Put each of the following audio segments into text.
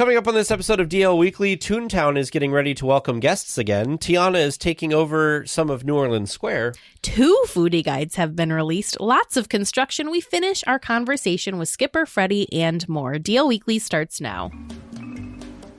Coming up on this episode of DL Weekly, Toontown is getting ready to welcome guests again. Tiana is taking over some of New Orleans Square. 2 Foodie Guides have been released. Lots of construction. We finish our conversation with Skipper Freddy and more. DL Weekly starts now.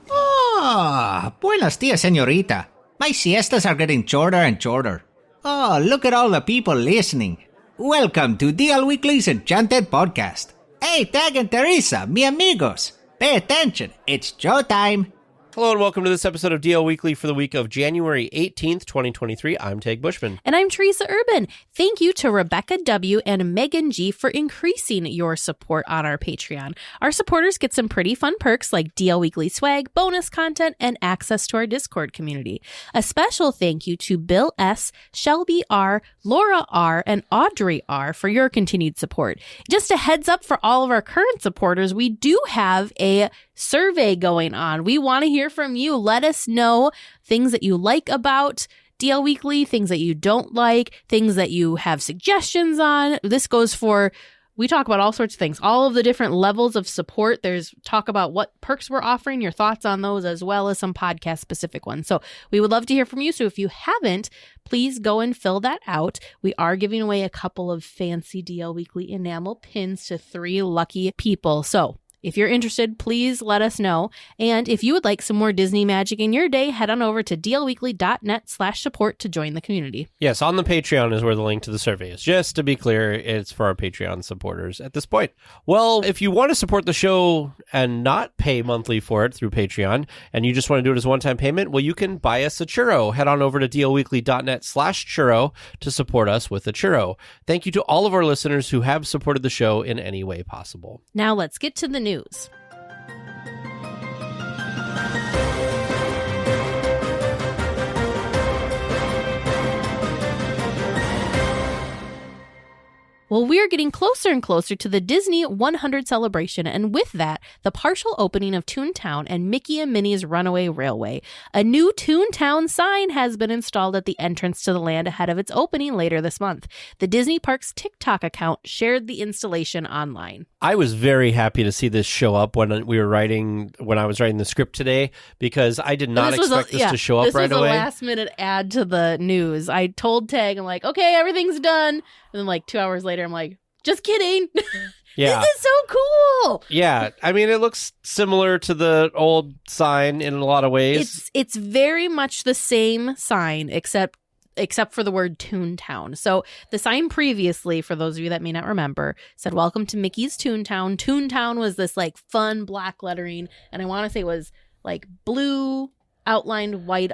Ah, buenos dias, señorita. My siestas are getting shorter and shorter. Oh, look at all the people listening. Welcome to DL Weekly's Enchanted Podcast. Hey, Tag and Teresa, mi amigos. Pay attention, it's showtime. Hello and welcome to this episode of DL Weekly for the week of January 18th, 2023. I'm Tag Bushman. And I'm Teresa Urban. Thank you to Rebecca W. and Megan G. for increasing your support on our Patreon. Our supporters get some pretty fun perks like DL Weekly swag, bonus content, and access to our Discord community. A special thank you to Bill S., Shelby R., Laura R., and Audrey R. for your continued support. Just a heads up for all of our current supporters, we do have a survey going on. We want to hear from you. Let us know things that you like about DL Weekly, things that you don't like, things that you have suggestions on. This goes for, we talk about all sorts of things, all of the different levels of support. There's talk about what perks we're offering, your thoughts on those, as well as some podcast specific ones. So we would love to hear from you. So if you haven't, please go and fill that out. We are giving away a couple of fancy DL Weekly enamel pins to 3 lucky people. So if you're interested, please let us know. And if you would like some more Disney magic in your day, head on over to dlweekly.net/support to join the community. Yes, on the Patreon is where the link to the survey is. Just to be clear, it's for our Patreon supporters at this point. Well, if you want to support the show and not pay monthly for it through Patreon, and you just want to do it as a one-time payment, well, you can buy us a churro. Head on over to dlweekly.net/churro to support us with a churro. Thank you to all of our listeners who have supported the show in any way possible. Now let's get to the news. Well, we're getting closer and closer to the Disney 100 celebration, and with that, the partial opening of Toontown and Mickey and Minnie's Runaway Railway. A new Toontown sign has been installed at the entrance to the land ahead of its opening later this month. The Disney Parks TikTok account shared the installation online. I was very happy to see this show up when I was writing the script today, because I did not expect this to show up right away. This was a last-minute add to the news. I told Tag, I'm like, okay, everything's done. And then like 2 hours later, I'm like, just kidding. Yeah. This is so cool. Yeah. I mean, it looks similar to the old sign in a lot of ways. It's very much the same sign, except for the word Toontown. So the sign previously, for those of you that may not remember, said, "Welcome to Mickey's Toontown." Toontown was this like fun black lettering, and I want to say it was like blue outlined white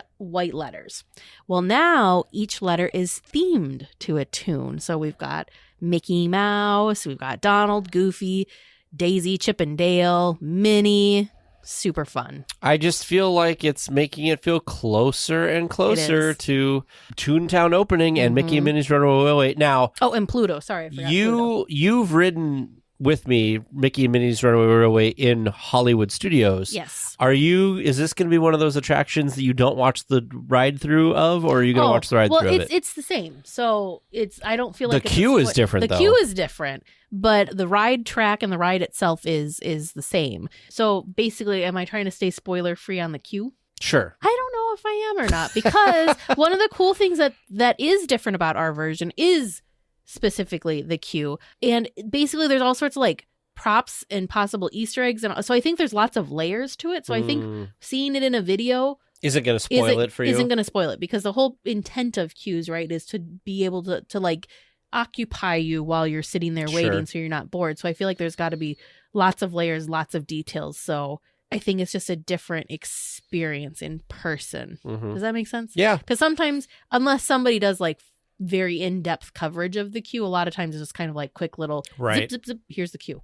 letters. Well, now each letter is themed to a toon. So we've got Mickey Mouse, we've got Donald, Goofy, Daisy, Chip and Dale, Minnie. Super fun. I just feel like it's making it feel closer and closer to Toontown opening and Mickey and Minnie's Runaway Railway. Now, and Pluto. Sorry, I forgot Pluto. You've ridden with me Mickey and Minnie's Runaway Railway in Hollywood Studios. Yes. Is this going to be one of those attractions that you don't watch the ride through of, or are you going to watch the ride through of it? Well, it's the same. So I don't feel like the queue is different, though. The queue is different, but the ride track and the ride itself is the same. So basically, am I trying to stay spoiler free on the queue? Sure. I don't know if I am or not, because one of the cool things that is different about our version is specifically the queue. And basically there's all sorts of like props and possible Easter eggs. And so I think there's lots of layers to it. So I think seeing it in a video isn't going to spoil it for you. Isn't going to spoil it, because the whole intent of queues, right, is to be able to like occupy you while you're sitting there waiting, so you're not bored. So I feel like there's got to be lots of layers, lots of details. So I think it's just a different experience in person. Does that make sense? Yeah. Because sometimes, unless somebody does like very in-depth coverage of the queue, a lot of times it's just kind of like quick little zip, zip, zip, here's the queue.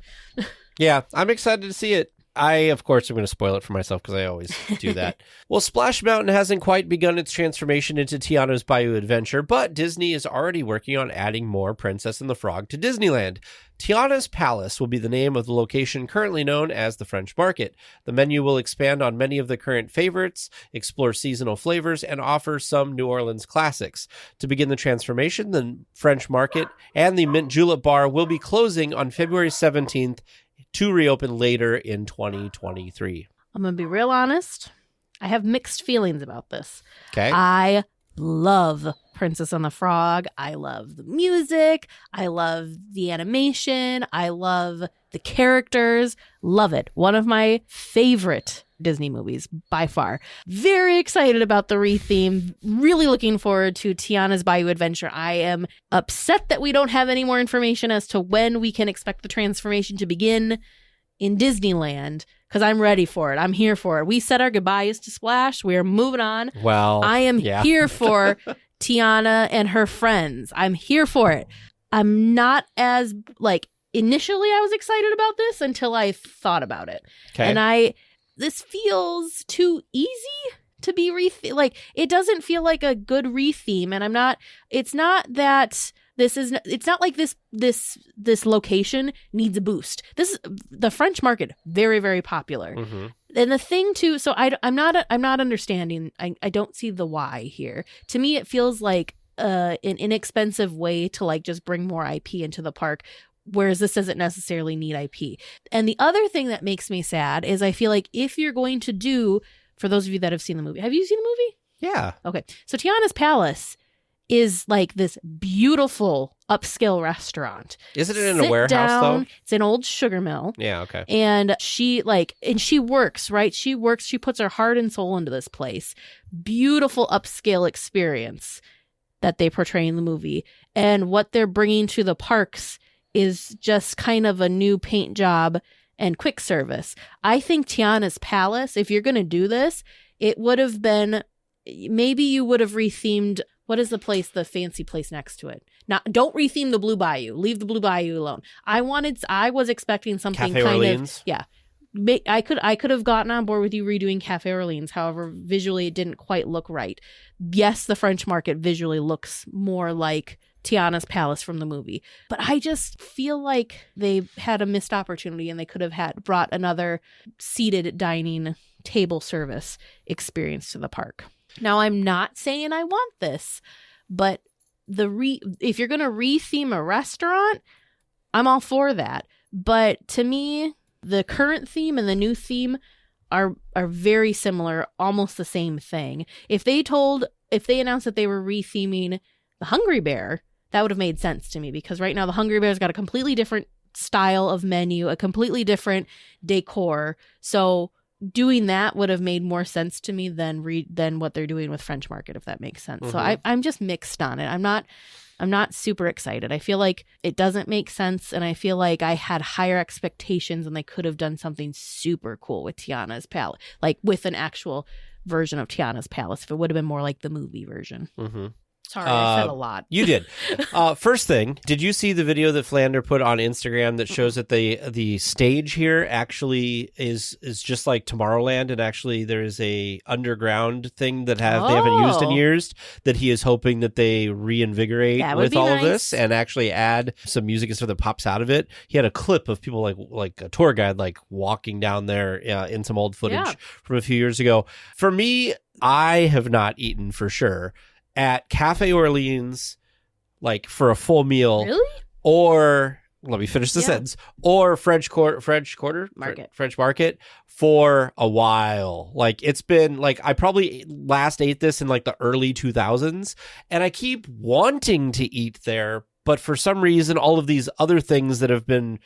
Yeah, I'm excited to see it. I, of course, am going to spoil it for myself because I always do that. Well, Splash Mountain hasn't quite begun its transformation into Tiana's Bayou Adventure, but Disney is already working on adding more Princess and the Frog to Disneyland. Tiana's Palace will be the name of the location currently known as the French Market. The menu will expand on many of the current favorites, explore seasonal flavors, and offer some New Orleans classics. To begin the transformation, the French Market and the Mint Julep Bar will be closing on February 17th to reopen later in 2023. I'm going to be real honest. I have mixed feelings about this. Okay. I love Princess and the Frog. I love the music. I love the animation. I love the characters. Love it. One of my favorite Disney movies by far. Very excited about the re-theme. Really looking forward to Tiana's Bayou Adventure. I am upset that we don't have any more information as to when we can expect the transformation to begin in Disneyland, because I'm ready for it. I'm here for it. We said our goodbyes to Splash. We are moving on. Well, I am here for Tiana and her friends. I'm here for it. I'm not as, initially I was excited about this until I thought about it. Okay. And this feels too easy to be it doesn't feel like a good re-theme. And it's not that it's not like this location needs a boost. The French market, very, very popular. Mm-hmm. And the thing too, so I'm not understanding. I don't see the why here. To me, it feels like an inexpensive way to just bring more IP into the park, whereas this doesn't necessarily need IP. And the other thing that makes me sad is I feel like if you're going to do, for those of you that have seen the movie, have you seen the movie? Yeah. Okay. So Tiana's Palace is this beautiful upscale restaurant. Isn't it in a warehouse though? It's an old sugar mill. Yeah, okay. And she works, right? She puts her heart and soul into this place. Beautiful upscale experience that they portray in the movie. And what they're bringing to the parks is just kind of a new paint job and quick service. I think Tiana's Palace, if you're going to do this, it would have been, maybe you would have rethemed, what is the fancy place next to it? Don't retheme the Blue Bayou. Leave the Blue Bayou alone. I was expecting something Cafe Orleans? Yeah. I could have gotten on board with you redoing Cafe Orleans. However, visually it didn't quite look right. Yes, the French market visually looks more like Tiana's Palace from the movie. But I just feel like they had a missed opportunity and they could have brought another seated dining table service experience to the park. Now, I'm not saying I want this, but if you're going to re-theme a restaurant, I'm all for that. But to me, the current theme and the new theme are very similar, almost the same thing. If they announced that they were re-theming the Hungry Bear, that would have made sense to me, because right now the Hungry Bear's got a completely different style of menu, a completely different decor. So doing that would have made more sense to me than what they're doing with French Market, if that makes sense. Mm-hmm. So I'm just mixed on it. I'm not super excited. I feel like it doesn't make sense, and I feel like I had higher expectations and they could have done something super cool with Tiana's Palace, with an actual version of Tiana's Palace, if it would have been more like the movie version. Mm-hmm. Sorry, I said a lot. You did. First thing, did you see the video that Flander put on Instagram that shows that the stage here actually is just like Tomorrowland, and actually there is a underground thing that they haven't used in years that he is hoping that they reinvigorate with all of this and actually add some music and stuff that pops out of it. He had a clip of people like a tour guide walking down there in some old footage from a few years ago. For me, I have not eaten for sure at Cafe Orleans, for a full meal. Really? Or, let me finish the sentence, or French Market for a while. It's been, I probably last ate this in the early 2000s, and I keep wanting to eat there, but for some reason, all of these other things that have been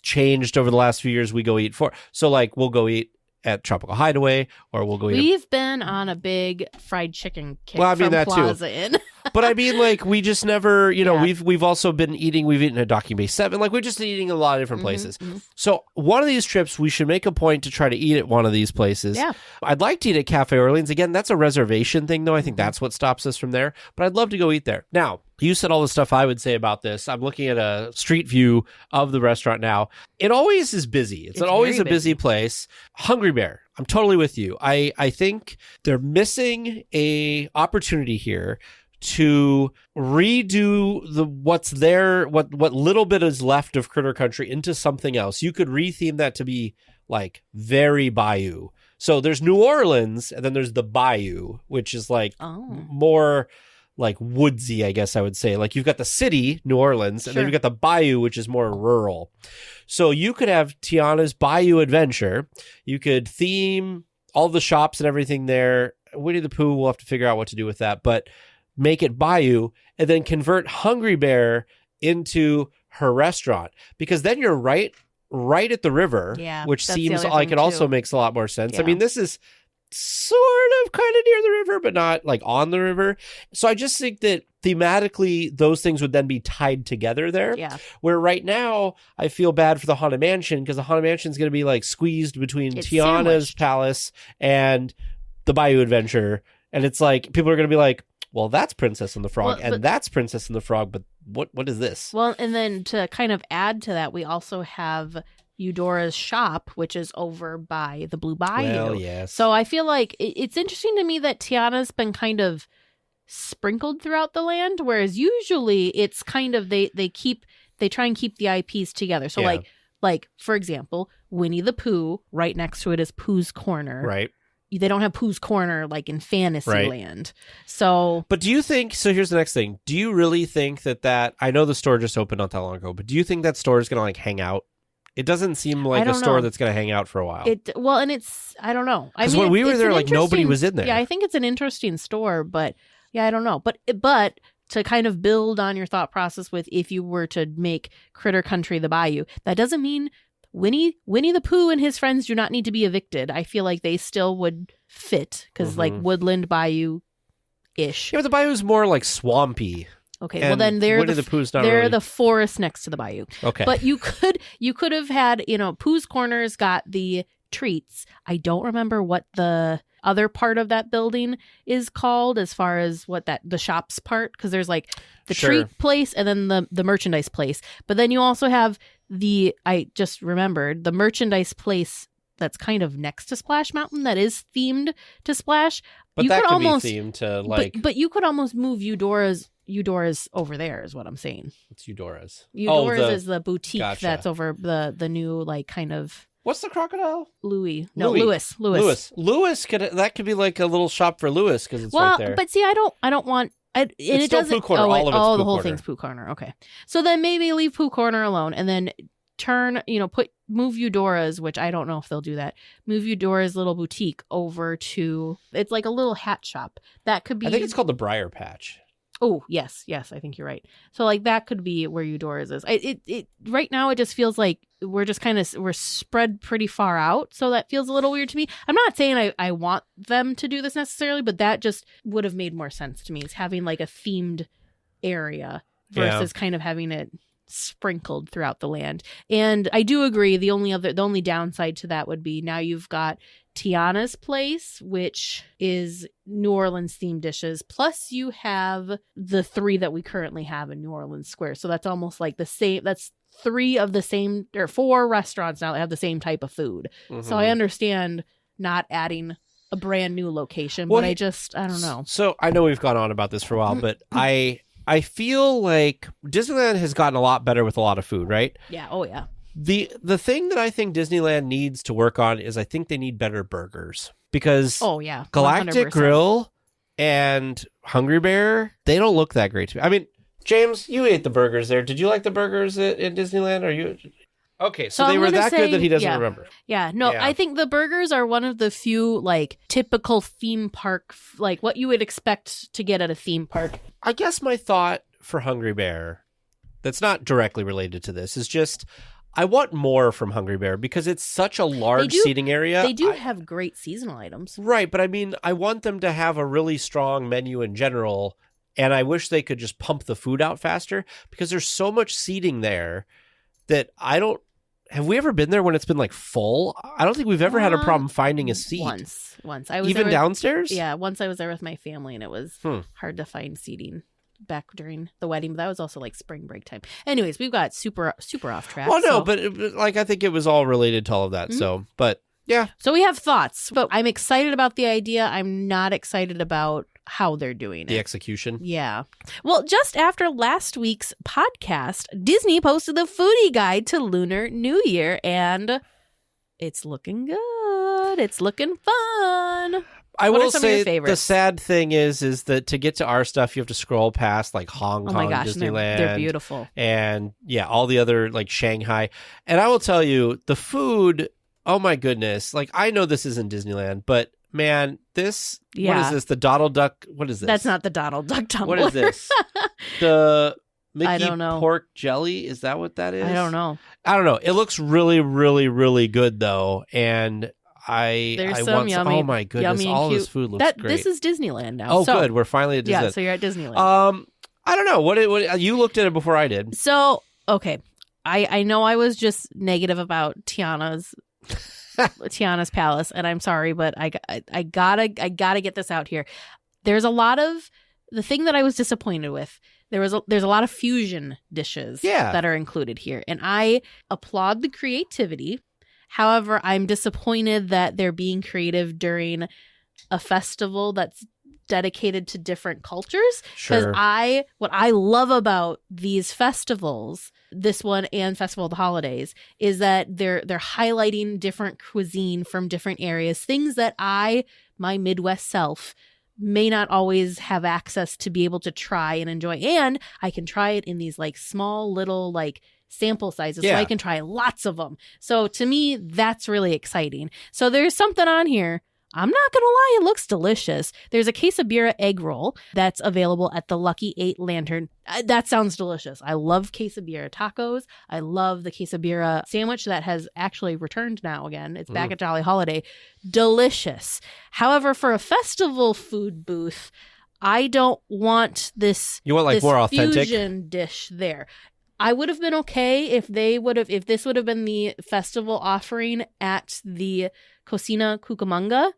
changed over the last few years, we go eat for. So, we'll go eat at Tropical Hideaway, or we'll go eat. We've been on a big fried chicken kick from that Plaza too. Inn. But I mean, we just never, we've also been eating. We've eaten at Docking Bay 7. We're just eating a lot of different places. Mm-hmm. So one of these trips, we should make a point to try to eat at one of these places. Yeah. I'd like to eat at Cafe Orleans. Again, that's a reservation thing, though. I think that's what stops us from there. But I'd love to go eat there. Now, you said all the stuff I would say about this. I'm looking at a street view of the restaurant now. It always is busy. It's always a busy place. Hungry Bear. I'm totally with you. I think they're missing a opportunity here to redo what's there, what little bit is left of Critter Country into something else. You could retheme that to be very Bayou. So there's New Orleans, and then there's the Bayou, which is more like woodsy, I guess I would say. Like you've got the city, New Orleans, and then Sure. you've got the bayou, which is more rural. So you could have Tiana's Bayou Adventure. You could theme all the shops and everything there. Winnie the Pooh, we'll have to figure out what to do with that, but make it bayou and then convert Hungry Bear into her restaurant, because then you're right at the river, Yeah, which that's the seems other like thing, it also too. makes a lot more sense. I Yeah. mean, this is sort of kind of near the river, but not like on the river. So I just think that thematically those things would then be tied together there. Yeah. Where right now I feel bad for the Haunted Mansion, because the Haunted Mansion is going to be like squeezed between It's Tiana's sandwiched. palace and the Bayou Adventure. And it's like, people are going to be like, well, that's Princess and the Frog, Well, but- and that's Princess and the Frog, but what is this? Well, and then to kind of add to that, we also have Eudora's shop, which is over by the Blue Bayou. Well, yes. So I feel like it's interesting to me that Tiana's been kind of sprinkled throughout the land, whereas usually it's kind of they try and keep the IPs together. So Yeah. like for example, Winnie the Pooh, right next to it is Pooh's Corner. Right. They don't have Pooh's Corner like in Fantasyland. Right. So But do you think, so here's the next thing. Do you really think that, I know the store just opened not that long ago, but do you think that store is going to like hang out? It doesn't seem like I a don't store know. that's going to hang out for a while. and it's I don't know. I Because mean, when we were it's there, an like nobody interesting- was in there. Yeah, I think it's an interesting store, but yeah, I don't know. But to kind of build on your thought process with if you were to make Critter Country the Bayou, that doesn't mean Winnie the Pooh and his friends do not need to be evicted. I feel like they still would fit because like woodland bayou ish. Yeah, but the bayou's more like swampy. Okay, And well then they're Winnie the Pooh's not they're really... the forest next to the bayou. Okay. But you could have had, Pooh's Corner's got the treats. I don't remember what the other part of that building is called as far as what the shops part, because there's like the Sure. treat place and then the merchandise place. But then you also have I just remembered the merchandise place that's kind of next to Splash Mountain that is themed to Splash. But you that could could almost, be themed to like... but you could almost move Eudora's over there is what I'm saying. It's Eudora's. Eudora's is the boutique Gotcha. that's over the new like kind of What's the crocodile? Louis. Louis that could be like a little shop for Louis, because it's right there. But see, I don't want. And It's it still doesn't. Pooh Corner. Oh, All of it's the Pooh whole Corner. thing's Pooh Corner. Okay, so then maybe leave Pooh Corner alone, and then move Eudora's, which I don't know if they'll do that. Move Eudora's little boutique over to. It's like a little hat shop. That could be. I think it's called the Briar Patch. Oh, yes, I think you're right. So like that could be where Eudora's is. It right now it just feels like we're spread pretty far out, so that feels a little weird to me. I'm not saying I want them to do this necessarily, but that just would have made more sense to me, is having like a themed area versus kind of having it sprinkled throughout the land. And I do agree, the only downside to that would be now you've got Tiana's place, which is New Orleans themed dishes, plus you have the 3 that we currently have in New Orleans Square. So that's almost like the same. That's 3 of the same, or 4 restaurants now that have the same type of food. So I understand not adding a brand new location, Well, but I don't know. So I know we've gone on about this for a while, but I feel like Disneyland has gotten a lot better with a lot of food, right? Yeah. Oh yeah. The thing that I think Disneyland needs to work on is I think they need better burgers, because Oh yeah. Galactic 100%. Grill and Hungry Bear, they don't look that great to me. I mean, James, you ate the burgers there. Did you like the burgers in Disneyland? Are you okay? So they I'm were gonna that good that he doesn't yeah. remember. Yeah, no, Yeah. I think the burgers are one of the few like typical theme park, like what you would expect to get at a theme park. I guess my thought for Hungry Bear, that's not directly related to this, is just I want more from Hungry Bear because it's such a large seating area. They do have great seasonal items. Right, but I mean, I want them to have a really strong menu in general, and I wish they could just pump the food out faster, because there's so much seating there that I don't... Have we ever been there when it's been like full? I don't think we've ever had a problem finding a seat. Once. I was Even there downstairs? Yeah, once I was there with my family, and it was hard to find seating back during the wedding, but that was also like spring break time. Anyways, we've got super off track. Well, no, so. but like I think it was all related to all of that. So, but yeah. So we have thoughts, but I'm excited about the idea. I'm not excited about how they're doing The it. execution. Yeah. Well, just after last week's podcast, Disney posted the Foodie Guide to Lunar New Year, and it's looking good. It's looking fun. I What are will some of your say favorites? the sad thing is that to get to our stuff, you have to scroll past like Hong Kong, Oh my gosh, and Disneyland. they're beautiful. And yeah, all the other like Shanghai. And I will tell you, the food, oh my goodness. Like I know this isn't Disneyland, but man, what is this? The Donald Duck, what is this? That's not the Donald Duck tumbler. What is this? The Mickey I don't know. pork jelly? Is that what that is? I don't know. It looks really, really, really good though. And There's I some want yummy, oh my goodness, yummy and all cute. this food looks great. This is Disneyland now. Oh, so, good. We're finally at Disneyland. Yeah, so you're at Disneyland. I don't know. What you looked at it before I did. So, okay. I know I was just negative about Tiana's palace, and I'm sorry, but I gotta get this out here. There's a lot of the thing that I was disappointed with. There's a lot of fusion dishes that are included here, and I applaud the creativity. However, I'm disappointed that they're being creative during a festival that's dedicated to different cultures. Because what I love about these festivals, this one and Festival of the Holidays, is that they're highlighting different cuisine from different areas, things that my Midwest self, may not always have access to be able to try and enjoy. And I can try it in these like small little like sample sizes, so I can try lots of them. So to me, that's really exciting. So there's something on here. I'm not going to lie, it looks delicious. There's a quesabira egg roll that's available at the Lucky 8 Lantern. That sounds delicious. I love quesabira tacos. I love the quesabira sandwich that has actually returned now again. It's back at Jolly Holiday. Delicious. However, for a festival food booth, I don't want this. You want like this more authentic fusion dish there. I would have been okay if this would have been the festival offering at the Cocina Cucamonga.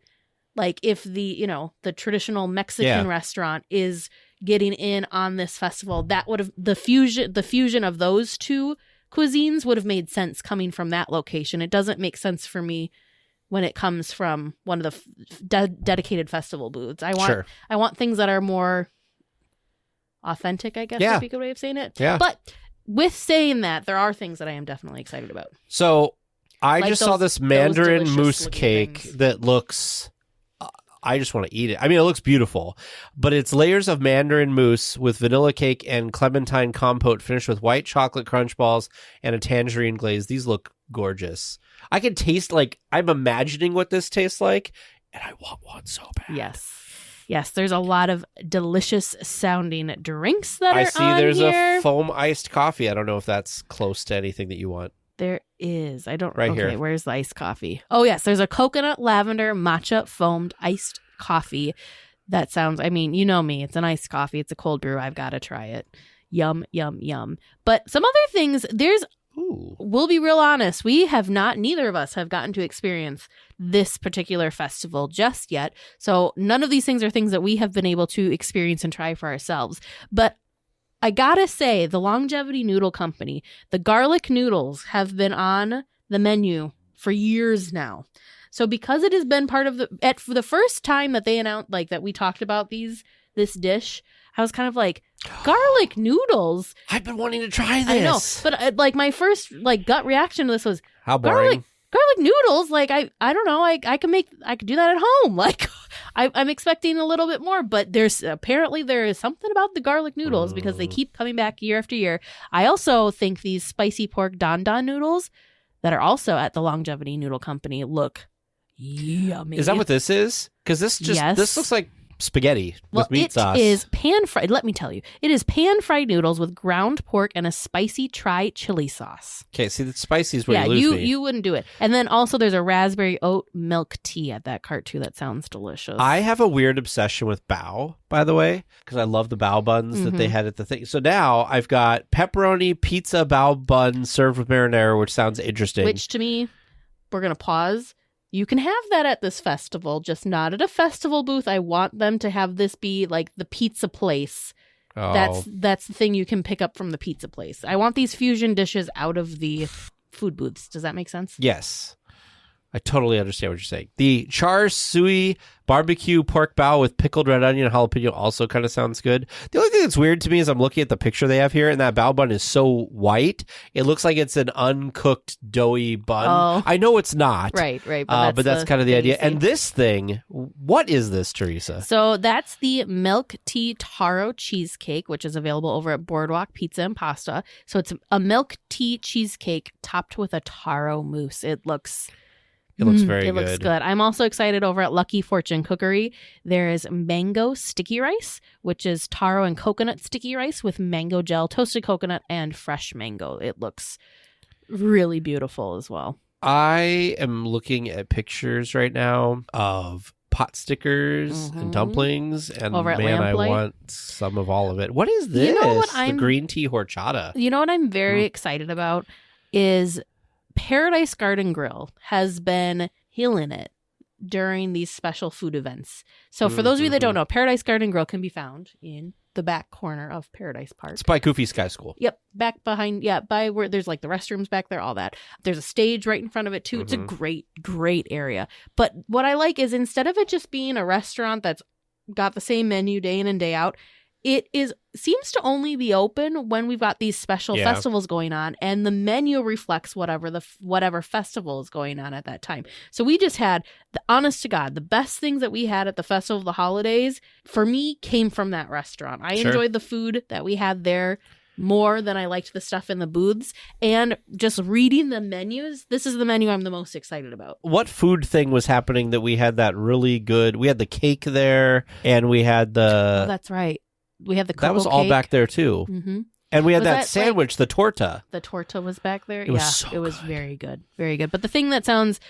Like if the traditional Mexican restaurant is getting in on this festival, that would have the fusion of those two cuisines would have made sense coming from that location. It doesn't make sense for me when it comes from one of the dedicated festival booths. I want things that are more authentic, I guess would be a good way of saying it. Yeah. But with saying that, there are things that I am definitely excited about. So I just saw this Mandarin mousse cake that looks... I just want to eat it. I mean, it looks beautiful, but it's layers of Mandarin mousse with vanilla cake and clementine compote finished with white chocolate crunch balls and a tangerine glaze. These look gorgeous. I can taste I'm imagining what this tastes like, and I want one so bad. Yes, there's a lot of delicious sounding drinks that are on here. I see there's a foam iced coffee. I don't know if that's close to anything that you want. There is. I don't... here. Where's the iced coffee? Oh, yes. There's a coconut lavender matcha foamed iced coffee. That sounds... I mean, you know me. It's an iced coffee. It's a cold brew. I've got to try it. Yum, yum, yum. But some other things... We'll be real honest. Neither of us have gotten to experience this particular festival just yet. So none of these things are things that we have been able to experience and try for ourselves. But I gotta say, the Longevity Noodle Company, the garlic noodles have been on the menu for years now. So because it has been part of for the first time that they announced, that we talked about this dish, I was kind of like, garlic noodles? I've been wanting to try this. I know, but my first gut reaction to this was, how boring. Garlic noodles, I don't know, I could do that at home. I'm expecting a little bit more, but there is something about the garlic noodles because they keep coming back year after year. I also think these spicy pork don don noodles that are also at the Longevity Noodle Company look yummy. Is that what this is? Because this looks like spaghetti with meat sauce. It is pan-fried. Let me tell you. It is pan-fried noodles with ground pork and a spicy chili sauce. Okay, see, the spicy is where you lose me. You wouldn't do it. And then also there's a raspberry oat milk tea at that cart, too. That sounds delicious. I have a weird obsession with bao, by the way, because I love the bao buns that they had at the thing. So now I've got pepperoni pizza bao bun served with marinara, which sounds interesting. Which, to me, we're going to pause. You can have that at this festival, just not at a festival booth. I want them to have this be like the pizza place. Oh. That's the thing you can pick up from the pizza place. I want these fusion dishes out of the food booths. Does that make sense? Yes. I totally understand what you're saying. The char suey barbecue pork bowl with pickled red onion and jalapeno also kind of sounds good. The only thing that's weird to me is I'm looking at the picture they have here, and that bao bun is so white. It looks like it's an uncooked, doughy bun. Oh. I know it's not. Right. But that's kind of the idea. thing. And this thing, what is this, Teresa? So that's the milk tea taro cheesecake, which is available over at Boardwalk Pizza and Pasta. So it's a milk tea cheesecake topped with a taro mousse. It looks very good. It looks good. I'm also excited over at Lucky Fortune Cookery. There is mango sticky rice, which is taro and coconut sticky rice with mango gel, toasted coconut, and fresh mango. It looks really beautiful as well. I am looking at pictures right now of pot stickers and dumplings, and over at man, Lamplight. I want some of all of it. What is this? You know what the green tea horchata. You know what I'm very excited about is Paradise Garden Grill has been killing it during these special food events. So for those of you that don't know, Paradise Garden Grill can be found in the back corner of Paradise Park. It's by Goofy Sky School. Yep, back behind, by where there's like the restrooms back there, all that. There's a stage right in front of it too. It's a great area. But what I like is instead of it just being a restaurant that's got the same menu day in and day out, it seems to only be open when we've got these special festivals going on, and the menu reflects whatever festival is going on at that time. So we just had, honest to God, the best things that we had at the Festival of the Holidays, for me, came from that restaurant. I enjoyed the food that we had there more than I liked the stuff in the booths. And just reading the menus, this is the menu I'm the most excited about. What food thing was happening that we had that really good? We had the cake there, and we had the... Oh, that's right. We had the cocoa That was all cake. back there, too. Mm-hmm. And we had Was that that, sandwich, the torta. The torta was back there. It was so it was good. very good. Very good. But the thing that sounds,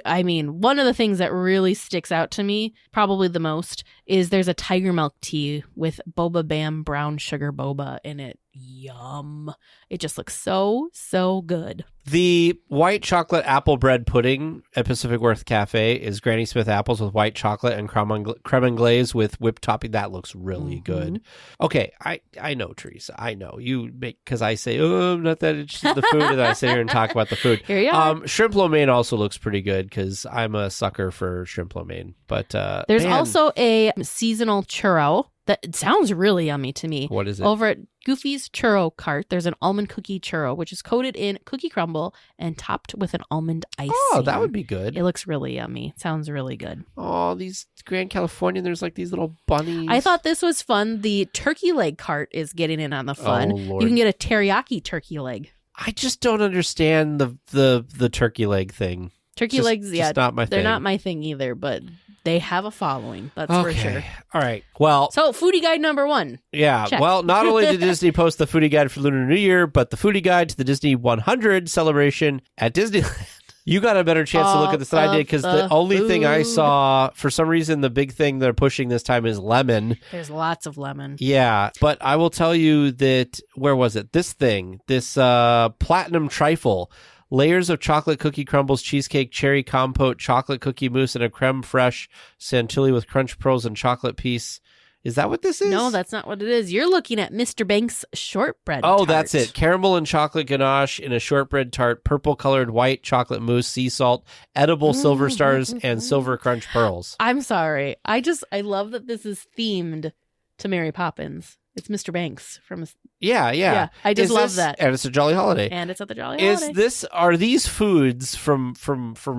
one of the things that really sticks out to me, probably the most, is there's a tiger milk tea with boba bam brown sugar boba in it. Yum. It just looks so, so good. The white chocolate apple bread pudding at Pacific Worth Cafe is Granny Smith apples with white chocolate and creme anglaise with whipped topping. That looks really good. Okay, I know, Teresa. I know. You make, because I say, oh, I'm not that interested in the food, and then I sit here and talk about the food. Here you are. Shrimp lo mein also looks pretty good because I'm a sucker for shrimp lo mein. But there's also a seasonal churro that it sounds really yummy to me. What is it? Over at Goofy's Churro Cart, there's an almond cookie churro, which is coated in cookie crumble and topped with an almond icing. Oh, that would be good. It looks really yummy. Sounds really good. Oh, these Grand Californian, there's like these little bunnies. I thought this was fun. The turkey leg cart is getting in on the fun. Oh, Lord. You can get a teriyaki turkey leg. I just don't understand the turkey leg thing. Turkey legs, just not my they're thing. not my thing either, but they have a following. That's for sure. All right. Well, So, Foodie Guide number 1. yeah. check. Well, not only did Disney post the Foodie Guide for Lunar New Year, but the Foodie Guide to the Disney 100 celebration at Disneyland. You got a better chance to look at this than I did, because the only thing I saw, for some reason, the big thing they're pushing this time is lemon. There's lots of lemon. Yeah, but I will tell you that, where was it? This platinum trifle. Layers of chocolate cookie crumbles, cheesecake, cherry compote, chocolate cookie mousse, and a creme fraiche chantilly with crunch pearls and chocolate piece. Is that what this is? No, that's not what it is. You're looking at Mr. Banks' shortbread Oh, tart. that's it. Caramel and chocolate ganache in a shortbread tart, purple-colored white chocolate mousse, sea salt, edible silver stars, and silver crunch pearls. I'm sorry. I love that this is themed to Mary Poppins. It's Mr. Banks from... Yeah. I just love that. And it's a jolly holiday. And it's at the Jolly Holiday. Are these foods, from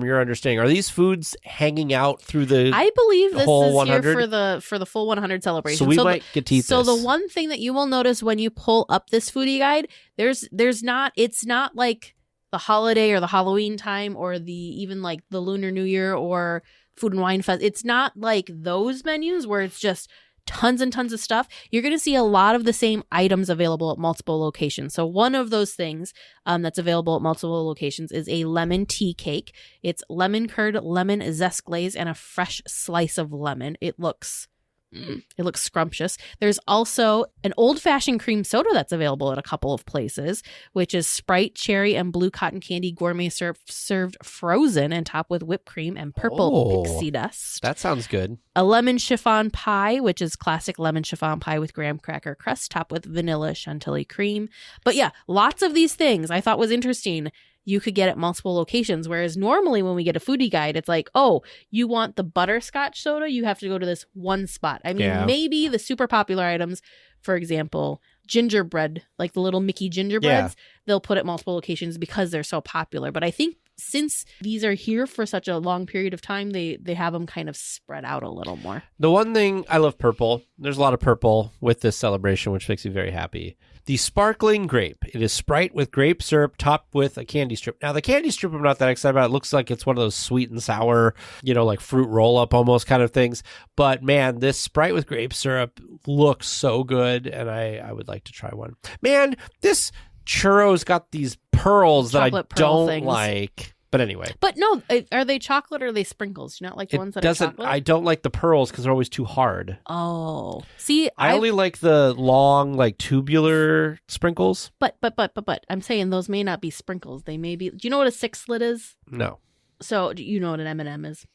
your understanding, are these foods hanging out through the I believe this whole is 100? here for the full 100 celebration. So we might get to eat So this. the one thing that you will notice when you pull up this foodie guide, it's not like the holiday or the Halloween time or even like the Lunar New Year or Food and Wine Fest. It's not like those menus where it's just tons and tons of stuff. You're going to see a lot of the same items available at multiple locations. So one of those things that's available at multiple locations is a lemon tea cake. It's lemon curd, lemon zest glaze, and a fresh slice of lemon. It looks scrumptious. There's also an old-fashioned cream soda that's available at a couple of places, which is Sprite, cherry, and blue cotton candy gourmet syrup served frozen and topped with whipped cream and purple pixie dust. That sounds good. A lemon chiffon pie, which is classic lemon chiffon pie with graham cracker crust topped with vanilla chantilly cream. But yeah, lots of these things I thought was interesting. you could get at multiple locations. Whereas normally when we get a foodie guide, it's like, oh, you want the butterscotch soda? You have to go to this one spot. I mean, maybe the super popular items, for example, gingerbread, like the little Mickey gingerbreads, they'll put at multiple locations because they're so popular. But I think since these are here for such a long period of time, they have them kind of spread out a little more. The one thing, I love purple. There's a lot of purple with this celebration, which makes me very happy. The sparkling grape. It is Sprite with grape syrup topped with a candy strip. Now, the candy strip I'm not that excited about. It looks like it's one of those sweet and sour, like fruit roll-up almost kind of things. But, man, this Sprite with grape syrup looks so good, and I would like to try one. Man, this churro's got these pearls that I don't like. But anyway. But no, are they chocolate or are they sprinkles? Do you not like the ones that are chocolate? I don't like the pearls because they're always too hard. Oh. See, I only like the long, tubular sprinkles. But I'm saying those may not be sprinkles. They may be. Do you know what a six slit is? No. So do you know what an M&M is?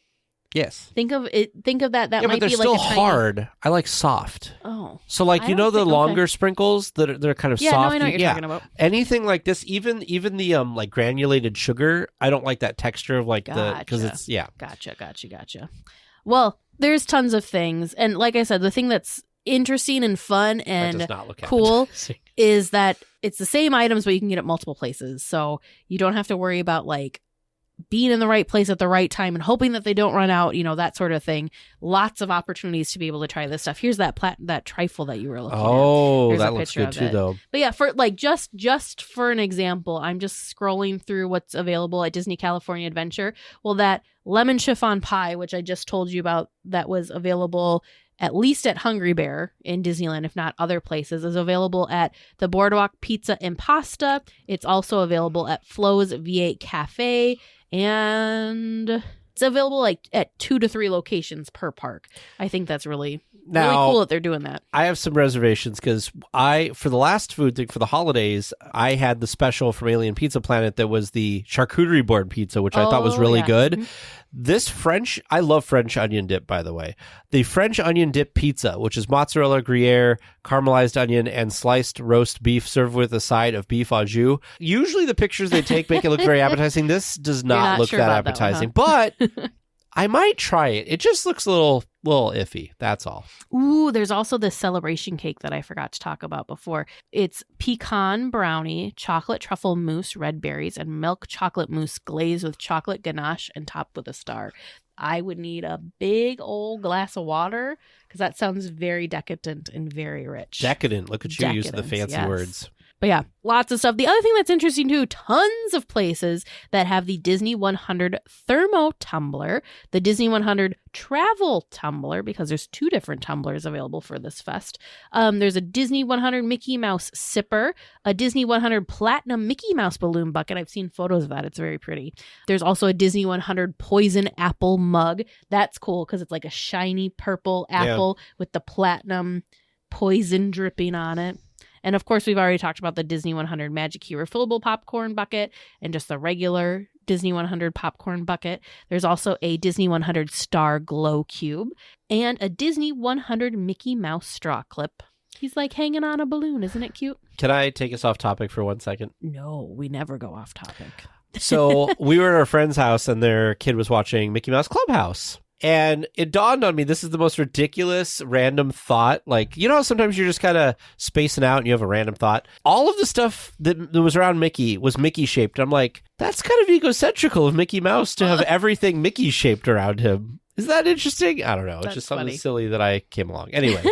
Yes. Think of it. Think of that. That yeah, might but they're be still like a tiny... hard. I like soft. Oh. So the longer sprinkles that they're kind of soft. No, I know what you're talking about. Anything like this, even the granulated sugar, I don't like that texture of because it's Gotcha. Well, there's tons of things, and like I said, the thing that's interesting and fun and cool is that it's the same items, but you can get it multiple places, so you don't have to worry about being in the right place at the right time and hoping that they don't run out, that sort of thing. Lots of opportunities to be able to try this stuff. Here's that trifle that you were looking at. Oh, that looks good too, though. But yeah, for just for an example, I'm just scrolling through what's available at Disney California Adventure. Well, that lemon chiffon pie, which I just told you about, that was available at least at Hungry Bear in Disneyland, if not other places, is available at the Boardwalk Pizza and Pasta. It's also available at Flo's V8 Cafe, and it's available at 2 to 3 locations per park. I think that's really cool that they're doing that. I have some reservations because for the last food thing for the holidays, I had the special from Alien Pizza Planet that was the charcuterie board pizza, which I thought was really good. Mm-hmm. This I love French onion dip, by the way. The French onion dip pizza, which is mozzarella Gruyere, caramelized onion, and sliced roast beef served with a side of beef au jus. Usually the pictures they take make it look very appetizing. This does not look that appetizing, but I might try it. It just looks a little iffy. That's all. Ooh, there's also this celebration cake that I forgot to talk about before. It's pecan brownie, chocolate truffle mousse, red berries, and milk chocolate mousse glazed with chocolate ganache and topped with a star. I would need a big old glass of water because that sounds very decadent and very rich. Decadent. Look at you using the fancy words. But yeah, lots of stuff. The other thing that's interesting too, tons of places that have the Disney 100 Thermo Tumbler, the Disney 100 Travel Tumbler, because there's 2 different tumblers available for this fest. There's a Disney 100 Mickey Mouse Sipper, a Disney 100 Platinum Mickey Mouse Balloon Bucket. I've seen photos of that. It's very pretty. There's also a Disney 100 Poison Apple Mug. That's cool because it's like a shiny purple apple with the platinum poison dripping on it. And of course, we've already talked about the Disney 100 Magic Key refillable popcorn bucket and just the regular Disney 100 popcorn bucket. There's also a Disney 100 Star Glow Cube and a Disney 100 Mickey Mouse straw clip. He's like hanging on a balloon. Isn't it cute? Can I take us off topic for 1 second? No, we never go off topic. So we were at our friend's house and their kid was watching Mickey Mouse Clubhouse. And it dawned on me, this is the most ridiculous random thought. How sometimes you're just kind of spacing out and you have a random thought. All of the stuff that was around Mickey was Mickey shaped. I'm like, that's kind of egocentrical of Mickey Mouse to have everything Mickey shaped around him. Is that interesting? I don't know. It's just something silly that I came along. Anyway.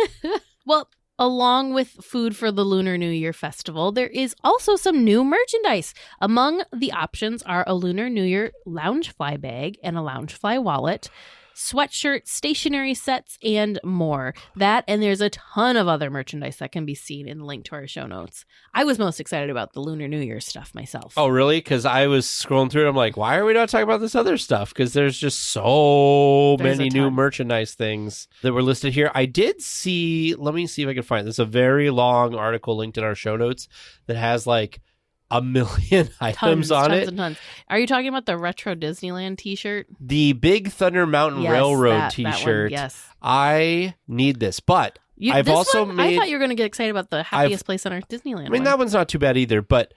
Well, along with food for the Lunar New Year festival, there is also some new merchandise. Among the options are a Lunar New Year Loungefly bag and a Loungefly wallet, sweatshirt, stationery sets, and more. That, and there's a ton of other merchandise that can be seen in the link to our show notes. I was most excited about the Lunar New Year stuff myself. Oh, really? Because I was scrolling through it. I'm like, why are we not talking about this other stuff? Because there's just so many new merchandise things that were listed here. I did see, let me see if I can find it. There's a very long article linked in our show notes that has a million items on it. Tons. Are you talking about the Retro Disneyland t-shirt? The Big Thunder Mountain Railroad t-shirt. That one, yes. I need this, but I thought you were going to get excited about the happiest place on Earth, Disneyland. That one's not too bad either, but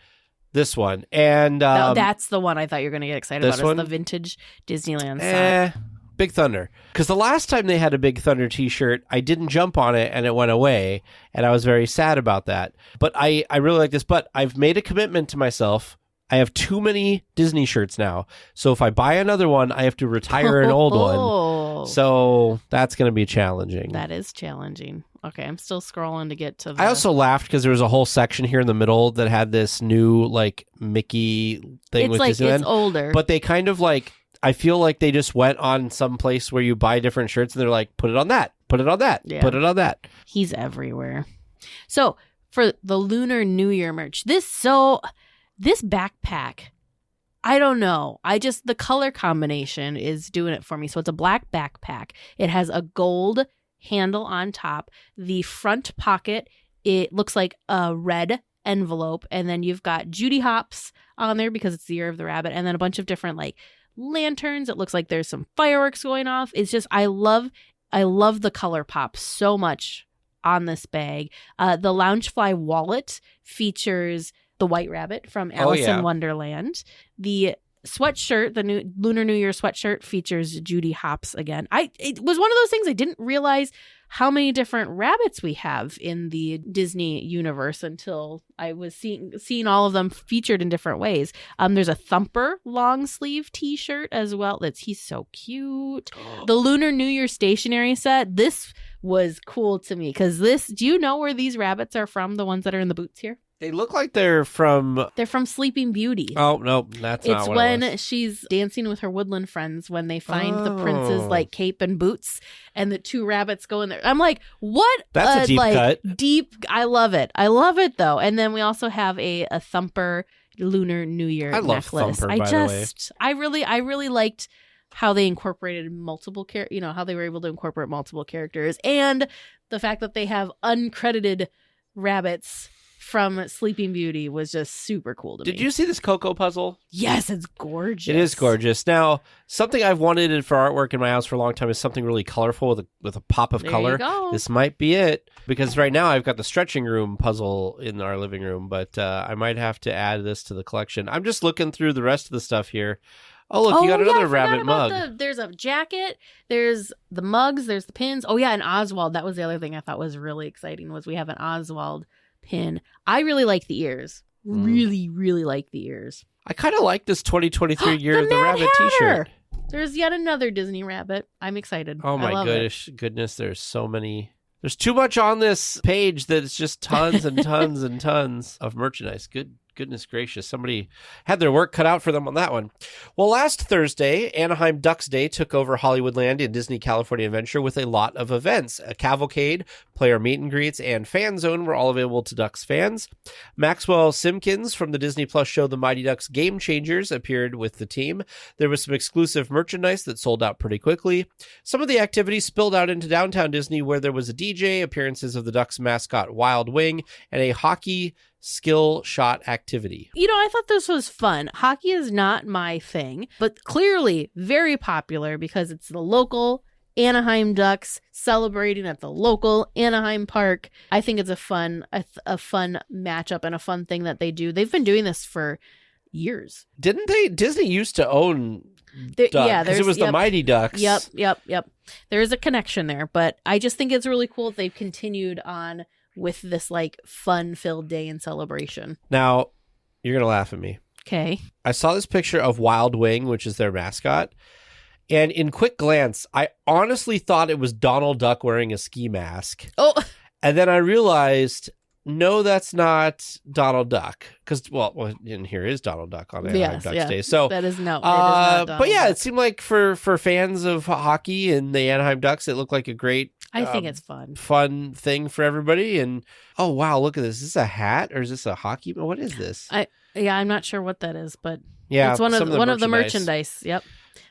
This one. And that's the one I thought you were going to get excited about. Is the vintage Disneyland set. Big Thunder. Because the last time they had a Big Thunder t-shirt, I didn't jump on it and it went away. And I was very sad about that. But I really like this. But I've made a commitment to myself. I have too many Disney shirts now. So if I buy another one, I have to retire an old one. So that's going to be challenging. That is challenging. Okay, I'm still scrolling to get to the... I also laughed because there was a whole section here in the middle that had this new, like, Mickey thing with Disneyland. It's older. But they kind of, like, I feel like they just went on some place where you buy different shirts and they're like, put it on that, put it on that, put it on that. He's everywhere. So, for the Lunar New Year merch, this backpack, I don't know. The color combination is doing it for me. So it's a black backpack. It has a gold handle on top. The front pocket, it looks like a red envelope. And then you've got Judy Hopps on there because it's the year of the rabbit. And then a bunch of different like lanterns. It looks like there's some fireworks going off. It's just, I love the color pop so much on this bag. The Loungefly wallet features the White Rabbit from Alice in Wonderland. The sweatshirt, the new Lunar New Year sweatshirt, features Judy Hopps again. It was one of those things I didn't realize how many different rabbits we have in the Disney universe until I was seeing all of them featured in different ways. There's a Thumper long sleeve t-shirt as well. He's so cute. The Lunar New Year stationery set. This was cool to me because do you know where these rabbits are from? The ones that are in the boots here? They look like they're from Sleeping Beauty. Oh, no, that's not what it's when she's dancing with her woodland friends when they find the prince's like cape and boots and the two rabbits go in there. I'm like, what? That's a deep cut. I love it. I love it though. And then we also have a Thumper Lunar New Year necklace. Love Thumper, by the way. I really liked how they incorporated how they were able to incorporate multiple characters and the fact that they have uncredited rabbits from Sleeping Beauty was just super cool to me. Did you see this Coco puzzle? Yes, it's gorgeous. It is gorgeous. Now, something I've wanted for artwork in my house for a long time is something really colorful with a pop of color. You go. This might be it because right now I've got the stretching room puzzle in our living room, but I might have to add this to the collection. I'm just looking through the rest of the stuff here. Oh, look, you got another rabbit mug. There's a jacket, there's the mugs, there's the pins. Oh, yeah, and Oswald. That was the other thing I thought was really exciting was we have an Oswald pin. I really like the ears. Really, really like the ears. I kind of like this 2023 year of the rabbit t-shirt. There's yet another Disney rabbit. I'm excited. Oh my goodness, there's so many. There's too much on this page that it's just tons and tons and tons of merchandise. Goodness gracious. Somebody had their work cut out for them on that one. Well, last Thursday, Anaheim Ducks Day took over Hollywoodland in Disney California Adventure with a lot of events. A cavalcade, player meet and greets, and fan zone were all available to Ducks fans. Maxwell Simkins from the Disney Plus show The Mighty Ducks Game Changers appeared with the team. There was some exclusive merchandise that sold out pretty quickly. Some of the activities spilled out into downtown Disney where there was a DJ, appearances of the Ducks mascot Wild Wing, and a hockey skill shot activity. I thought this was fun. Hockey is not my thing, but clearly very popular because it's the local Anaheim Ducks celebrating at the local Anaheim Park. I think it's a fun matchup and a fun thing that they do. They've been doing this for years. Didn't they? Disney used to own Duck, because it was the Mighty Ducks. Yep. There is a connection there, but I just think it's really cool that they've continued on with this like fun-filled day in celebration. Now, you're going to laugh at me. Okay. I saw this picture of Wild Wing, which is their mascot. And in quick glance, I honestly thought it was Donald Duck wearing a ski mask. Oh. And then I realized, no, that's not Donald Duck. Because, and here is Donald Duck on Anaheim Ducks Day. So that is not Donald but yeah, Duck. It seemed like for fans of hockey and the Anaheim Ducks, it looked like a great I think it's fun thing for everybody. And oh wow, look at this! Is this a hat or is this a hockey? What is this? I'm not sure what that is, but yeah, it's one of the merchandise. Yep,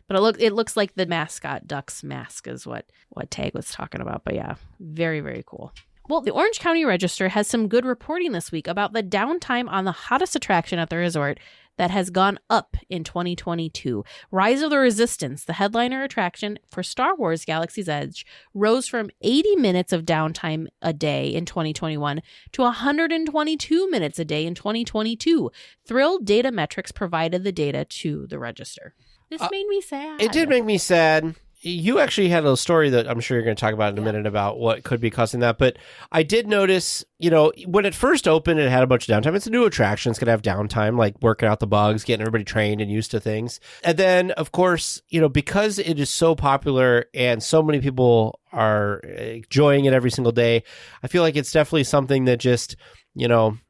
but it looks like the mascot Duck's mask is what Tag was talking about. But yeah, very very cool. Well, the Orange County Register has some good reporting this week about the downtime on the hottest attraction at the resort, that has gone up in 2022. Rise of the Resistance, the headliner attraction for Star Wars Galaxy's Edge, rose from 80 minutes of downtime a day in 2021 to 122 minutes a day in 2022. Thrill Data Metrics provided the data to the register. This made me sad. It did make me sad. You actually had a story that I'm sure you're going to talk about in a minute about what could be causing that. But I did notice, when it first opened, it had a bunch of downtime. It's a new attraction. It's going to have downtime, like working out the bugs, getting everybody trained and used to things. And then, of course, because it is so popular and so many people are enjoying it every single day, I feel like it's definitely something that just,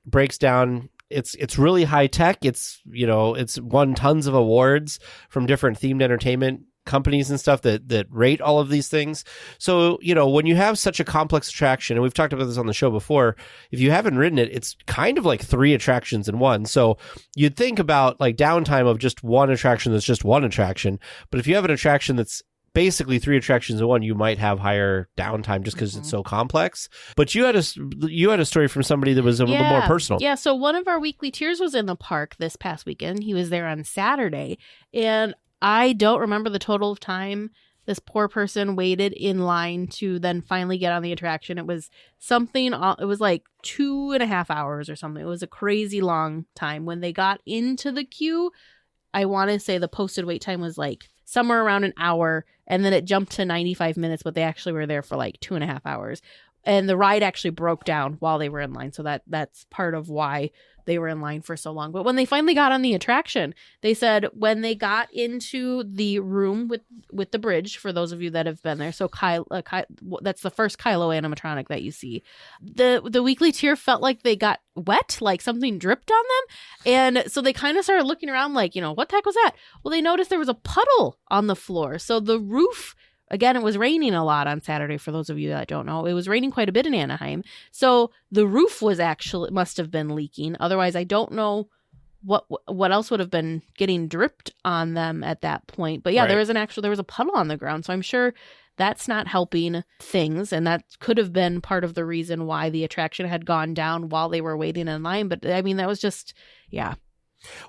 breaks down. It's really high tech. It's won tons of awards from different themed entertainment companies and stuff that rate all of these things. So, when you have such a complex attraction, and we've talked about this on the show before, if you haven't ridden it, it's kind of like 3 attractions in one. So you'd think about like downtime of just one attraction that's just one attraction. But if you have an attraction that's basically 3 attractions in one, you might have higher downtime just because it's so complex. But you had a story from somebody that was a little more personal. Yeah, so one of our Weeklyteers was in the park this past weekend. He was there on Saturday, and I don't remember the total of time this poor person waited in line to then finally get on the attraction. It was like 2.5 hours or something. It was a crazy long time. When they got into the queue, I want to say the posted wait time was like somewhere around an hour, and then it jumped to 95 minutes, but they actually were there for like 2.5 hours. And the ride actually broke down while they were in line. So that's part of why they were in line for so long. But when they finally got on the attraction, they said when they got into the room with the bridge, for those of you that have been there, so that's the first Kylo animatronic that you see. The Weeklyteer felt like they got wet, like something dripped on them. And so they kind of started looking around like, what the heck was that? Well, they noticed there was a puddle on the floor. So the roof, again, it was raining a lot on Saturday, for those of you that don't know. It was raining quite a bit in Anaheim. So the roof must have been leaking. Otherwise, I don't know what else would have been getting dripped on them at that point. But yeah, right. There was a puddle on the ground. So I'm sure that's not helping things. And that could have been part of the reason why the attraction had gone down while they were waiting in line. But I mean, that was just, yeah.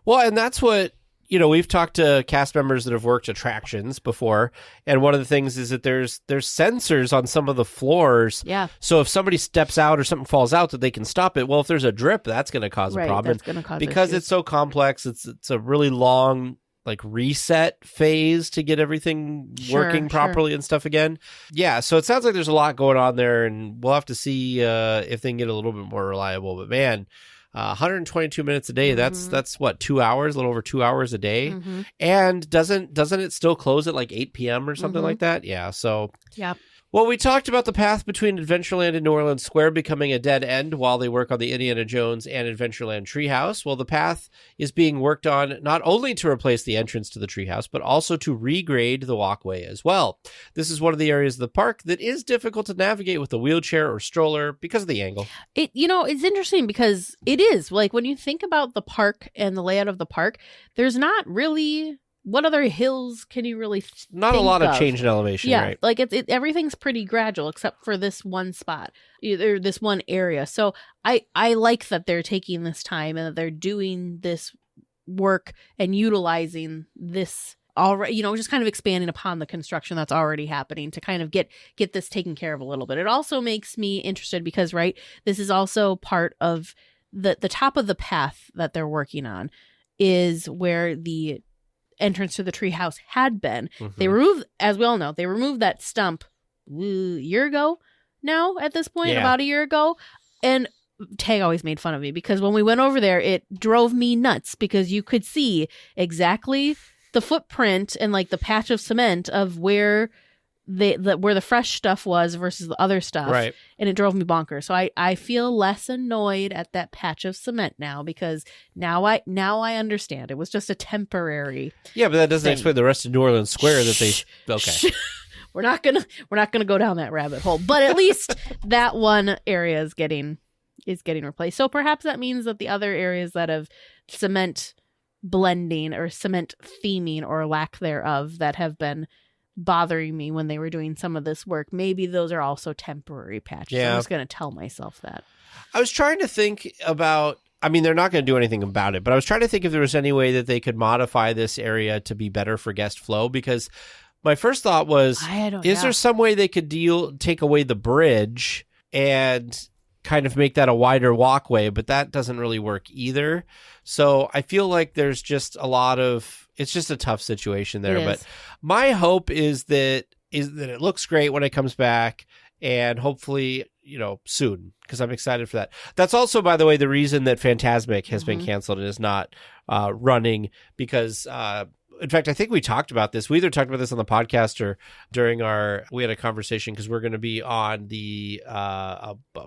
Well, and that's what, we've talked to cast members that have worked attractions before, and one of the things is that there's sensors on some of the floors. Yeah. So if somebody steps out or something falls out, that they can stop it. Well, if there's a drip, that's going to cause a problem. That's going to cause because issues. It's so complex. It's a really long like reset phase to get everything working properly and stuff again. Yeah. So it sounds like there's a lot going on there, and we'll have to see if they can get a little bit more reliable. But man, 122 minutes a day, that's what, 2 hours, a little over 2 hours a day. Mm-hmm. And doesn't it still close at like 8 p.m. or something like that? Yeah. So yeah. Well, we talked about the path between Adventureland and New Orleans Square becoming a dead end while they work on the Indiana Jones and Adventureland Treehouse. Well, the path is being worked on not only to replace the entrance to the treehouse, but also to regrade the walkway as well. This is one of the areas of the park that is difficult to navigate with a wheelchair or stroller because of the angle. It's interesting because it is like when you think about the park and the layout of the park, there's not really... What other hills can you really Not a lot of change in elevation, yeah, right? Like everything's pretty gradual except for this one spot, or this one area. So I like that they're taking this time and that they're doing this work and utilizing this already, just kind of expanding upon the construction that's already happening to kind of get this taken care of a little bit. It also makes me interested because, right, this is also part of the top of the path that they're working on is where the entrance to the treehouse had been. Mm-hmm. They removed, as we all know, that stump a year ago now at this point, about a year ago. And Tag always made fun of me because when we went over there, it drove me nuts because you could see exactly the footprint and like the patch of cement of where where the fresh stuff was versus the other stuff. Right. And it drove me bonkers. So I feel less annoyed at that patch of cement now because now I understand. It was just a temporary Yeah, but that doesn't explain the rest of New Orleans Square that they okay. We're not gonna go down that rabbit hole. But at least that one area is getting replaced. So perhaps that means that the other areas that have cement blending or cement theming or lack thereof that have been bothering me when they were doing some of this work, maybe those are also temporary patches. I'm just going to tell myself that. I was trying to think about I mean, they're not going to do anything about it, but I was trying to think if there was any way that they could modify this area to be better for guest flow, because my first thought was, is there some way they could take away the bridge and kind of make that a wider walkway? But that doesn't really work either. So I feel like there's just it's just a tough situation there. But my hope is that it looks great when it comes back, and hopefully, soon, because I'm excited for that. That's also, by the way, the reason that Fantasmic has been canceled and is not running, because in fact, I think we talked about this. We either talked about this on the podcast or we had a conversation, because we're going to be on the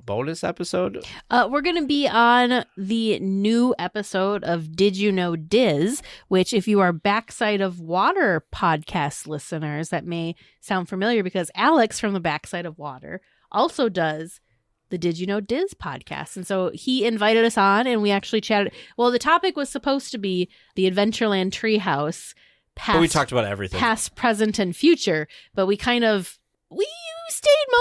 bonus episode. We're going to be on the new episode of Did You Know Diz, which, if you are Backside of Water podcast listeners, that may sound familiar, because Alex from the Backside of Water also does the Did You Know Diz podcast. And so he invited us on, and we actually chatted. Well, the topic was supposed to be the Adventureland treehouse. But we talked about everything. Past, present, and future. But we stayed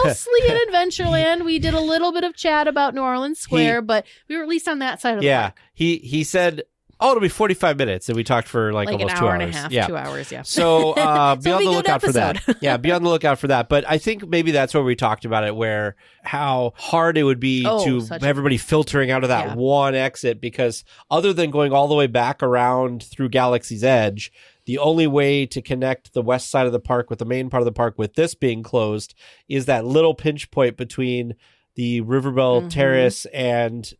mostly in Adventureland. We did a little bit of chat about New Orleans Square, but we were at least on that side of the park. He said, it'll be 45 minutes. And we talked for like almost 2 hours. An hour and a half, 2 hours, yeah. So be on the lookout for that. Yeah, be on the lookout for that. But I think maybe that's where we talked about it, where how hard it would be to everybody filtering out of that one exit, because other than going all the way back around through Galaxy's Edge, the only way to connect the west side of the park with the main part of the park, with this being closed, is that little pinch point between the Riverbell Terrace and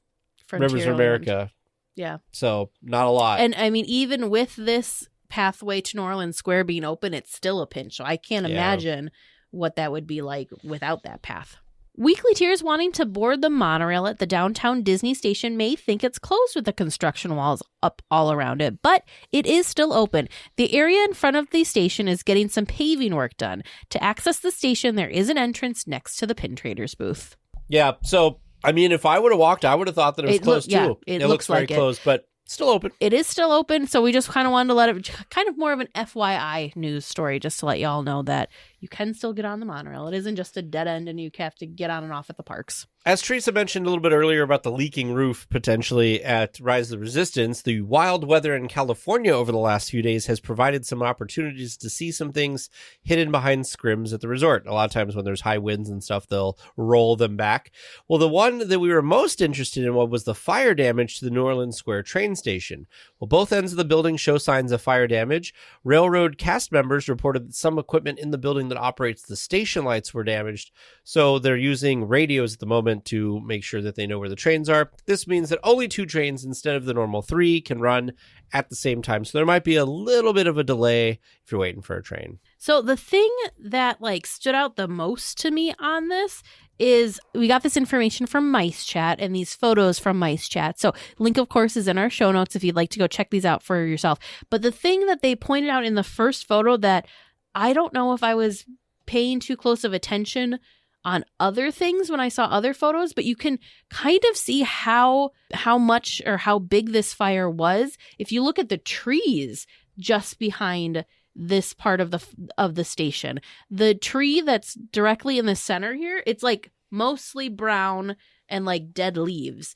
Rivers of America. Yeah. So not a lot. And I mean, even with this pathway to New Orleans Square being open, it's still a pinch. So I can't imagine what that would be like without that path. Weeklyteers wanting to board the monorail at the downtown Disney station may think it's closed with the construction walls up all around it, but it is still open. The area in front of the station is getting some paving work done. To access the station, there is an entrance next to the Pin Traders booth. Yeah, so I mean, if I would have walked, I would have thought that it was closed too. It looks very closed, but still open. It is still open, so we just kind of wanted to let it, kind of more of an FYI news story, just to let y'all know that you can still get on the monorail. It isn't just a dead end and you have to get on and off at the parks. As Teresa mentioned a little bit earlier about the leaking roof potentially at Rise of the Resistance, the wild weather in California over the last few days has provided some opportunities to see some things hidden behind scrims at the resort. A lot of times when there's high winds and stuff, they'll roll them back. Well, the one that we were most interested in was the fire damage to the New Orleans Square train station. Well, both ends of the building show signs of fire damage. Railroad cast members reported that some equipment in the building that operates the station lights were damaged, so they're using radios at the moment to make sure that they know where the trains are. This means that only 2 trains instead of the normal 3 can run at the same time, so there might be a little bit of a delay if you're waiting for a train. So the thing that stood out the most to me on this is we got this information from Mice Chat and these photos from Mice Chat. So link, of course, is in our show notes if you'd like to go check these out for yourself. But the thing that they pointed out in the first photo that I don't know if I was paying too close of attention on other things when I saw other photos, but you can kind of see how much or how big this fire was if you look at the trees just behind this part of the station. The tree that's directly in the center here, it's mostly brown and dead leaves,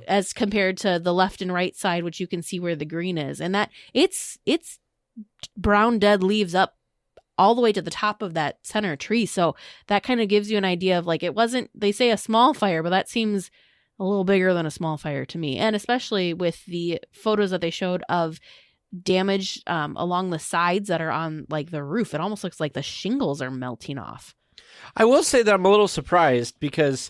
as compared to the left and right side, which you can see where the green is, and that it's brown dead leaves up all the way to the top of that center tree. So that kind of gives you an idea of it wasn't, they say a small fire, but that seems a little bigger than a small fire to me. And especially with the photos that they showed of damage along the sides that are on the roof, it almost looks like the shingles are melting off. I will say that I'm a little surprised, because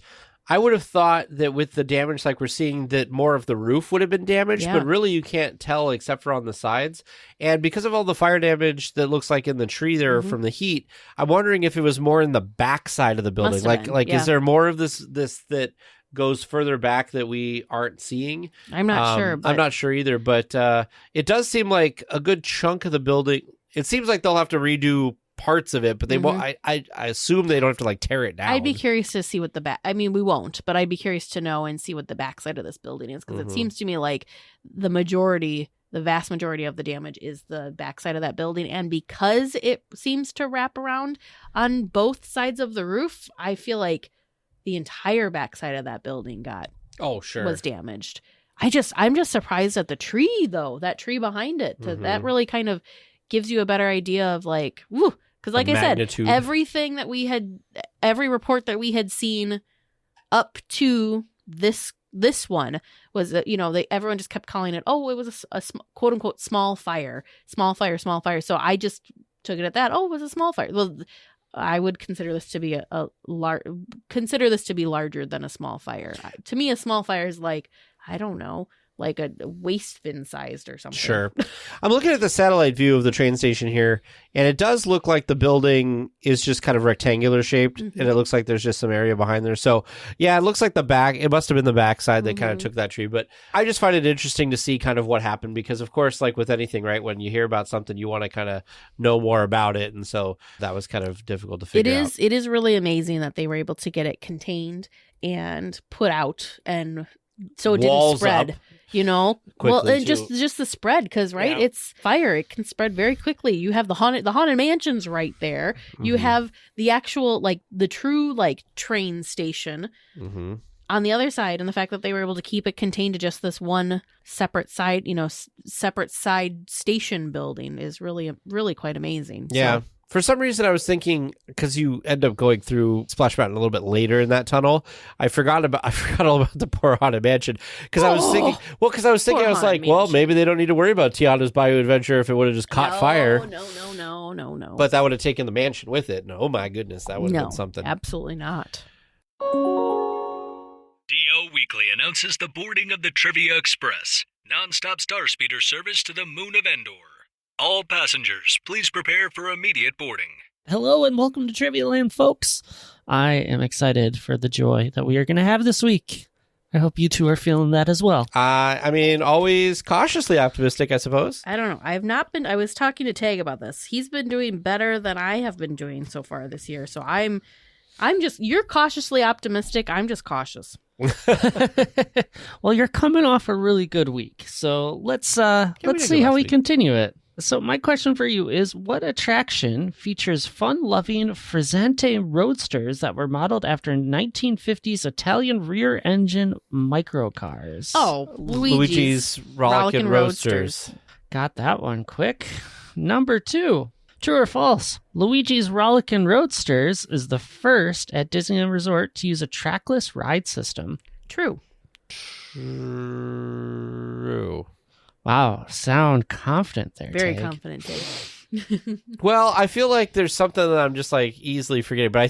I would have thought that with the damage we're seeing, that more of the roof would have been damaged, but really you can't tell except for on the sides. And because of all the fire damage that looks like in the tree there from the heat, I'm wondering if it was more in the back side of the building. Is there more of this that goes further back that we aren't seeing? I'm not sure. I'm not sure either, but it does seem like a good chunk of the building. It seems like they'll have to redo parts of it, but they won't. I assume they don't have to tear it down. I'd be curious to see what the back. I mean, we won't, but I'd be curious to know and see what the backside of this building is, because it seems to me like the vast majority of the damage is the backside of that building, and because it seems to wrap around on both sides of the roof, I feel like the entire backside of that building was damaged. I'm just surprised at the tree, though. That tree behind it. That really kind of gives you a better idea of like, woo. Because like I said, every report that we had seen up to this one was that, everyone just kept calling it, it was a quote unquote small fire. So I just took it at that. Oh, it was a small fire. Well, I would consider this to be larger than a small fire. To me, a small fire is like, I don't know, like a waste bin sized or something. Sure. I'm looking at the satellite view of the train station here, and it does look like the building is just kind of rectangular shaped, and it looks like there's just some area behind there. So, yeah, it looks like the back. It must have been the backside that kind of took that tree. But I just find it interesting to see kind of what happened because, of course, like with anything, right, when you hear about something, you want to kind of know more about it. And so that was kind of difficult to figure out. It is really amazing that they were able to get it contained and put out, and so it Walls didn't spread. up. Well, and just the spread, because it's fire. It can spread very quickly. You have the haunted mansions right there. You have the actual the true train station on the other side, and the fact that they were able to keep it contained to just this one separate side, separate side station building is really really quite amazing. Yeah. So. For some reason, I was thinking, because you end up going through Splash Mountain a little bit later in that tunnel, I forgot all about the poor haunted mansion. Because I was thinking, I was like, well, maybe they don't need to worry about Tiana's Bayou Adventure if it would have just caught fire. No. But that would have taken the mansion with it. No, oh my goodness, that would have been something. Absolutely not. DLWeekly announces the boarding of the Trivia Express, non-stop star speeder service to the moon of Endor. All passengers, please prepare for immediate boarding. Hello and welcome to Trivia Land, folks. I am excited for the joy that we are going to have this week. I hope you two are feeling that as well. I mean, always cautiously optimistic, I suppose. I don't know. I was talking to Tag about this. He's been doing better than I have been doing so far this year. So you're cautiously optimistic. I'm just cautious. Well, you're coming off a really good week. So let's see how we continue it. So my question for you is, what attraction features fun-loving Frizzante roadsters that were modeled after 1950s Italian rear-engine microcars? Oh, Luigi's Rollickin' Roadsters. Got that one quick. Number 2. True or false? Luigi's Rollickin' Roadsters is the first at Disneyland Resort to use a trackless ride system. True. True. Wow, sound confident there. Very Tag. confident, Tag. Well, I feel like there's something that I'm just easily forgetting, but I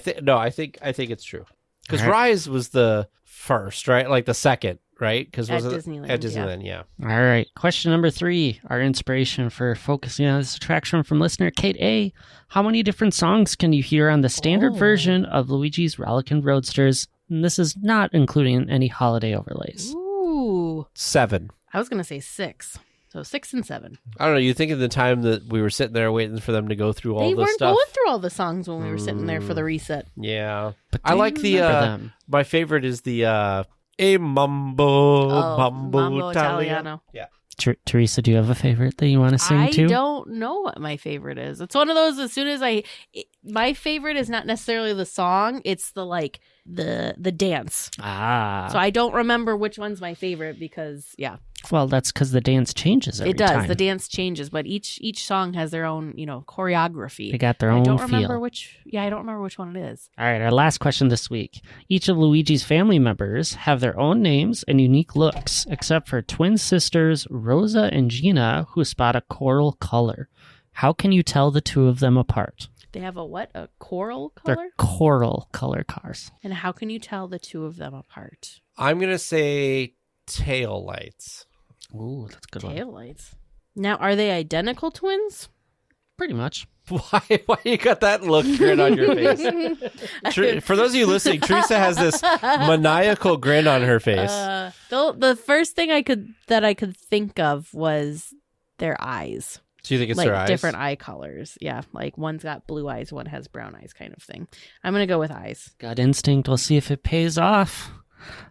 think it's true because Rise was the first, right? Like the second, right? Because at Disneyland, yeah. All right. Question number 3. Our inspiration for focusing on this attraction from listener Kate A. How many different songs can you hear on the standard version of Luigi's Rollickin' Roadsters? And this is not including any holiday overlays. Ooh. 7. I was going to say 6. So 6 and 7. I don't know. You think of the time that we were sitting there waiting for them to go through all the stuff. They weren't going through all the songs when we were sitting there for the reset. Yeah. But I like the, my favorite is the, A Mambo Italiano. Yeah. Teresa, do you have a favorite that you want to sing to? I don't know what my favorite is. It's one of those, as soon as my favorite is not necessarily the song, it's the dance. Ah. So I don't remember which one's my favorite because, yeah. Well, that's because the dance changes every time. It does. The dance changes, but each song has their own, choreography. They got their own feel. I don't remember which one it is. All right, our last question this week. Each of Luigi's family members have their own names and unique looks, except for twin sisters Rosa and Gina, who spot a coral color. How can you tell the two of them apart? They have a what? A coral color? They're coral color cars. And how can you tell the two of them apart? I'm going to say tail lights. Ooh, that's a good one. Tail lights. Now, are they identical twins? Pretty much. Why you got that look grin on your face? For those of you listening, Teresa has this maniacal grin on her face. The first thing I could think of was their eyes. So you think it's their eyes? Different eye colors. Yeah, like one's got blue eyes, one has brown eyes kind of thing. I'm going to go with eyes. Gut instinct. We'll see if it pays off.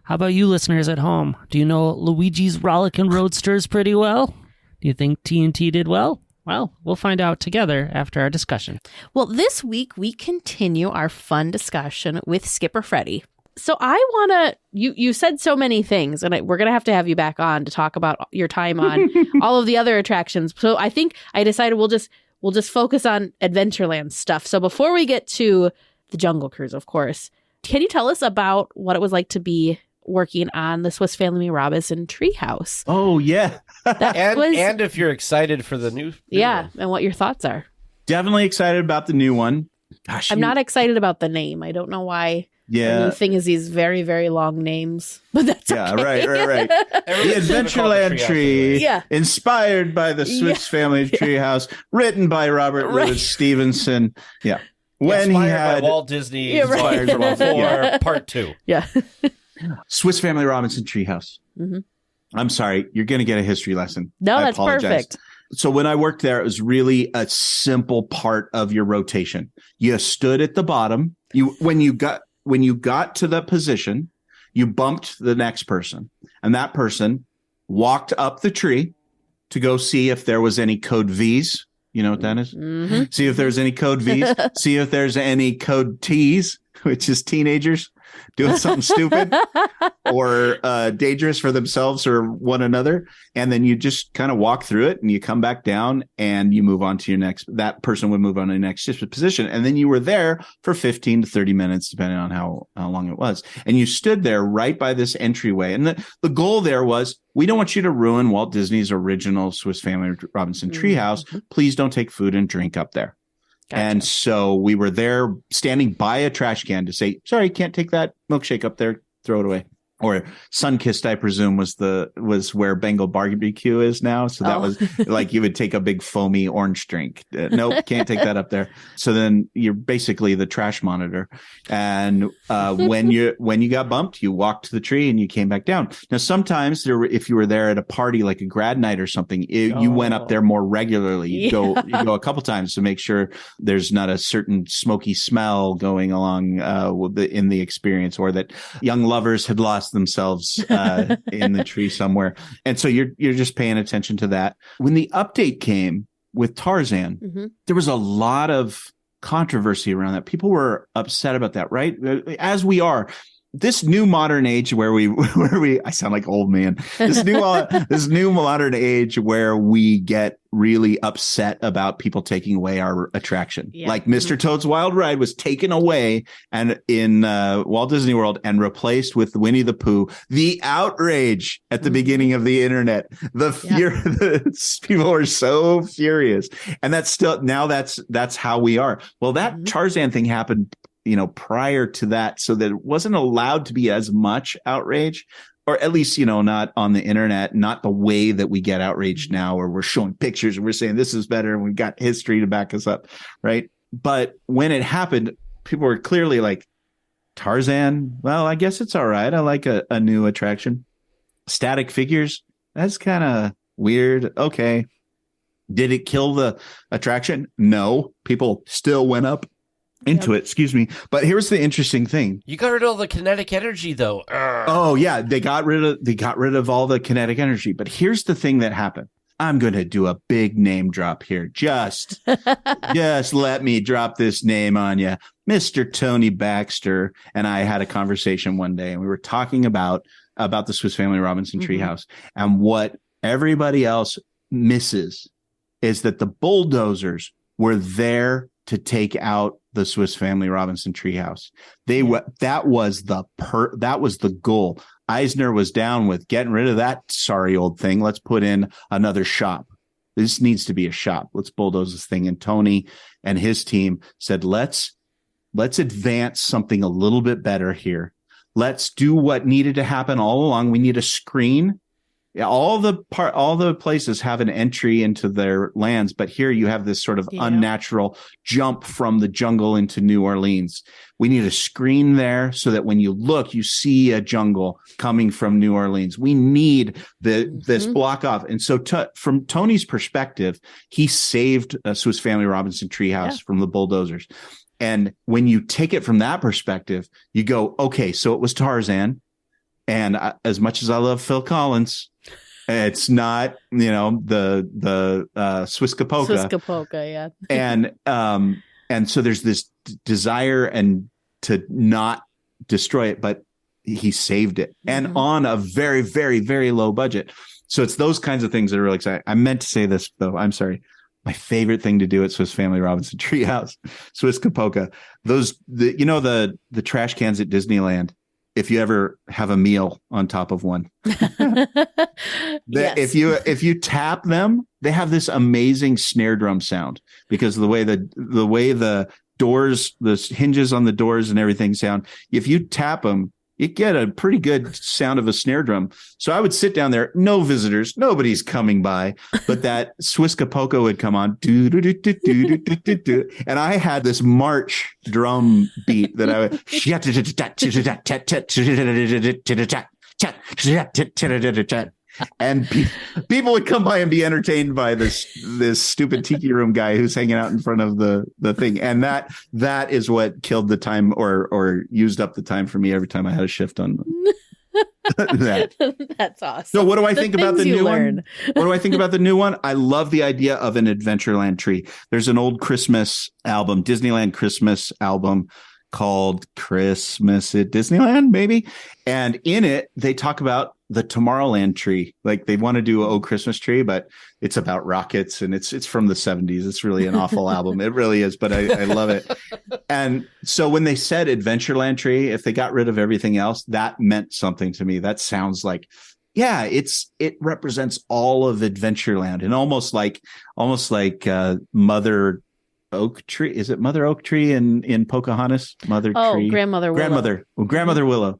How about you listeners at home? Do you know Luigi's Rollickin' Roadsters pretty well? Do you think TNT did well? Well, we'll find out together after our discussion. Well, this week we continue our fun discussion with Skipper Freddy. So I want to, you said so many things, and we're going to have you back on to talk about your time on all of the other attractions. So I think I decided we'll just focus on Adventureland stuff. So before we get to the Jungle Cruise, of course, can you tell us about what it was like to be working on the Swiss Family Robinson Treehouse? Oh, yeah. and if you're excited for the new yeah, one. and what your thoughts are. Definitely excited about the new one. Gosh, I'm not excited about the name. I don't know why. Yeah. The new thing is these very, very long names, but that's okay. Yeah, right. The Adventureland tree, inspired by the Swiss Family Treehouse, written by Robert Louis Stevenson. Yeah. When he had by Walt Disney, inspired for part 2. Yeah. Swiss Family Robinson Treehouse. Mm-hmm. I'm sorry, you're going to get a history lesson. No, that's perfect. So when I worked there, it was really a simple part of your rotation. You stood at the bottom. When you got to the position, you bumped the next person, and that person walked up the tree to go see if there was any code V's. You know what that is? Mm-hmm. See if there's any code V's. See if there's any code T's, which is teenagers doing something stupid or dangerous for themselves or one another. And then you just kind of walk through it and you come back down and you move on to your next. That person would move on to the next position. And then you were there for 15 to 30 minutes, depending on how long it was. And you stood there right by this entryway. And the goal there was, we don't want you to ruin Walt Disney's original Swiss Family Robinson Treehouse. Mm-hmm. Please don't take food and drink up there. Gotcha. And so we were there standing by a trash can to say, sorry, can't take that milkshake up there. Throw it away. Or Sunkissed, I presume, was where Bengal Barbecue is now. So that was like you would take a big foamy orange drink. Nope, can't take that up there. So then you're basically the trash monitor. And when you got bumped, you walked to the tree and you came back down. Now, sometimes if you were there at a party like a grad night or something, you went up there more regularly. You go a couple times to make sure there's not a certain smoky smell going along in the experience, or that young lovers had lost themselves in the tree somewhere. And so you're just paying attention to that. When the update came with Tarzan, mm-hmm. there was a lot of controversy around that. People were upset about that, right? As we are. This new modern age where we I sound like old man. This new modern age where we get really upset about people taking away our attraction. Yeah. Like Mr. Toad's Wild Ride was taken away and in Walt Disney World and replaced with Winnie the Pooh. The outrage at the beginning of the internet. People were so furious. And that's how we are. Well, that Tarzan thing happened prior to that, so that it wasn't allowed to be as much outrage, or at least, not on the internet, not the way that we get outraged now, where we're showing pictures and we're saying this is better and we've got history to back us up. Right. But when it happened, people were clearly like, Tarzan, well, I guess it's all right. I like a new attraction. Static figures, that's kind of weird. Okay. Did it kill the attraction? No. People still went up into it, excuse me. But here's the interesting thing. You got rid of all the kinetic energy, though. Oh, yeah. They got rid of all the kinetic energy. But here's the thing that happened. I'm going to do a big name drop here. Just let me drop this name on you. Mr. Tony Baxter and I had a conversation one day, and we were talking about the Swiss Family Robinson Treehouse. And what everybody else misses is that the bulldozers were there to take out the Swiss Family Robinson Treehouse. That was the goal. Eisner was down with getting rid of that sorry old thing. Let's put in another shop. This needs to be a shop. Let's bulldoze this thing. And Tony and his team said, let's advance something a little bit better here. Let's do what needed to happen all along. We need a screen. All the places have an entry into their lands, but here you have this sort of unnatural jump from the jungle into New Orleans. We need a screen there so that when you look, you see a jungle coming from New Orleans. We need this block off. And so from Tony's perspective, he saved Swiss Family Robinson Treehouse from the bulldozers. And when you take it from that perspective, you go, okay, so it was Tarzan. And as much as I love Phil Collins, it's not, the Swiss Capoca. Swiss Capoca, yeah. And so there's this desire and to not destroy it, but he saved it, and on a very, very, very low budget. So it's those kinds of things that are really exciting. I meant to say this, though. I'm sorry. My favorite thing to do at Swiss Family Robinson Treehouse, Swiss Kapoka, the trash cans at Disneyland. If you ever have a meal on top of one, Yes. if you tap them, they have this amazing snare drum sound because the way the doors, the hinges on the doors and everything sound. If you tap them, you get a pretty good sound of a snare drum. So I would sit down there, no visitors, nobody's coming by, but that Swiss Kapoka would come on, and I had this march drum beat that I would, and people would come by and be entertained by this stupid tiki room guy who's hanging out in front of the thing, and that is what killed the time or used up the time for me every time I had a shift on that. That's awesome. So what do I think about the new one? What do I think about the new one? I love the idea of an Adventureland tree. There's an old Christmas album, Disneyland Christmas album called Christmas at Disneyland, maybe. And in it, they talk about the Tomorrowland tree. Like they want to do a Christmas tree, but it's about rockets and it's from the 70s. It's really an awful album. It really is, but I love it. And so when they said Adventureland tree, if they got rid of everything else, that meant something to me. That sounds like, yeah, it represents all of Adventureland, and almost like Mother Oak Tree. Is it Mother Oak Tree in Pocahontas? Tree. Grandmother Willow.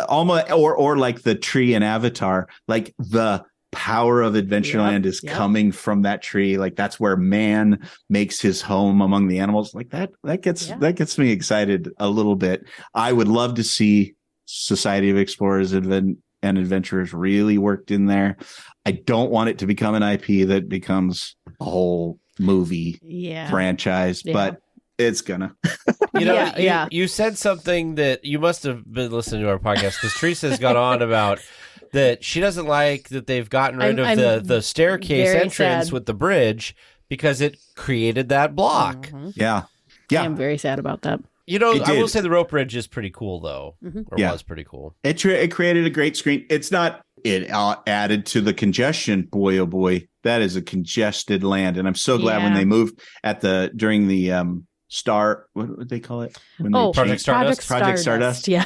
Almost, or like the tree in Avatar. Like the power of Adventureland is coming from that tree. Like that's where man makes his home among the animals. Like that gets me excited a little bit. I would love to see Society of Explorers and Adventurers really worked in there. I don't want it to become an IP that becomes a whole movie franchise, but it's gonna. You said something that you must have been listening to our podcast, because Teresa's got on about that she doesn't like that they've gotten rid of the staircase entrance with the bridge because it created that block. Yeah. I am very sad about that. I will say the rope bridge is pretty cool, though. Was pretty cool. It created a great screen. It's not. It added to the congestion. Boy, oh boy, that is a congested land. And I'm so glad when they moved during the Star. What would they call it? Project Stardust. Project Stardust. Yeah.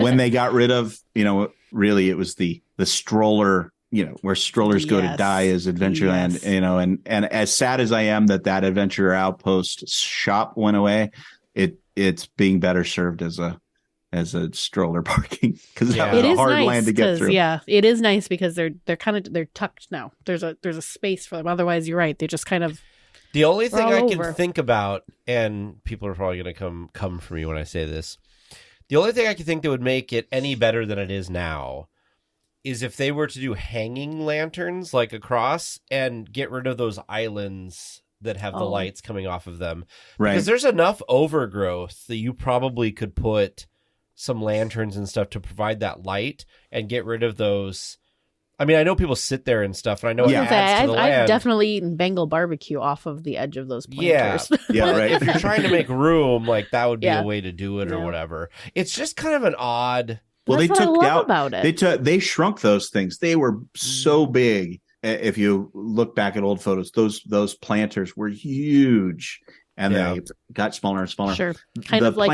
When they got rid of, really it was the stroller. Where strollers go to die is Adventureland. And as sad as I am that Adventure Outpost shop went away, it's being better served as a stroller parking, because that was a hard land to get through. Yeah, it is nice because they're tucked now. There's a space for them. Otherwise, you're right. They just kind of. The only thing I can think about, and people are probably going to come for me when I say this, the only thing I can think that would make it any better than it is now is if they were to do hanging lanterns like across and get rid of those islands that have the lights coming off of them. Right. Because there's enough overgrowth that you probably could put some lanterns and stuff to provide that light and get rid of those. I mean, I know people sit there and stuff, and I know it adds to the land. I've definitely eaten Bengal barbecue off of the edge of those planters. Yeah, right. If you're trying to make room, like that would be a way to do it or whatever. It's just kind of an odd. Well, That's they what took I love out about it. They shrunk those things. They were so big. If you look back at old photos, those planters were huge, and they got smaller and smaller. Sure, kind of like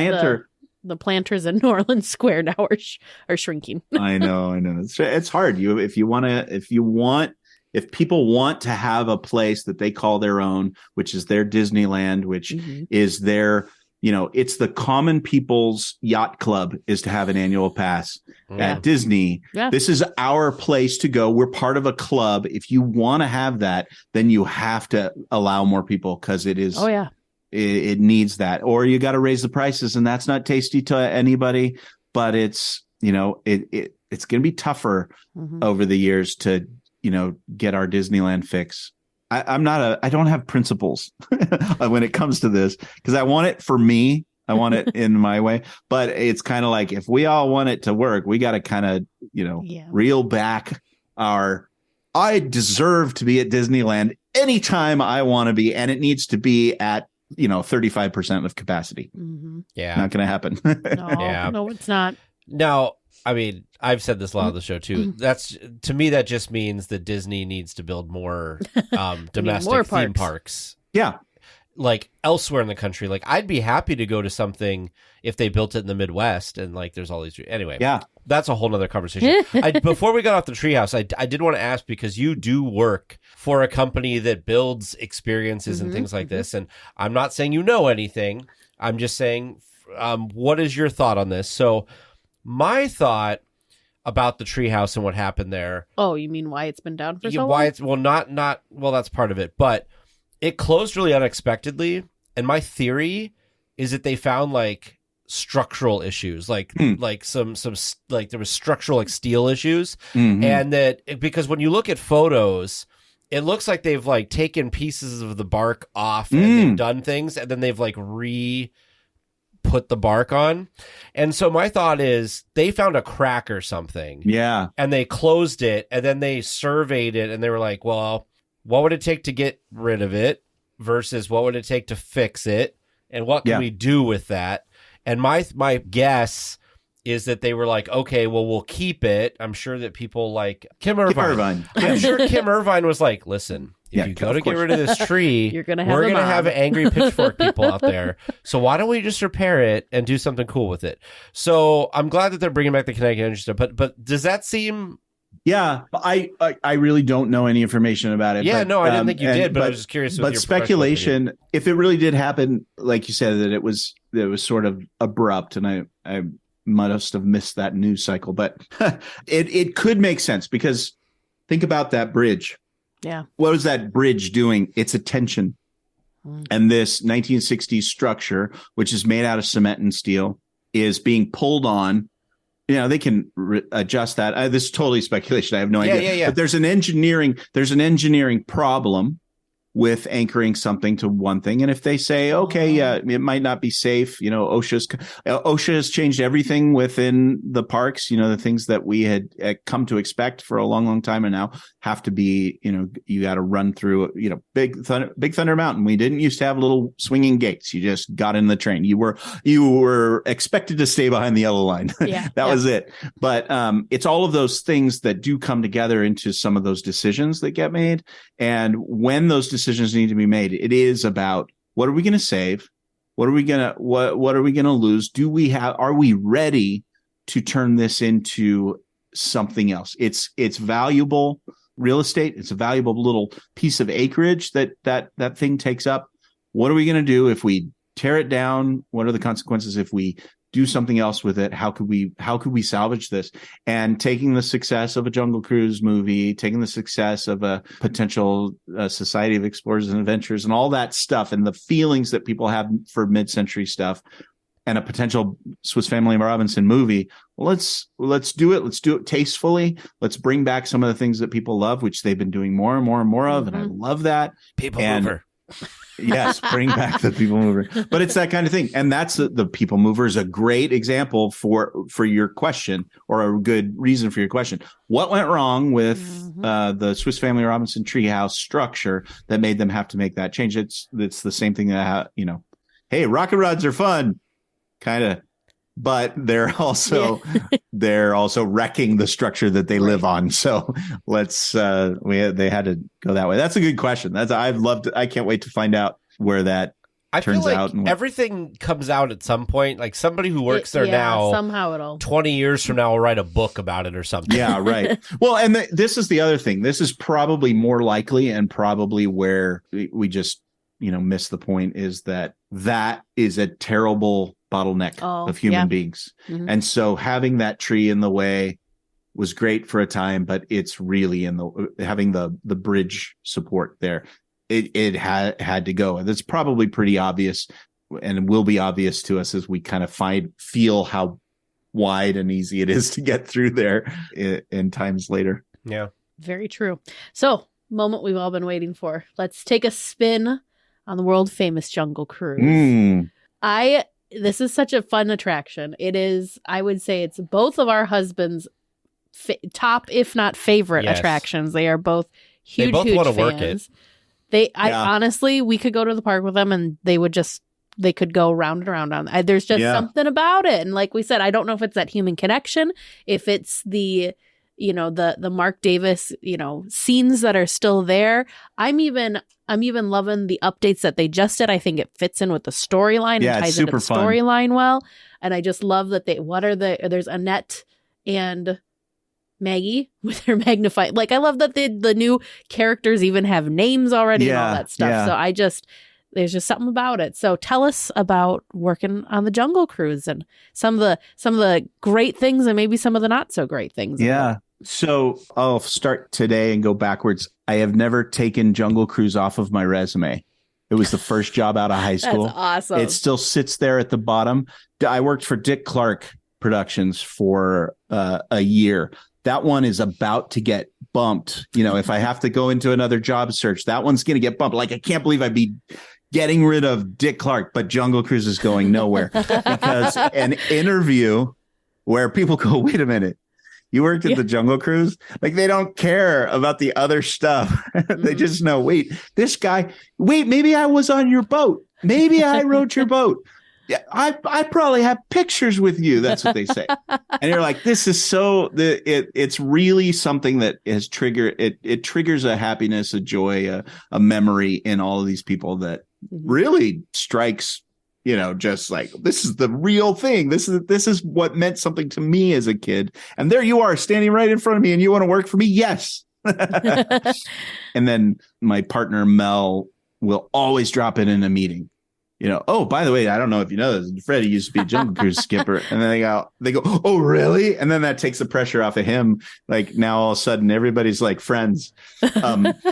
the planters in New Orleans Square now are shrinking. I know. It's hard. If people want to have a place that they call their own, which is their Disneyland, which is their, it's the common people's yacht club, is to have an annual pass at Disney. Yeah. This is our place to go. We're part of a club. If you want to have that, then you have to allow more people, because it is. Oh yeah. It needs that, or you got to raise the prices, and that's not tasty to anybody. But it's it's going to be tougher over the years to get our Disneyland fix. I don't have principles when it comes to this, because I want it for me. I want it in my way, but it's kind of like, if we all want it to work, we got to kind of reel back I deserve to be at Disneyland anytime I want to be, and it needs to be at 35% of capacity. Yeah. Not going to happen. No, it's not. Now, I mean, I've said this a lot of the show too. To me, that just means that Disney needs to build more domestic theme parks. Yeah. Like elsewhere in the country. Like I'd be happy to go to something if they built it in the Midwest and like there's all these. Anyway, that's a whole nother conversation. Before we got off the treehouse, I did want to ask, because you do work for a company that builds experiences and things like this. And I'm not saying you know anything. I'm just saying, what is your thought on this? So my thought about the treehouse and what happened there. Oh, you mean why it's been down for so long? Well, that's part of it, but it closed really unexpectedly. And my theory is that they found like structural issues, like some like there was structural like steel issues, and that because when you look at photos, it looks like they've like taken pieces of the bark off and they've done things, and then they've like put the bark on. And so my thought is they found a crack or something. Yeah. And they closed it, and then they surveyed it, and they were like, well, what would it take to get rid of it versus what would it take to fix it? And what can we do with that? And my guess is that they were like, okay, well, we'll keep it. I'm sure that people like Kim Irvine. I'm sure Kim Irvine was like, listen, if you go to get rid of this tree, we're going to have angry pitchfork people out there. So why don't we just repair it and do something cool with it? So I'm glad that they're bringing back the kinetic energy stuff. But does that seem... Yeah, I really don't know any information about it. Yeah, but, no, I didn't think you did, but I was just curious. But speculation, if it really did happen, like you said, that it was sort of abrupt, and I must have missed that news cycle, but it could make sense, because think about that bridge. Yeah. What was that bridge doing? It's attention. And this 1960s structure, which is made out of cement and steel, is being pulled on. They can adjust that. This is totally speculation. I have no idea. Yeah. But there's an engineering problem with anchoring something to one thing. And if they say, okay, it might not be safe, OSHA has changed everything within the parks, the things that we had come to expect for a long, long time, and now have to be, you got to run through, Big Thunder Mountain. We didn't used to have little swinging gates. You just got in the train. You were expected to stay behind the yellow line. Yeah. That was it. But it's all of those things that do come together into some of those decisions that get made. And when those decisions need to be made, it is about, what are we going to save? What are we going to lose? Are we ready to turn this into something else? It's valuable real estate. It's a valuable little piece of acreage that thing takes up. What are we going to do if we tear it down? What are the consequences if we do something else with it? How could we salvage this? And taking the success of a Jungle Cruise movie, taking the success of a potential Society of Explorers and Adventurers and all that stuff, and the feelings that people have for mid-century stuff, and a potential Swiss Family Robinson movie. Well, let's do it. Let's do it tastefully. Let's bring back some of the things that people love, which they've been doing more and more and more of. And I love that. People mover. Yes, bring back the people mover. But it's that kind of thing. And that's the people mover is a great example for your question, or a good reason for your question. What went wrong with the Swiss Family Robinson treehouse structure that made them have to make that change? It's the same thing that, hey, rocket rods are fun, kind of, but they're also wrecking the structure that they live on. So they had to go that way. That's a good question. I can't wait to find out where that turns out. Everything comes out at some point. Like somebody who works there now, somehow 20 years from now will write a book about it or something. Yeah, right. Well, and this is the other thing. This is probably more likely, and probably where we just miss the point, is that is a terrible bottleneck of human beings. Mm-hmm. And so having that tree in the way was great for a time, but it's really having the bridge support there. It had to go. And it's probably pretty obvious, and it will be obvious to us as we kind of feel how wide and easy it is to get through there in times later. Yeah. Very true. So, moment we've all been waiting for. Let's take a spin on the world famous Jungle Cruise. This is such a fun attraction. It is, I would say it's both of our husbands' top, if not favorite attractions. They are both huge fans. Work it. Honestly, we could go to the park with them and they could go round and around on. There's just something about it. And like we said, I don't know if it's that human connection, if it's the Mark Davis, scenes that are still there. I'm even loving the updates that they just did. I think it fits in with the storyline and ties into the storyline well. And I just love that there's Annette and Maggie with her magnified. Like, I love that the new characters even have names already and all that stuff. Yeah. So there's just something about it. So tell us about working on the Jungle Cruise and some of the great things and maybe some of the not so great things. Yeah. So I'll start today and go backwards. I have never taken Jungle Cruise off of my resume. It was the first job out of high school. That's awesome. It still sits there at the bottom. I worked for Dick Clark Productions for a year. That one is about to get bumped. If I have to go into another job search, that one's going to get bumped. Like, I can't believe I'd be getting rid of Dick Clark, but Jungle Cruise is going nowhere because an interview where people go, wait a minute, you worked at the Jungle Cruise? Like, they don't care about the other stuff. They just know, wait, maybe I was on your boat. Maybe I rowed your boat. Yeah, I probably have pictures with you. That's what they say. And you're like, this is it's really something that has triggered, it triggers a happiness, a joy, a memory in all of these people that really strikes, just like, this is the real thing. This is what meant something to me as a kid. And there you are standing right in front of me and you want to work for me? Yes. And then my partner, Mel, will always drop in a meeting. Oh, by the way, I don't know if you know this, Freddy used to be a Jungle Cruise skipper. And then they go, oh, really? And then that takes the pressure off of him. Like, now all of a sudden everybody's like friends.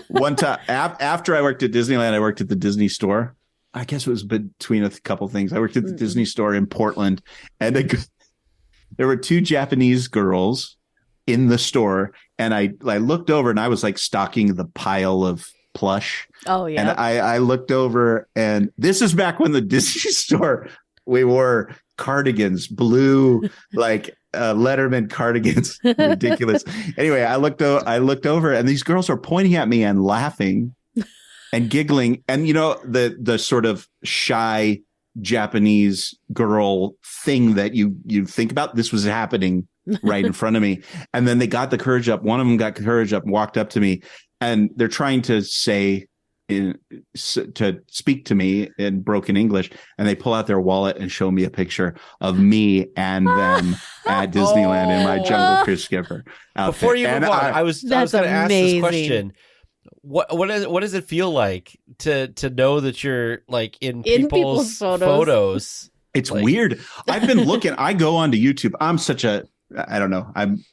One time after I worked at Disneyland, I worked at the Disney store. I guess it was between a couple things. I worked at the Disney store in Portland, and there were two Japanese girls in the store. And I looked over and I was like stocking the pile of plush. Oh, yeah. And I looked over, and this is back when the Disney store, we wore cardigans, blue, like Letterman cardigans. Ridiculous. Anyway, I looked over, and these girls are pointing at me and laughing and giggling. And, the sort of shy Japanese girl thing that you think about, this was happening right in front of me. And then they got the courage up. One of them got courage up and walked up to me, and they're trying to to speak to me in broken English, and they pull out their wallet and show me a picture of me and them at Disneyland in my Jungle Cruise skipper outfit. Before you move on, I was going to ask this question. What does it feel like to know that you're like in people's photos? It's like, weird. I've been looking. I go onto YouTube. I don't know. I'm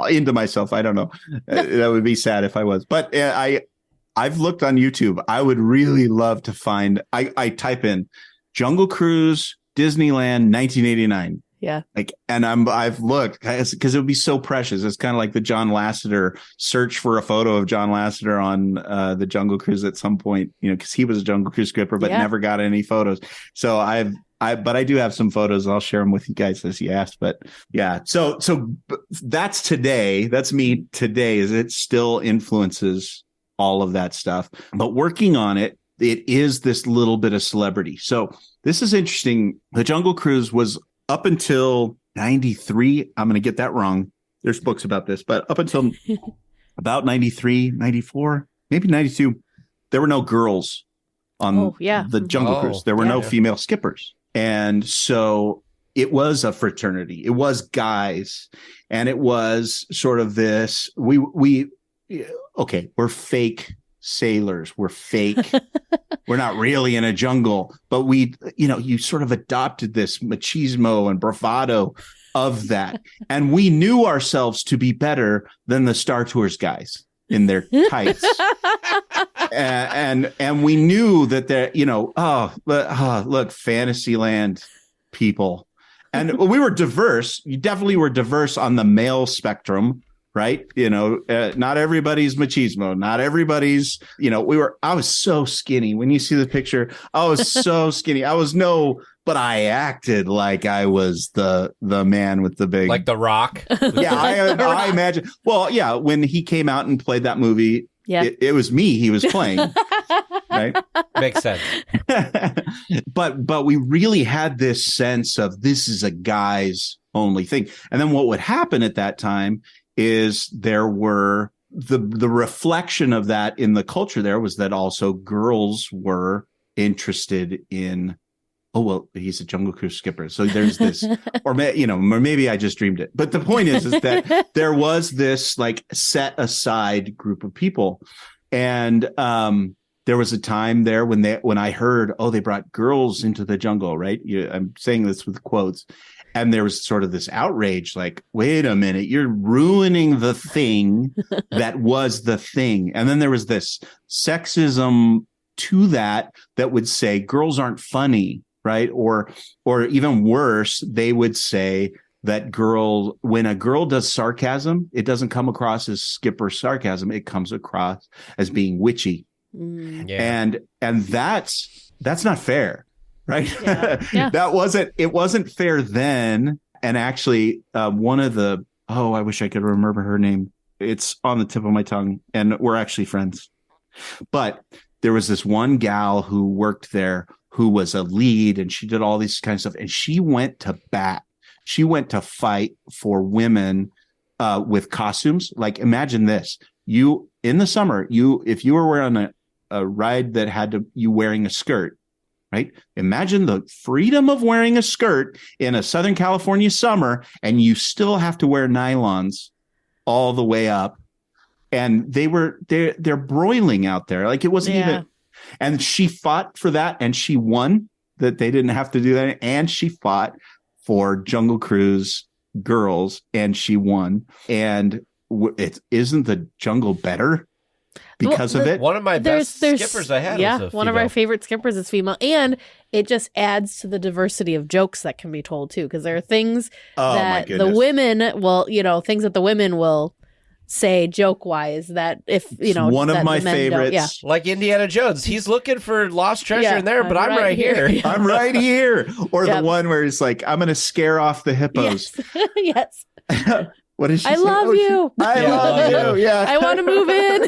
into myself. I don't know. That would be sad if I was. But I've looked on YouTube. I would really love to find. I type in Jungle Cruise Disneyland 1989. Yeah. And I've looked because it would be so precious. It's kind of like the John Lasseter search for a photo of John Lasseter on the Jungle Cruise at some point, because he was a Jungle Cruise skipper, but never got any photos. So but I do have some photos. I'll share them with you guys as you asked. But yeah, so that's today. That's me today. Is it still influences all of that stuff? But working on it, it is this little bit of celebrity. So this is interesting. The Jungle Cruise was up until 93. I'm going to get that wrong. There's books about this, but up until about 93, 94, maybe 92, there were no girls on the Jungle Cruise. There were no female skippers. And so it was a fraternity. It was guys. And it was sort of this, we're fake sailors. We're fake. We're not really in a jungle, but you sort of adopted this machismo and bravado of that. And we knew ourselves to be better than the Star Tours guys in their tights. and we knew that they're, look, Fantasyland people. And we were diverse. You definitely were diverse on the male spectrum, right? Not everybody's machismo, not everybody's, I was so skinny. When you see the picture, I was so skinny. But I acted like I was the man with the big, like The Rock. Yeah, I imagine. Well, yeah, when he came out and played that movie, it was me he was playing. right? Makes sense. But we really had this sense of this is a guy's only thing. And then what would happen at that time is there were the reflection of that in the culture there was that also girls were interested in, oh, well, he's a Jungle Cruise skipper. So there's this, or maybe I just dreamed it. But the point is that there was this like set aside group of people. And there was a time there when I heard, oh, they brought girls into the jungle, right? I'm saying this with quotes. And there was sort of this outrage, like, wait a minute, you're ruining the thing that was the thing. And then there was this sexism to that would say girls aren't funny, right? Or even worse, they would say that when a girl does sarcasm, it doesn't come across as Skipper sarcasm. It comes across as being witchy. Yeah. And that's not fair. Right. Yeah. It wasn't fair then. And actually, one of I wish I could remember her name. It's on the tip of my tongue and we're actually friends. But there was this one gal who worked there who was a lead and she did all these kinds of stuff. And she went to bat. She went to fight for women with costumes. Like, imagine this. You in the summer, if you were wearing a ride that had you wearing a skirt. Right. Imagine the freedom of wearing a skirt in a Southern California summer, and you still have to wear nylons all the way up. And they're broiling out there. Like it wasn't even. And she fought for that, and she won that they didn't have to do that. And she fought for Jungle Cruise girls, and she won. And it isn't the jungle better? Because of it. One of my best skippers I had was a female. One of our favorite skippers is female. And it just adds to the diversity of jokes that can be told, too. Because there are things that the women will, things that the women will say joke-wise that if, one of my favorites. Like Indiana Jones. He's looking for lost treasure in there, but I'm right here. I'm right here. Or the one where he's like, I'm going to scare off the hippos. Yes. What is she I saying? love you. I love you. Yeah. I want to move in.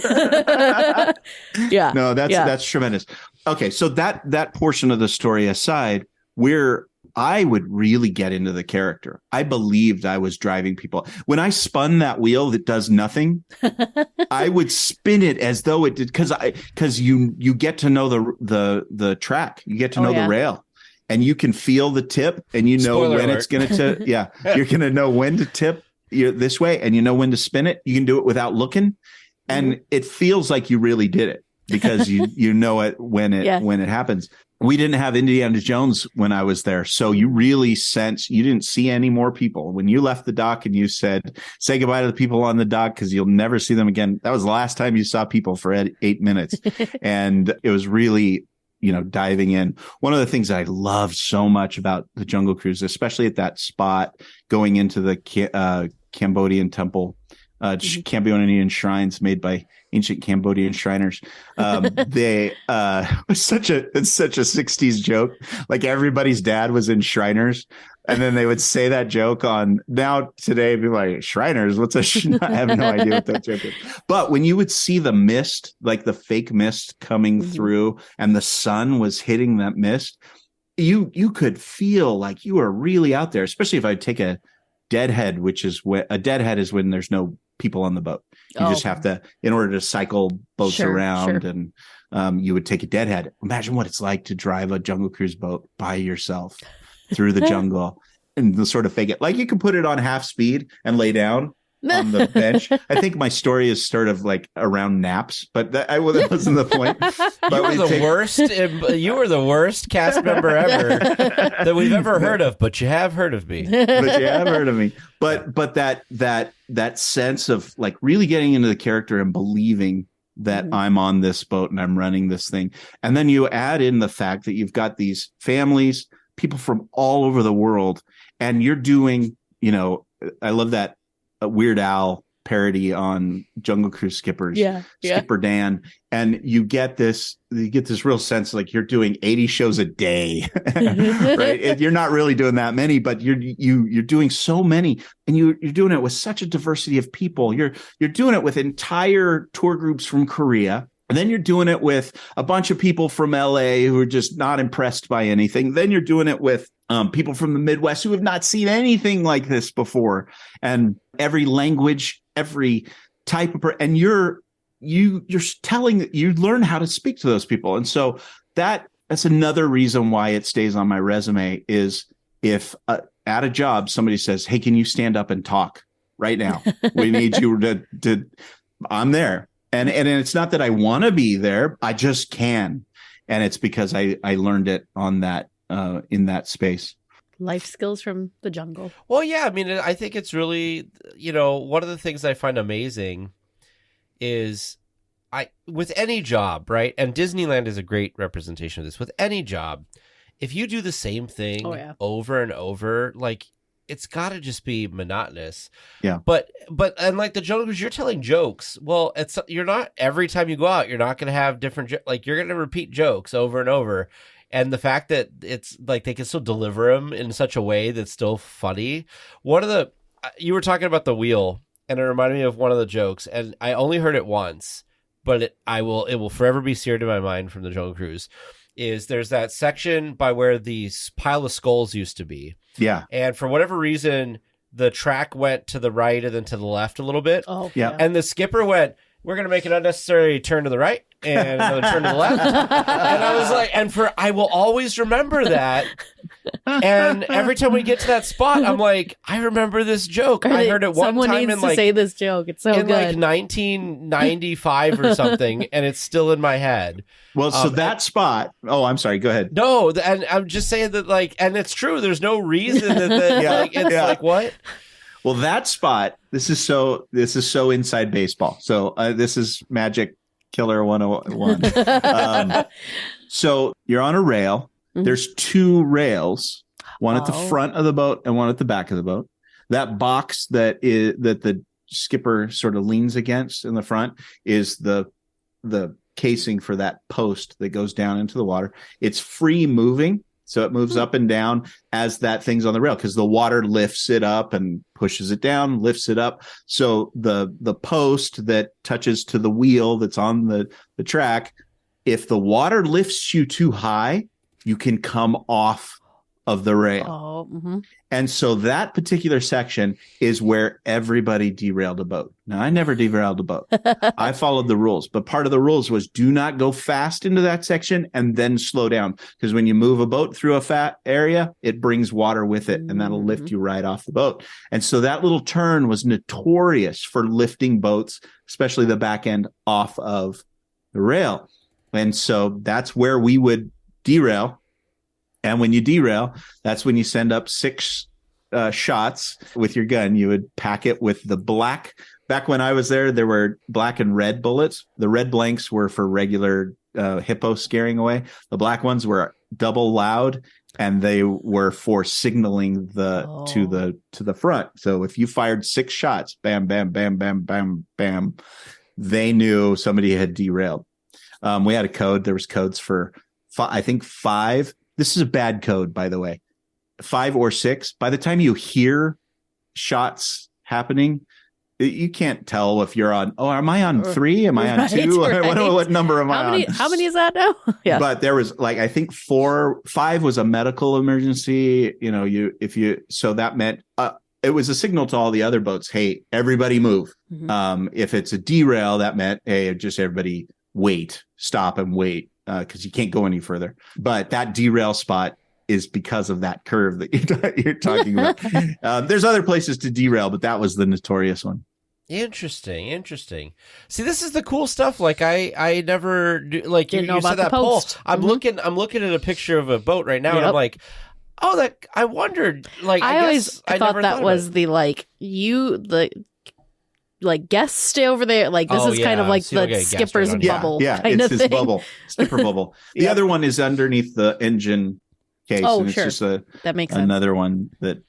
Yeah. No, that's tremendous. Okay. So that portion of the story aside, where I would really get into the character. I believed I was driving people. When I spun that wheel that does nothing, I would spin it as though it did. Cause you get to know the track, you get to know the rail. And you can feel the tip and Spoiler when alert. it's going to, you're going to know when to tip this way and when to spin it. You can do it without looking. And it feels like you really did it because you know it when it happens. We didn't have Indiana Jones when I was there. So you really you didn't see any more people. When you left the dock and you said, say goodbye to the people on the dock because you'll never see them again. That was the last time you saw people for 8 minutes. And it was really, diving in. One of the things I loved so much about the Jungle Cruise, especially at that spot going into the Cambodian temple, Cambodian shrines made by ancient Cambodian Shriners. It's such a 60s joke. Like everybody's dad was in Shriners. And then they would say that joke on today, be like, Shriners, I have no idea what that joke is. But when you would see the mist, like the fake mist coming through and the sun was hitting that mist, you could feel like you were really out there, especially if I take a deadhead, which is a deadhead is when there's no people on the boat. You just have to, in order to cycle boats around and you would take a deadhead. Imagine what it's like to drive a Jungle Cruise boat by yourself through the jungle and sort of fake it. Like you can put it on half speed and lay down on the bench. I think my story is sort of like around naps, but that wasn't the point. But you were the worst cast member ever that we've ever heard of, but you have heard of me. But that sense of like really getting into the character and believing that I'm on this boat and I'm running this thing. And then you add in the fact that you've got these families, people from all over the world, and you're doing, I love that Weird Al parody on Jungle Cruise Skippers, Skipper Dan, and you get this real sense like you're doing 80 shows a day, right? You're not really doing that many, but you're doing so many, and you're doing it with such a diversity of people. You're doing it with entire tour groups from Korea. And then you're doing it with a bunch of people from LA who are just not impressed by anything. Then you're doing it with people from the Midwest who have not seen anything like this before. And every language, every type of and you're telling, you learn how to speak to those people. And so that's another reason why it stays on my resume is if at a job, somebody says, hey, can you stand up and talk right now? We need you to I'm there. And it's not that I want to be there. I just can. And it's because I learned it on that in that space. Life skills from the jungle. Well, yeah. I mean, I think it's really, one of the things I find amazing is with any job, right? And Disneyland is a great representation of this. With any job, if you do the same thing over and over, like, it's got to just be monotonous. Yeah. But and like the jungle cruise, you're telling jokes. Well, you're not, every time you go out, you're not going to have different, like, you're going to repeat jokes over and over. And the fact that it's like they can still deliver them in such a way that's still funny. You were talking about the wheel, and it reminded me of one of the jokes, and I only heard it once, but it will forever be seared in my mind from the Jungle Cruise. Is there's that section by where the pile of skulls used to be. Yeah. And for whatever reason, the track went to the right and then to the left a little bit. Oh, yeah. And the skipper went, we're going to make an unnecessary turn to the right and another turn to the left. And I was like, I will always remember that. And every time we get to that spot, I'm like, I remember this joke. I heard it one time someone needs to say this joke. It's so good. Like 1995 or something, and it's still in my head. Well, so that spot. Oh, I'm sorry. Go ahead. No, and I'm just saying that, like, and it's true. There's no reason that like what. Well, that spot. This is so inside baseball. So this is Magic Killer 101. So you're on a rail. Mm-hmm. There's two rails, one at the front of the boat and one at the back of the boat. That box that the skipper sort of leans against in the front is the casing for that post that goes down into the water. It's free moving, so it moves up and down as that thing's on the rail because the water lifts it up and pushes it down, lifts it up. So the post that touches to the wheel that's on the track, if the water lifts you too high, you can come off of the rail. Oh, mm-hmm. And so that particular section is where everybody derailed a boat. Now, I never derailed a boat. I followed the rules, but part of the rules was do not go fast into that section and then slow down. Because when you move a boat through a fat area, it brings water with it, and that'll lift you right off the boat. And so that little turn was notorious for lifting boats, especially the back end, off of the rail. And so that's where we would derail. And when you derail, that's when you send up 6 shots with your gun. You would pack it with the black. Back when I was there were black and red bullets. The red blanks were for regular hippo scaring away. The black ones were double loud, and they were for signaling to the front. So if you fired 6 shots, bam, bam, bam, bam, bam, bam, they knew somebody had derailed. We had a code. There was codes for, I think, 5. This is a bad code, by the way. 5 or 6. By the time you hear shots happening, you can't tell if you're on. Oh, am I on 3? Am I on 2? Right. What number am I on? How many is that now? Yeah. But there was I think 5 was a medical emergency. So that meant it was a signal to all the other boats. Hey, everybody move. Mm-hmm. If it's a derail, that meant, hey, just everybody stop and wait. Because you can't go any further. But that derail spot is because of that curve that you're talking about. There's other places to derail, but that was the notorious one. Interesting. See, this is the cool stuff. Like I never like you said that pole. I'm looking at a picture of a boat right now, and I'm like, oh, that I wondered. Like I always thought that was guests stay over there. Like this is kind of like the skipper's bubble. Yeah, it's his bubble, skipper bubble. The other one is underneath the engine case. Oh, and it's sure. Just that makes sense. Another one that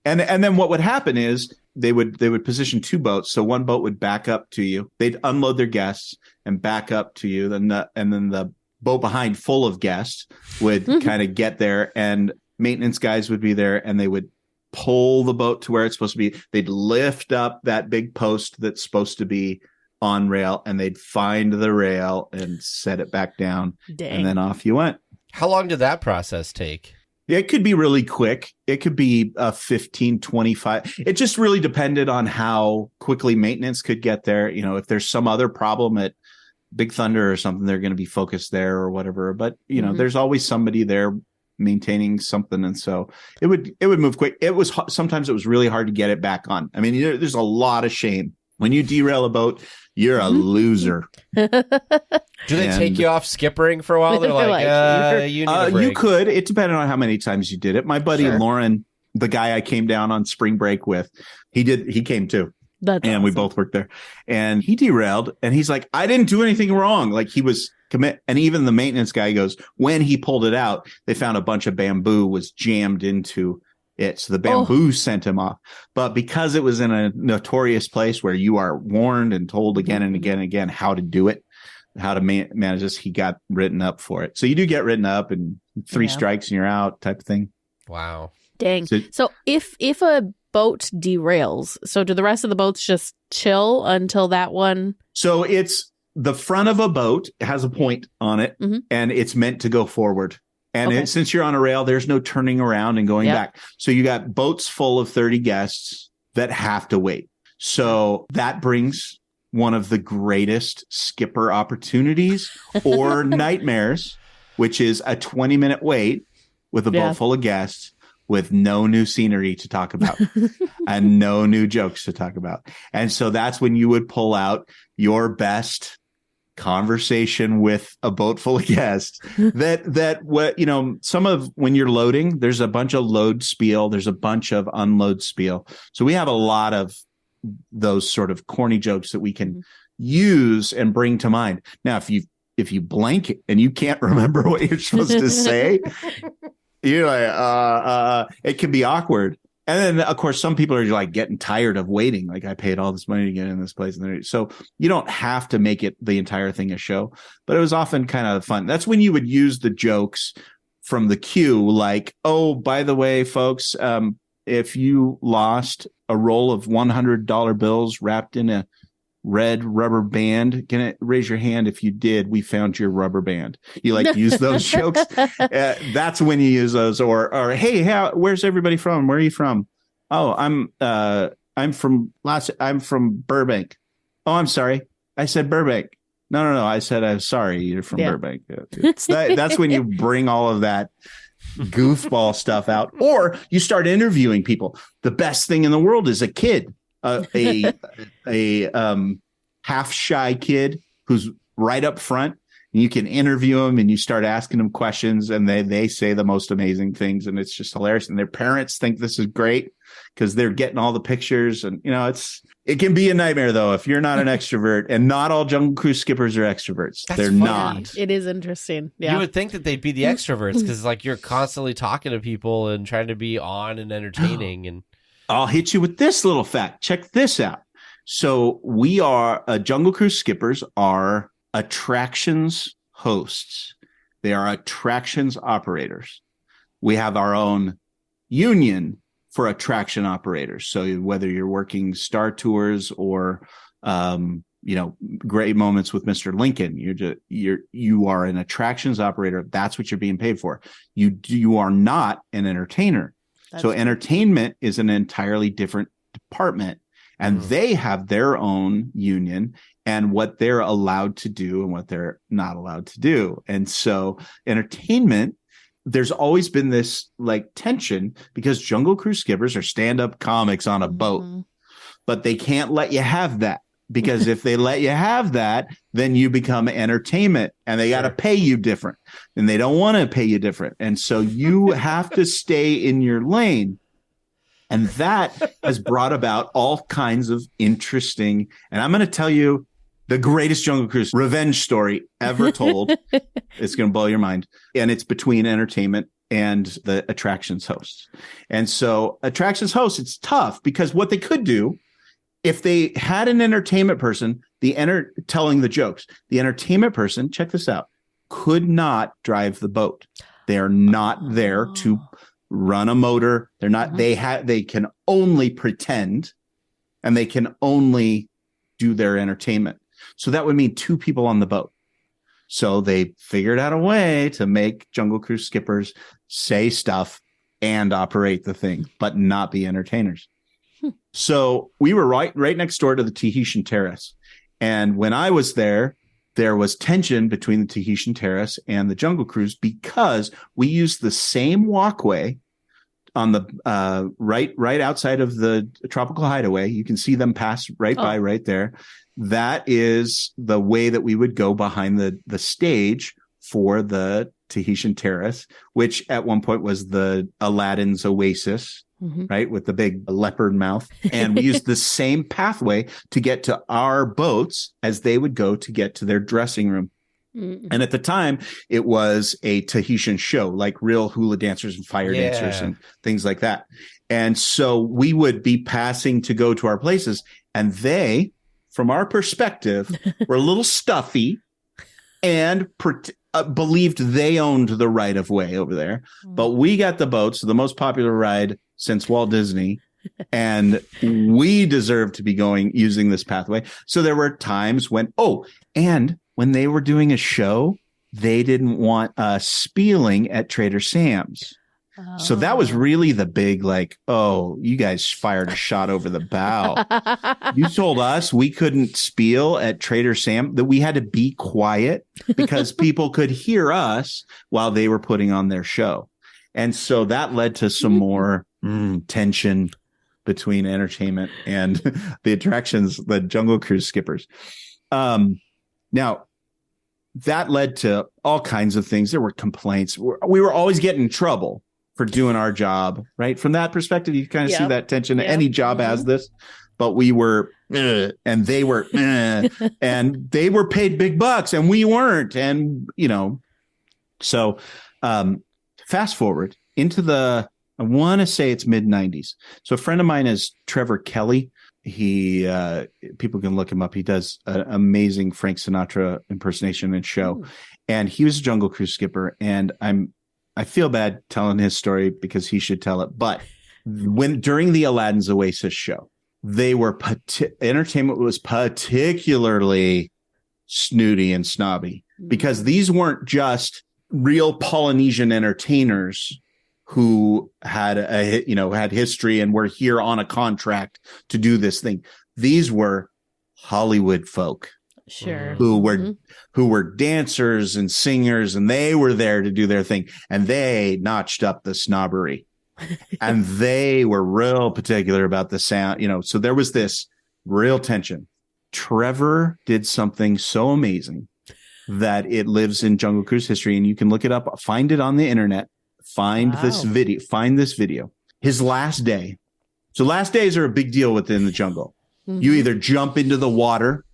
and then what would happen is they would position 2 boats. So one boat would back up to you. They'd unload their guests and back up to you. And then the boat behind full of guests would kind of get there, and maintenance guys would be there, and they would pull the boat to where it's supposed to be. They'd lift up that big post that's supposed to be on rail, and they'd find the rail and set it back down. Dang. And then off you went. How long did that process take? It could be really quick. It could be 15, 25. It just really depended on how quickly maintenance could get there. You know, if there's some other problem at Big Thunder or something, they're going to be focused there or whatever. But, you know, there's always somebody there maintaining something. And so it would move quick. Sometimes it was really hard to get it back on. I mean, there's a lot of shame. When you derail a boat, you're a loser. Do they take you off skippering for a while? They're like, you need a break. You could. It depended on how many times you did it. My buddy Lauren, the guy I came down on spring break with, he came too. That's and awesome. We both worked there. And he derailed, and he's like, I didn't do anything wrong. Like, he was commit. And even the maintenance guy goes, when he pulled it out, they found a bunch of bamboo was jammed into it. So the bamboo sent him off. But because it was in a notorious place where you are warned and told again and again and again how to do it, how to manage this, he got written up for it. So you do get written up, and 3 strikes and you're out type of thing. Wow. Dang. So if a boat derails, so do the rest of the boats just chill until that one? So it's the front of a boat has a point on it, and it's meant to go forward. And since you're on a rail, there's no turning around and going back. So you got boats full of 30 guests that have to wait. So that brings one of the greatest skipper opportunities or nightmares, which is a 20-minute wait with a boat full of guests with no new scenery to talk about and no new jokes to talk about. And so that's when you would pull out your best conversation with a boat full of guests some of when you're loading, there's a bunch of load spiel, there's a bunch of unload spiel. So we have a lot of those sort of corny jokes that we can use and bring to mind. Now, if you blank and you can't remember what you're supposed to say, you're like, it can be awkward. And then, of course, some people are like getting tired of waiting. Like, I paid all this money to get in this place. So you don't have to make it the entire thing a show, but it was often kind of fun. That's when you would use the jokes from the queue. Like, oh, by the way, folks, if you lost a roll of $100 bills wrapped in a red rubber band, can it raise your hand if you did? We found your rubber band. You like use those jokes. That's when you use those. Or hey, where's everybody from? Where are you from? Oh, I'm from Burbank. Oh, I'm sorry. I said Burbank. No. I said I'm sorry. You're from Burbank. That's when you bring all of that goofball stuff out, or you start interviewing people. The best thing in the world is a kid. A half shy kid who's right up front, and you can interview them and you start asking them questions, and they say the most amazing things, and it's just hilarious. And their parents think this is great because they're getting all the pictures, and it can be a nightmare though if you're not an extrovert. And not all Jungle Cruise skippers are extroverts. They're funny. not. It is interesting. Yeah. You would think that they'd be the extroverts because like you're constantly talking to people and trying to be on and entertaining. And I'll hit you with this little fact. Check this out. So we are Jungle Cruise skippers are attractions hosts. They are attractions operators. We have our own union for attraction operators. So whether you're working Star Tours or Great Moments with Mr. Lincoln, you are an attractions operator. That's what you're being paid for. You are not an entertainer. So entertainment is an entirely different department, and they have their own union and what they're allowed to do and what they're not allowed to do. And so entertainment, there's always been this like tension because Jungle Cruise skippers are stand-up comics on a boat, but they can't let you have that. Because if they let you have that, then you become entertainment, and they got to pay you different, and they don't want to pay you different. And so you have to stay in your lane. And that has brought about all kinds of interesting, and I'm going to tell you the greatest Jungle Cruise revenge story ever told. It's going to blow your mind. And it's between entertainment and the attractions hosts. And so attractions hosts, it's tough because what they could do, if they had an entertainment person, telling the jokes, the entertainment person, check this out, could not drive the boat. They are not there to run a motor. They're not. They can only pretend, and they can only do their entertainment. So that would mean 2 people on the boat. So they figured out a way to make Jungle Cruise skippers say stuff and operate the thing, but not be entertainers. So we were right next door to the Tahitian Terrace. And when I was there was tension between the Tahitian Terrace and the Jungle Cruise because we used the same walkway on the right outside of the Tropical Hideaway. You can see them pass by right there. That is the way that we would go behind the stage for the Tahitian Terrace, which at one point was the Aladdin's Oasis, right, with the big leopard mouth. And we used the same pathway to get to our boats as they would go to get to their dressing room. And at the time, it was a Tahitian show, like real hula dancers and fire dancers and things like that. And so we would be passing to go to our places, and they, from our perspective, were a little stuffy and believed they owned the right of way over there. But we got the boats, the most popular ride since Walt Disney, and we deserved to be using this pathway. So there were times when, and when they were doing a show, they didn't want us spieling at Trader Sam's. So that was really the big, you guys fired a shot over the bow. You told us we couldn't spiel at Trader Sam, that we had to be quiet because people could hear us while they were putting on their show. And so that led to some more tension between entertainment and the attractions, the Jungle Cruise skippers. Now, that led to all kinds of things. There were complaints. We were always getting in trouble for doing our job, right? From that perspective, you kind of see that tension. Any job has this, but we were, and they were, and they were paid big bucks and we weren't. And, so fast forward into I want to say it's mid-90s. So a friend of mine is Trevor Kelly. He, people can look him up. He does an amazing Frank Sinatra impersonation and show. And he was a Jungle Cruise skipper. And I feel bad telling his story because he should tell it. But during the Aladdin's Oasis show, they were entertainment was particularly snooty and snobby because these weren't just real Polynesian entertainers who had had history and were here on a contract to do this thing. These were Hollywood folk. Sure. Who were dancers and singers, and they were there to do their thing, and they notched up the snobbery. And they were real particular about the sound, so there was this real tension. Trevor did something so amazing that it lives in Jungle Cruise history, and you can look it up, find it on the internet, find this video. His last day. So last days are a big deal within the jungle. You either jump into the water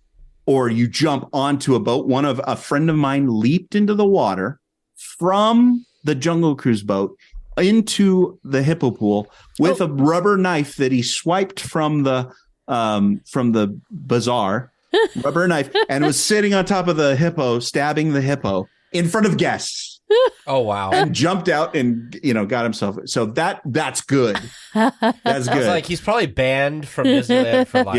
or you jump onto a boat. A friend of mine leaped into the water from the Jungle Cruise boat into the hippo pool with a rubber knife that he swiped from the bazaar, rubber knife, and was sitting on top of the hippo, stabbing the hippo in front of guests. Oh, wow. And jumped out and, got himself. So that's good. That's good. Like he's probably banned from Disneyland for life.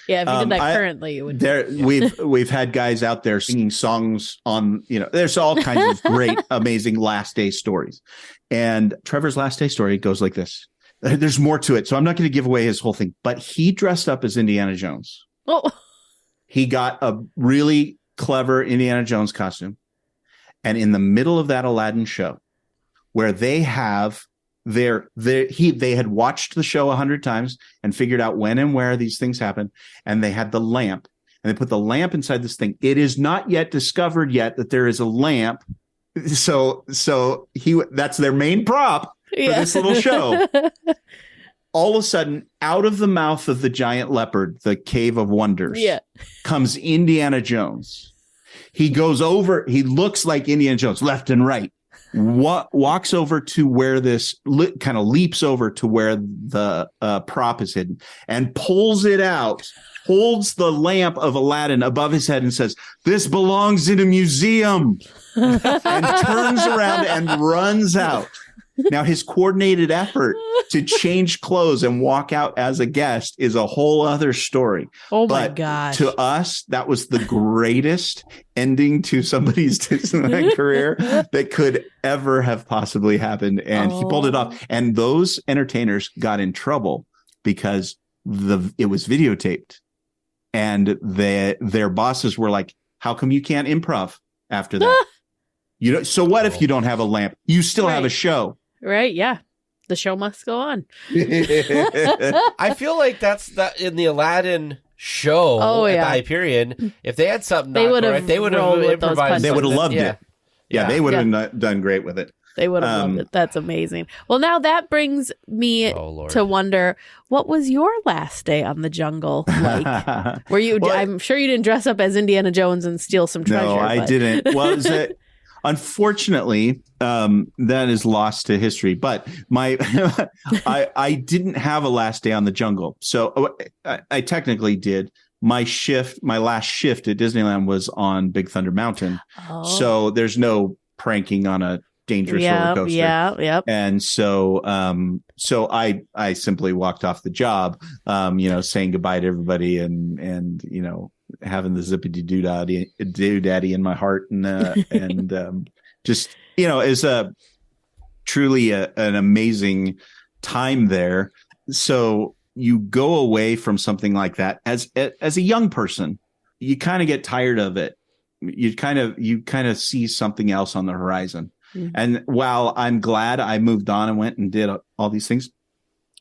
Yeah, if you did that currently, it would be. We've had guys out there singing songs on, there's all kinds of great, amazing last day stories. And Trevor's last day story goes like this. There's more to it, so I'm not going to give away his whole thing, but he dressed up as Indiana Jones. Oh. He got a really clever Indiana Jones costume. And in the middle of that Aladdin show, where they have they had watched the show 100 times and figured out when and where these things happen, and they had the lamp, and they put the lamp inside this thing. It is not yet discovered yet that there is a lamp, so that's their main prop for this little show. All of a sudden, out of the mouth of the giant leopard, the Cave of Wonders, comes Indiana Jones. He goes over, he looks like Indiana Jones, left and right, walks over to where this kind of leaps over to where the prop is hidden and pulls it out, holds the lamp of Aladdin above his head and says, "This belongs in a museum," and turns around and runs out. Now, his coordinated effort to change clothes and walk out as a guest is a whole other story. Oh my But gosh. to us, that was the greatest ending to somebody's Disneyland career that could ever have possibly happened. And he pulled it off. And those entertainers got in trouble because it was videotaped. And their bosses were like, how come you can't improv after that? So what if you don't have a lamp? You still have a show. Right. Yeah. The show must go on. I feel like that's in the Aladdin show at the Hyperion. If they had something they would have improvised. They would have loved it. Yeah, they would have done great with it. They would have loved it. That's amazing. Well, now that brings me to wonder, what was your last day on the jungle like? Were you? I'm sure you didn't dress up as Indiana Jones and steal some treasure. No, I didn't. Well, unfortunately, that is lost to history. But I didn't have a last day on the jungle, so I technically did. My last shift at Disneyland was on Big Thunder Mountain, so there's no pranking on a dangerous roller coaster. Yeah. And so I simply walked off the job, saying goodbye to everybody and having the zippity doodaddy in my heart and just is truly an amazing time there. So you go away from something like that as a young person, you kind of get tired of it. You kind of see something else on the horizon. Mm-hmm. And while I'm glad I moved on and went and did all these things,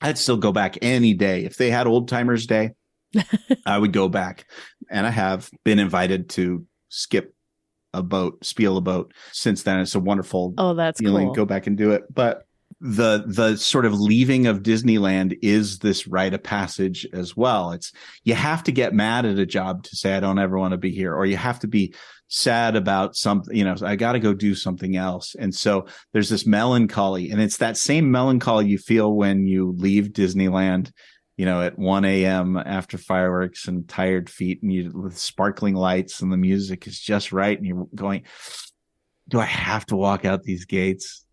I'd still go back any day. If they had Old Timers Day, I would go back. And I have been invited to spiel a boat since then. It's a wonderful feeling. Cool. Go back and do it. But the sort of leaving of Disneyland is this rite of passage as well. It's, you have to get mad at a job to say, I don't ever want to be here, or you have to be sad about something, I got to go do something else. And so there's this melancholy, and it's that same melancholy you feel when you leave Disneyland, at 1 a.m. after fireworks and tired feet, and with sparkling lights and the music is just right. And you're going, do I have to walk out these gates?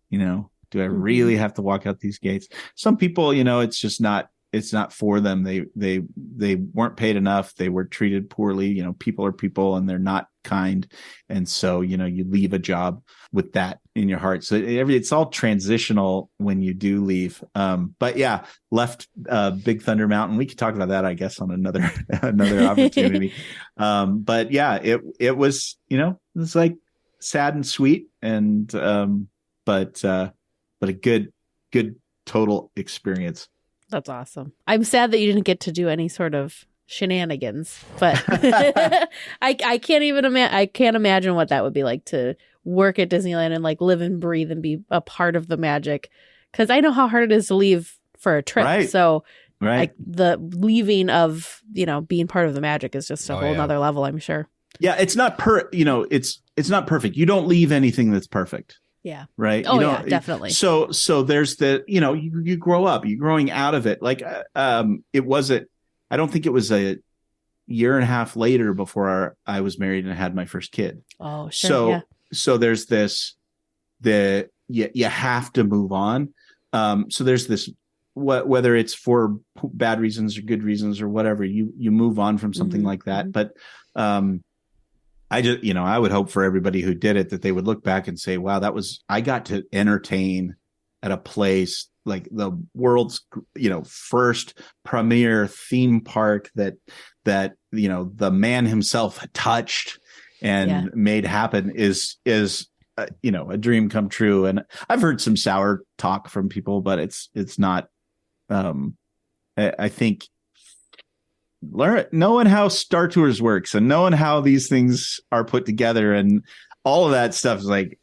Do I really have to walk out these gates? Some people, it's just not, it's not for them. They weren't paid enough. They were treated poorly. People are people and they're not kind. And so, you leave a job with that in your heart. So it's all transitional when you do leave. But yeah, left Big Thunder Mountain. We could talk about that, I guess, on another opportunity. But yeah, it was, it's like sad and sweet, and but a good total experience. That's awesome. I'm sad that you didn't get to do any sort of shenanigans, but I can't even I can't imagine what that would be like to work at Disneyland and like live and breathe and be a part of the magic. Because I know how hard it is to leave for a trip. Right. So right. The leaving of, being part of the magic is just a whole nother level, I'm sure. Yeah, it's not it's not perfect. You don't leave anything that's perfect. Yeah. Right. Oh, yeah, definitely. So there's you grow up, you're growing out of it. Like, it wasn't, I don't think it was a year and a half later before I was married and had my first kid. Oh, sure. So there's this, you have to move on. So there's this, whether it's for bad reasons or good reasons or whatever, you move on from something like that. But, I just, I would hope for everybody who did it that they would look back and say, wow, I got to entertain at a place like the world's, first premier theme park that, the man himself had touched and made happen is a dream come true. And I've heard some sour talk from people, but it's not, I think, knowing how Star Tours works and knowing how these things are put together and all of that stuff is like,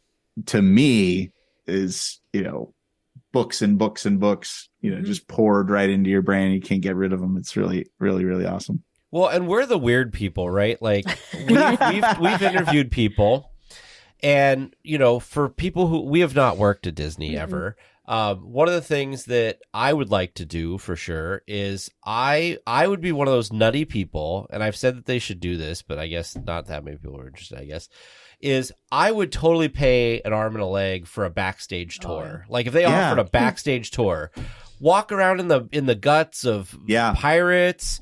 to me, is books and books and books just poured right into your brain. You can't get rid of them. It's really, really, really awesome. Well, and we're the weird people, right? Like we've interviewed people, and for people who we have not worked at Disney ever, One of the things that I would like to do for sure is I would be one of those nutty people, and I've said that they should do this, but I guess not that many people are interested, I guess, is I would totally pay an arm and a leg for a backstage tour. Like if they offered a backstage tour, walk around in the guts of pirates,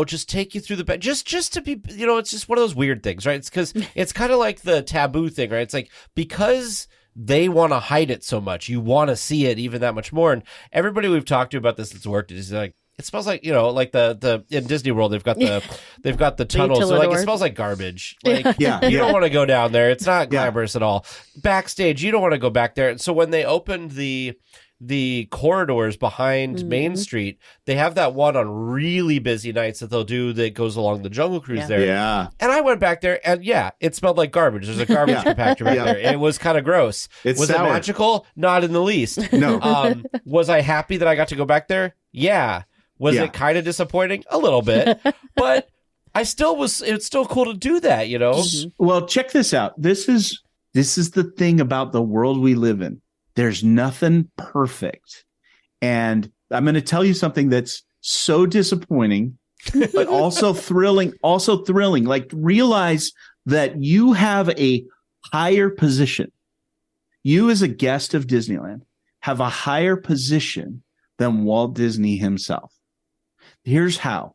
just take you through the just to be, it's just one of those weird things, right? It's because it's kind of like the taboo thing, right? It's like because they want to hide it so much, you want to see it even that much more. And everybody we've talked to about this that's worked is like, it smells like, like the in Disney World, they've got the tunnels. They're like, it smells like garbage. Like, you don't want to go down there. It's not glamorous at all. Backstage, you don't want to go back there. And so when they opened the corridors behind Main Street, they have that one on really busy nights that they'll do that goes along the Jungle Cruise there. Yeah. And I went back there and it smelled like garbage. There's a garbage compactor back there. It was kind of gross. Was it magical? Not in the least. No. Was I happy that I got to go back there? Yeah. Was it kind of disappointing? A little bit. But it's still cool to do that, Well, check this out. This is the thing about the world we live in. There's nothing perfect. And I'm going to tell you something that's so disappointing, but also thrilling. Like, realize that you have a higher position. You as a guest of Disneyland have a higher position than Walt Disney himself. Here's how.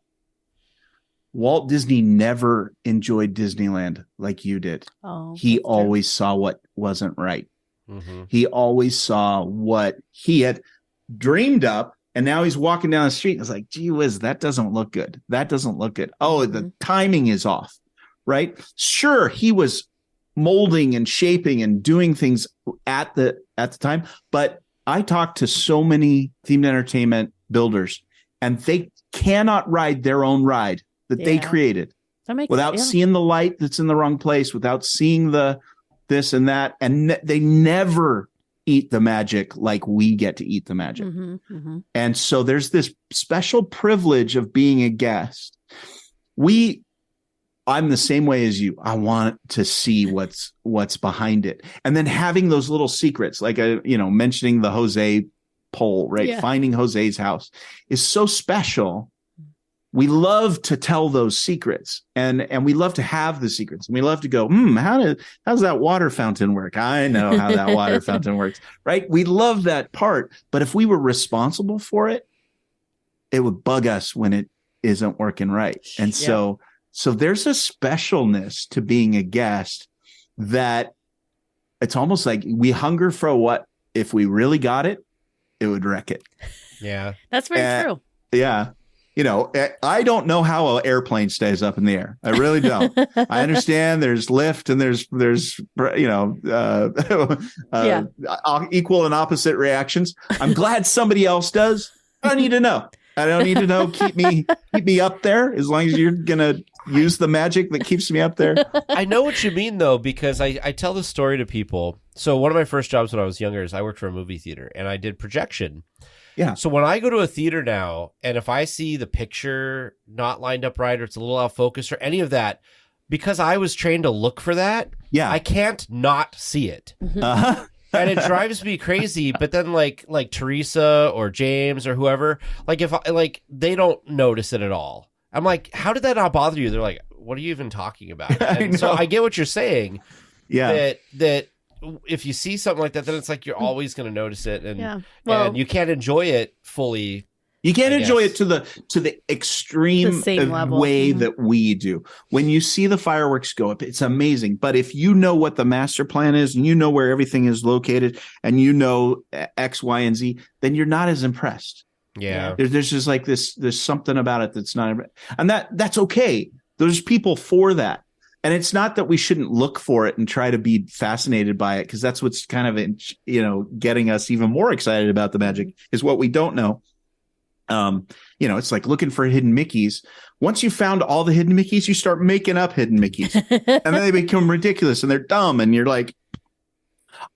Walt Disney never enjoyed Disneyland like you did. He always saw what wasn't right. Mm-hmm. He always saw what he had dreamed up, and now he's walking down the street and it's like, gee whiz, that doesn't look good. That doesn't look good. Oh, the timing is off, right? Sure, he was molding and shaping and doing things at the time, but I talked to so many themed entertainment builders, and they cannot ride their own ride that they created without seeing the light that's in the wrong place, without seeing the this and that, and they never eat the magic like we get to eat the magic. And so there's this special privilege of being a guest. I'm the same way as you. I want to see what's behind it, and then having those little secrets, like mentioning the Jose pole, right? Finding Jose's house is so special. We love to tell those secrets, and we love to have the secrets. And we love to go, how's that water fountain work? I know how that water fountain works, right? We love that part. But if we were responsible for it, it would bug us when it isn't working right. And so there's a specialness to being a guest that it's almost like we hunger for what, if we really got it, it would wreck it. Yeah. That's very true. Yeah. I don't know how an airplane stays up in the air. I really don't. I understand there's lift and there's equal and opposite reactions. I'm glad somebody else does. I don't need to know. Keep me up there as long as you're going to use the magic that keeps me up there. I know what you mean, though, because I tell this story to people. So one of my first jobs when I was younger is I worked for a movie theater, and I did projection. Yeah. So when I go to a theater now, and if I see the picture not lined up right, or it's a little out of focus or any of that, because I was trained to look for that, I can't not see it. And it drives me crazy. But then like Teresa or James or whoever, they don't notice it at all. I'm like, how did that not bother you? They're like, what are you even talking about? And so I get what you're saying. Yeah. That if you see something like that, then it's like you're always going to notice it, and and you can't enjoy it fully. You can't enjoy it to the extreme way that we do. When you see the fireworks go up, it's amazing. But if you know what the master plan is, and you know where everything is located, and you know X, Y, and Z, then you're not as impressed. Yeah, there's just like this. There's something about it that's not, and that's okay. There's people for that. And it's not that we shouldn't look for it and try to be fascinated by it, because that's what's kind of, getting us even more excited about the magic is what we don't know. It's like looking for hidden Mickeys. Once you found all the hidden Mickeys, you start making up hidden Mickeys, and then they become ridiculous and they're dumb. And you're like,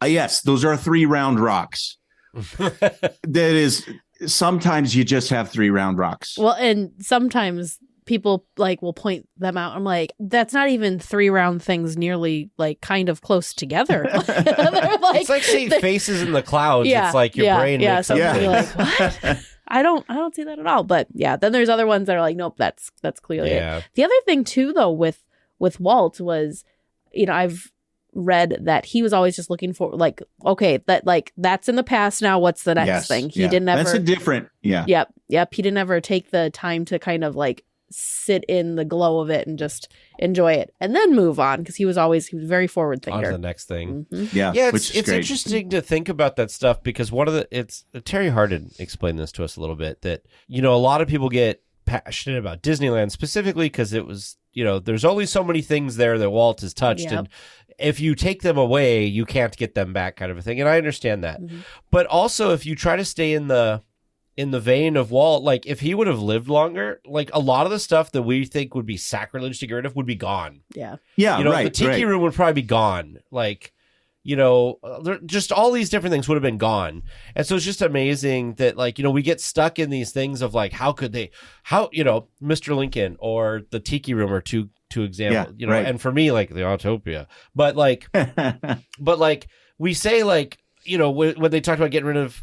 yes, those are 3 round rocks. That is, sometimes you just have 3 round rocks. Well, and sometimes people like will point them out. I'm like, that's not even 3 round things nearly like kind of close together. It's like seeing faces in the clouds. It's like your brain makes up things. Like, what? I don't see that at all. But yeah, then there's other ones that are like, nope, that's clearly it. The other thing too, though, with Walt was, I've read that he was always just looking for like, okay, that's in the past now. What's the next thing? He didn't ever. That's a different. Yeah. Yep. He didn't ever take the time to kind of like sit in the glow of it and just enjoy it and then move on, because he was very forward thinker. On to the next thing. Mm-hmm. Yeah. It's interesting to think about that stuff, because Terry Hardin explained this to us a little bit, that, a lot of people get passionate about Disneyland specifically because it was, there's only so many things there that Walt has touched. And if you take them away, you can't get them back, kind of a thing. And I understand that. Mm-hmm. But also, if you try to stay in the vein of Walt, like if he would have lived longer, like a lot of the stuff that we think would be sacrilege to get rid of would be gone. Yeah. Yeah. The tiki room would probably be gone. Like, just all these different things would have been gone. And so it's just amazing that, like, we get stuck in these things of like, how Mr. Lincoln or the tiki room are two examples, and for me, like the Autopia, but like, we say, like, when they talked about getting rid of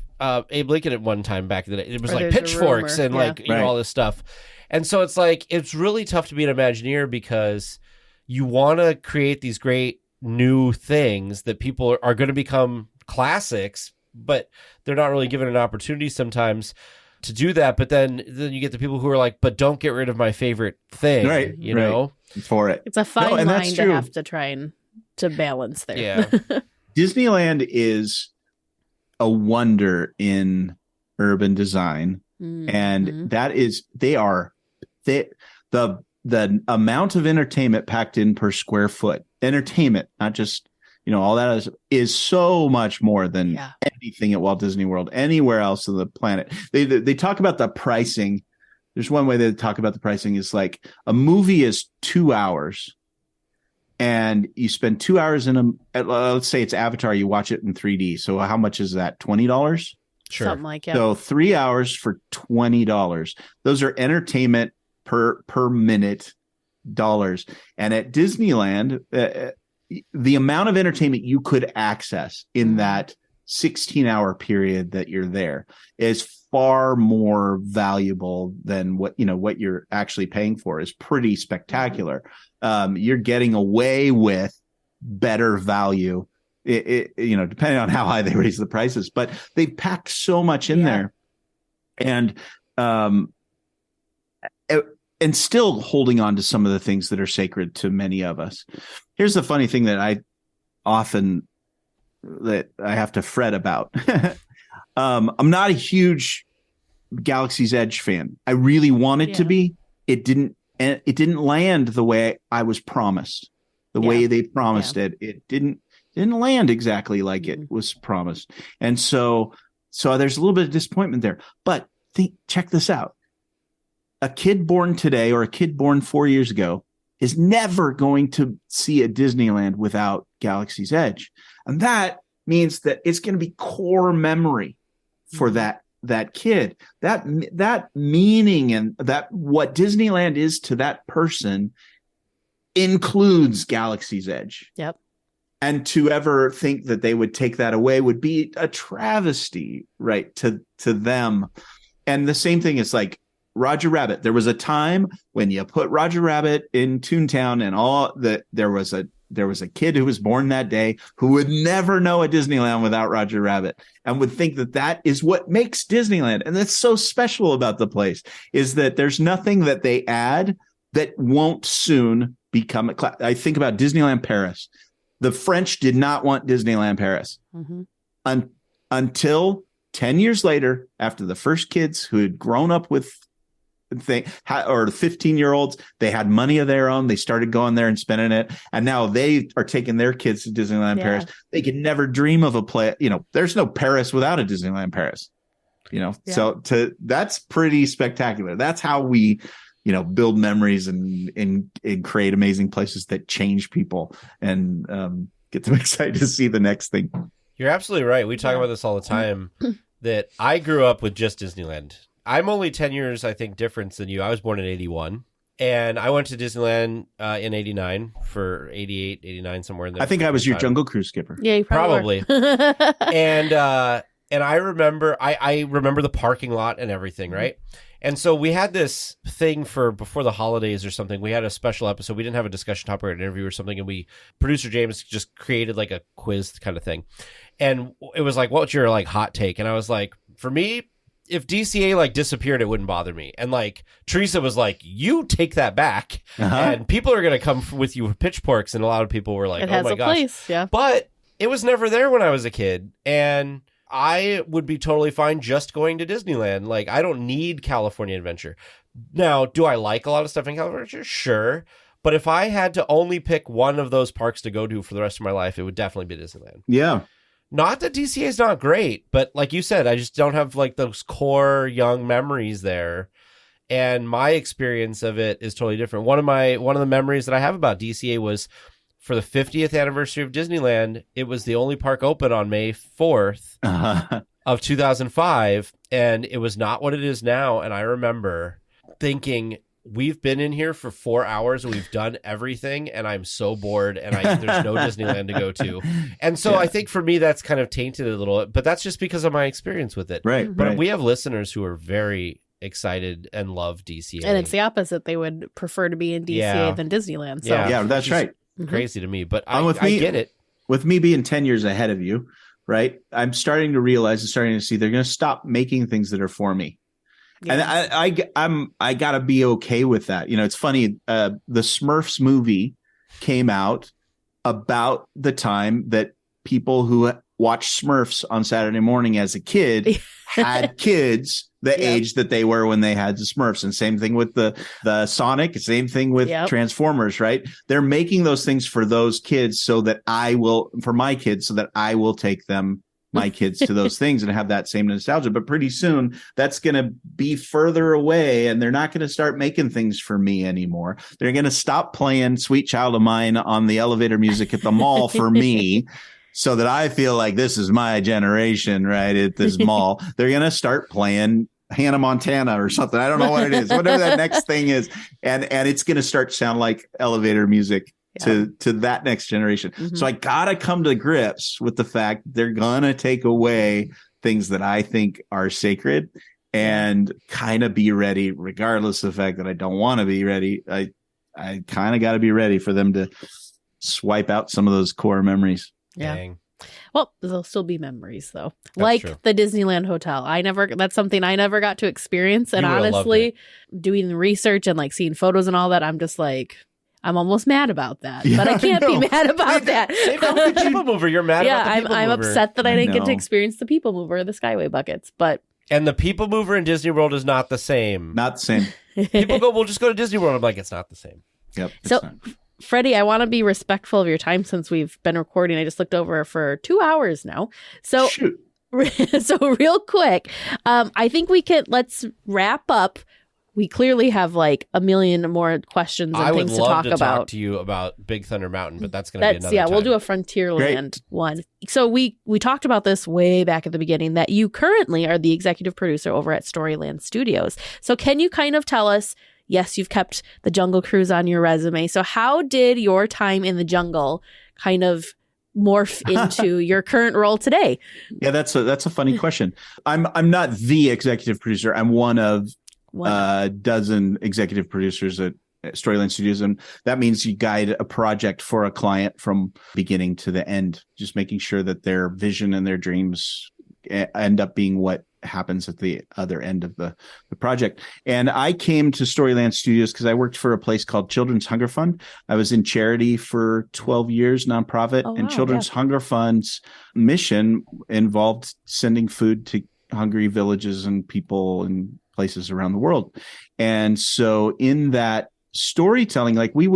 Abe Lincoln at one time back in the day, it was like pitchforks and like, all this stuff. And so it's like, it's really tough to be an Imagineer, because you want to create these great new things that people are going to become classics, but they're not really given an opportunity sometimes to do that. But then you get the people who are like, but don't get rid of my favorite thing, you know? For it. It's a fine line to have to try and to balance there. Yeah. Disneyland is a wonder in urban design. Mm-hmm. And that is, the amount of entertainment packed in per square foot, entertainment, not just, all that is so much more than anything at Walt Disney World, anywhere else on the planet. They talk about the pricing. There's one way they talk about the pricing is like a movie is 2 hours, and you spend 2 hours in let's say it's Avatar, you watch it in 3D. So how much is that? $20? Sure. Something like that. So 3 hours for $20. Those are entertainment per minute dollars. And at Disneyland, the amount of entertainment you could access in that 16-hour period that you're there is far more valuable than what you're actually paying for. Is pretty spectacular. You're getting away with better value, depending on how high they raise the prices, but they packed so much in there, and still holding on to some of the things that are sacred to many of us. Here's the funny thing that I have to fret about. I'm not a huge Galaxy's Edge fan. I really wanted to be. It didn't land the way I was promised. The way they promised it. It didn't land exactly like it was promised. And so there's a little bit of disappointment there. But check this out. A kid born today or a kid born 4 years ago is never going to see a Disneyland without Galaxy's Edge. And that means that it's going to be core memory for that kid. That meaning and that what Disneyland is to that person includes Galaxy's Edge. Yep. And to ever think that they would take that away would be a travesty, right, to them. And the same thing is like Roger Rabbit. There was a time when you put Roger Rabbit in Toontown, and all that there was a kid who was born that day who would never know a Disneyland without Roger Rabbit, and would think that is what makes Disneyland. And that's so special about the place, is that there's nothing that they add that won't soon become I think about Disneyland Paris. The French did not want Disneyland Paris until 10 years later, after the first kids who had grown up with or 15-year-olds, they had money of their own. They started going there and spending it. And now they are taking their kids to Disneyland Paris. They could never dream of a play. There's no Paris without a Disneyland Paris, so that's pretty spectacular. That's how we, build memories and create amazing places that change people and get them excited to see the next thing. You're absolutely right. We talk about this all the time, that I grew up with just Disneyland. I'm only 10 years, I think, difference than you. I was born in 81. And I went to Disneyland in 89 for 88, 89, somewhere in there. I think I was your Jungle Cruise skipper. Yeah, you probably. And I remember, I remember the parking lot and everything, right? And so we had this thing for before the holidays or something. We had a special episode. We didn't have a discussion topic or an interview or something. And producer James just created like a quiz kind of thing. And it was like, what's your like hot take? And I was like, for me, if DCA like disappeared, it wouldn't bother me. And like Teresa was like, you take that back and people are going to come with you with pitchforks. And a lot of people were like, it has oh my a gosh. place, yeah. But it was never there when I was a kid. And I would be totally fine just going to Disneyland. Like, I don't need California Adventure. Now, do I like a lot of stuff in California Adventure? Sure. But if I had to only pick one of those parks to go to for the rest of my life, it would definitely be Disneyland. Yeah. Not that DCA is not great, but like you said, I just don't have like those core young memories there. And my experience of it is totally different. One of the memories that I have about DCA was for the 50th anniversary of Disneyland. It was the only park open on May 4th of 2005. And it was not what it is now. And I remember thinking, we've been in here for 4 hours and we've done everything. And I'm so bored and there's no Disneyland to go to. And so I think for me, that's kind of tainted a little, but that's just because of my experience with it. Right. But we have listeners who are very excited and love DCA. And it's the opposite. They would prefer to be in DCA than Disneyland. So. Yeah, that's right. Crazy to me, but I get it. With me being 10 years ahead of you, right? I'm starting to realize and starting to see they're going to stop making things that are for me. Yes. And I gotta be okay with that. You know, it's funny. The Smurfs movie came out about the time that people who watched Smurfs on Saturday morning as a kid had kids the age that they were when they had the Smurfs. And same thing with the Sonic, same thing with Transformers, right? They're making those things for those kids so that for my kids, so that I will take my kids to those things and have that same nostalgia. But pretty soon that's going to be further away and they're not going to start making things for me anymore. They're going to stop playing Sweet Child of Mine on the elevator music at the mall for me. So that I feel like this is my generation, right? At this mall, they're going to start playing Hannah Montana or something. I don't know what it is, whatever that next thing is. And it's going to start to sound like elevator music to that next generation. Mm-hmm. So I got to come to grips with the fact they're going to take away things that I think are sacred and kind of be ready, regardless of the fact that I don't want to be ready. I kind of got to be ready for them to swipe out some of those core memories. Yeah. Dang. Well, there'll still be memories though. That's like true. The Disneyland Hotel. That's something I never got to experience. And honestly, doing the research and like seeing photos and all that, I'm just like, I'm almost mad about that. Yeah, but I can't be mad about that. Same thing with the People Mover. You're mad about the People I'm Mover. upset that I didn't get to experience the People Mover or the Skyway buckets. And the People Mover in Disney World is not the same. Not the same. People go, we'll just go to Disney World. I'm like, it's not the same. Yep. So, Freddie, I want to be respectful of your time since we've been recording. I just looked over for 2 hours now. So, so real quick, I think let's wrap up. We clearly have like a million more questions and things to talk about. I would love to talk to you about Big Thunder Mountain, but that's going to be another time. We'll do a Frontierland one. So we talked about this way back at the beginning, that you currently are the executive producer over at Storyland Studios. So can you kind of tell us, yes, you've kept the Jungle Cruise on your resume. So how did your time in the jungle kind of morph into your current role today? Yeah, that's a funny question. I'm not the executive producer. I'm one of a dozen executive producers at Storyland Studios, and that means you guide a project for a client from beginning to the end, just making sure that their vision and their dreams end up being what happens at the other end of the project. And I came to Storyland Studios because I worked for a place called Children's Hunger Fund. I was in charity for 12 years, nonprofit, and Children's Hunger Fund's mission involved sending food to hungry villages and people and places around the world. And so in that storytelling, like we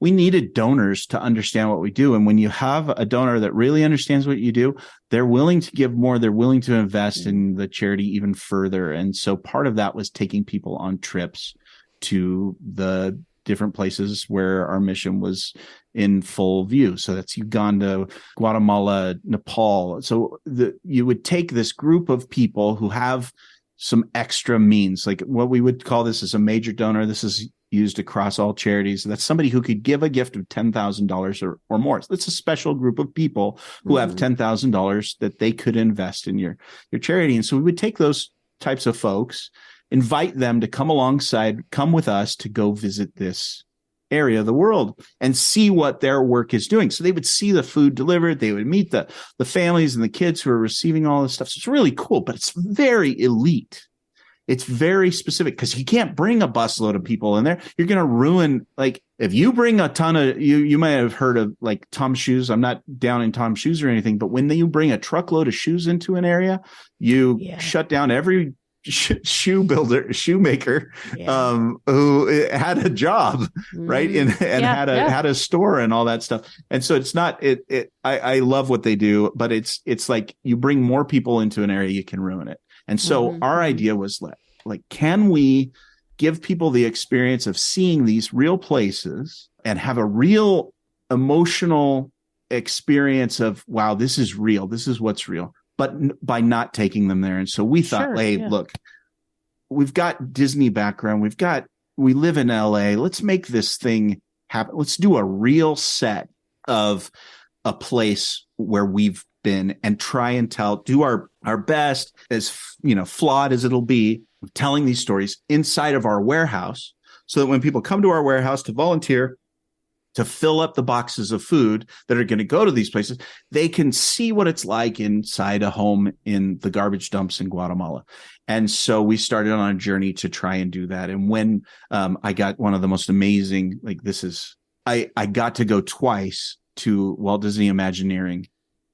needed donors to understand what we do. And when you have a donor that really understands what you do, they're willing to give more, they're willing to invest in the charity even further. And so part of that was taking people on trips to the different places where our mission was in full view. So that's Uganda, Guatemala, Nepal. So you would take this group of people who have some extra means, like what we would call this as a major donor. This is used across all charities. That's somebody who could give a gift of $10,000 or more. That's a special group of people who have $10,000 that they could invest in your charity. And so we would take those types of folks, invite them to come with us to go visit this area of the world and see what their work is doing. So they would see the food delivered. They would meet the families and the kids who are receiving all this stuff. So it's really cool, but it's very elite. It's very specific because you can't bring a busload of people in there. You're going to ruin, like, if you bring a ton of, you might have heard of like Tom's Shoes. I'm not down in Tom's Shoes or anything, but when you bring a truckload of shoes into an area, you shut down every shoemaker who had a job, right? And had a store and all that stuff. And so it's not I love what they do, but it's like you bring more people into an area, you can ruin it. And so our idea was like, can we give people the experience of seeing these real places and have a real emotional experience of, wow, this is real. This is what's real. But by not taking them there. And so we thought, look, we've got Disney background. We live in LA. Let's make this thing happen. Let's do a real set of a place where we've been and try and do our best, as flawed as it'll be, telling these stories inside of our warehouse, so that when people come to our warehouse to volunteer, to fill up the boxes of food that are going to go to these places, they can see what it's like inside a home in the garbage dumps in Guatemala. And so we started on a journey to try and do that. And when I got one of the most amazing, I got to go twice to Walt Disney Imagineering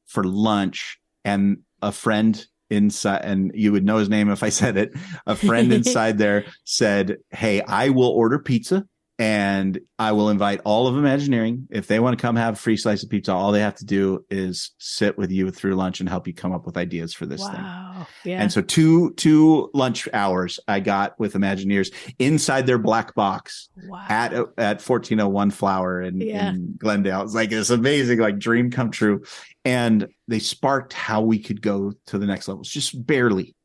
for lunch, and a friend inside, and you would know his name if I said it, a friend inside there said, hey, I will order pizza. And I will invite all of Imagineering. If they want to come have a free slice of pizza, all they have to do is sit with you through lunch and help you come up with ideas for this thing. Yeah. And so two lunch hours I got with Imagineers inside their black box at 1401 Flower in Glendale. It's like this amazing, like, dream come true. And they sparked how we could go to the next level. It's just barely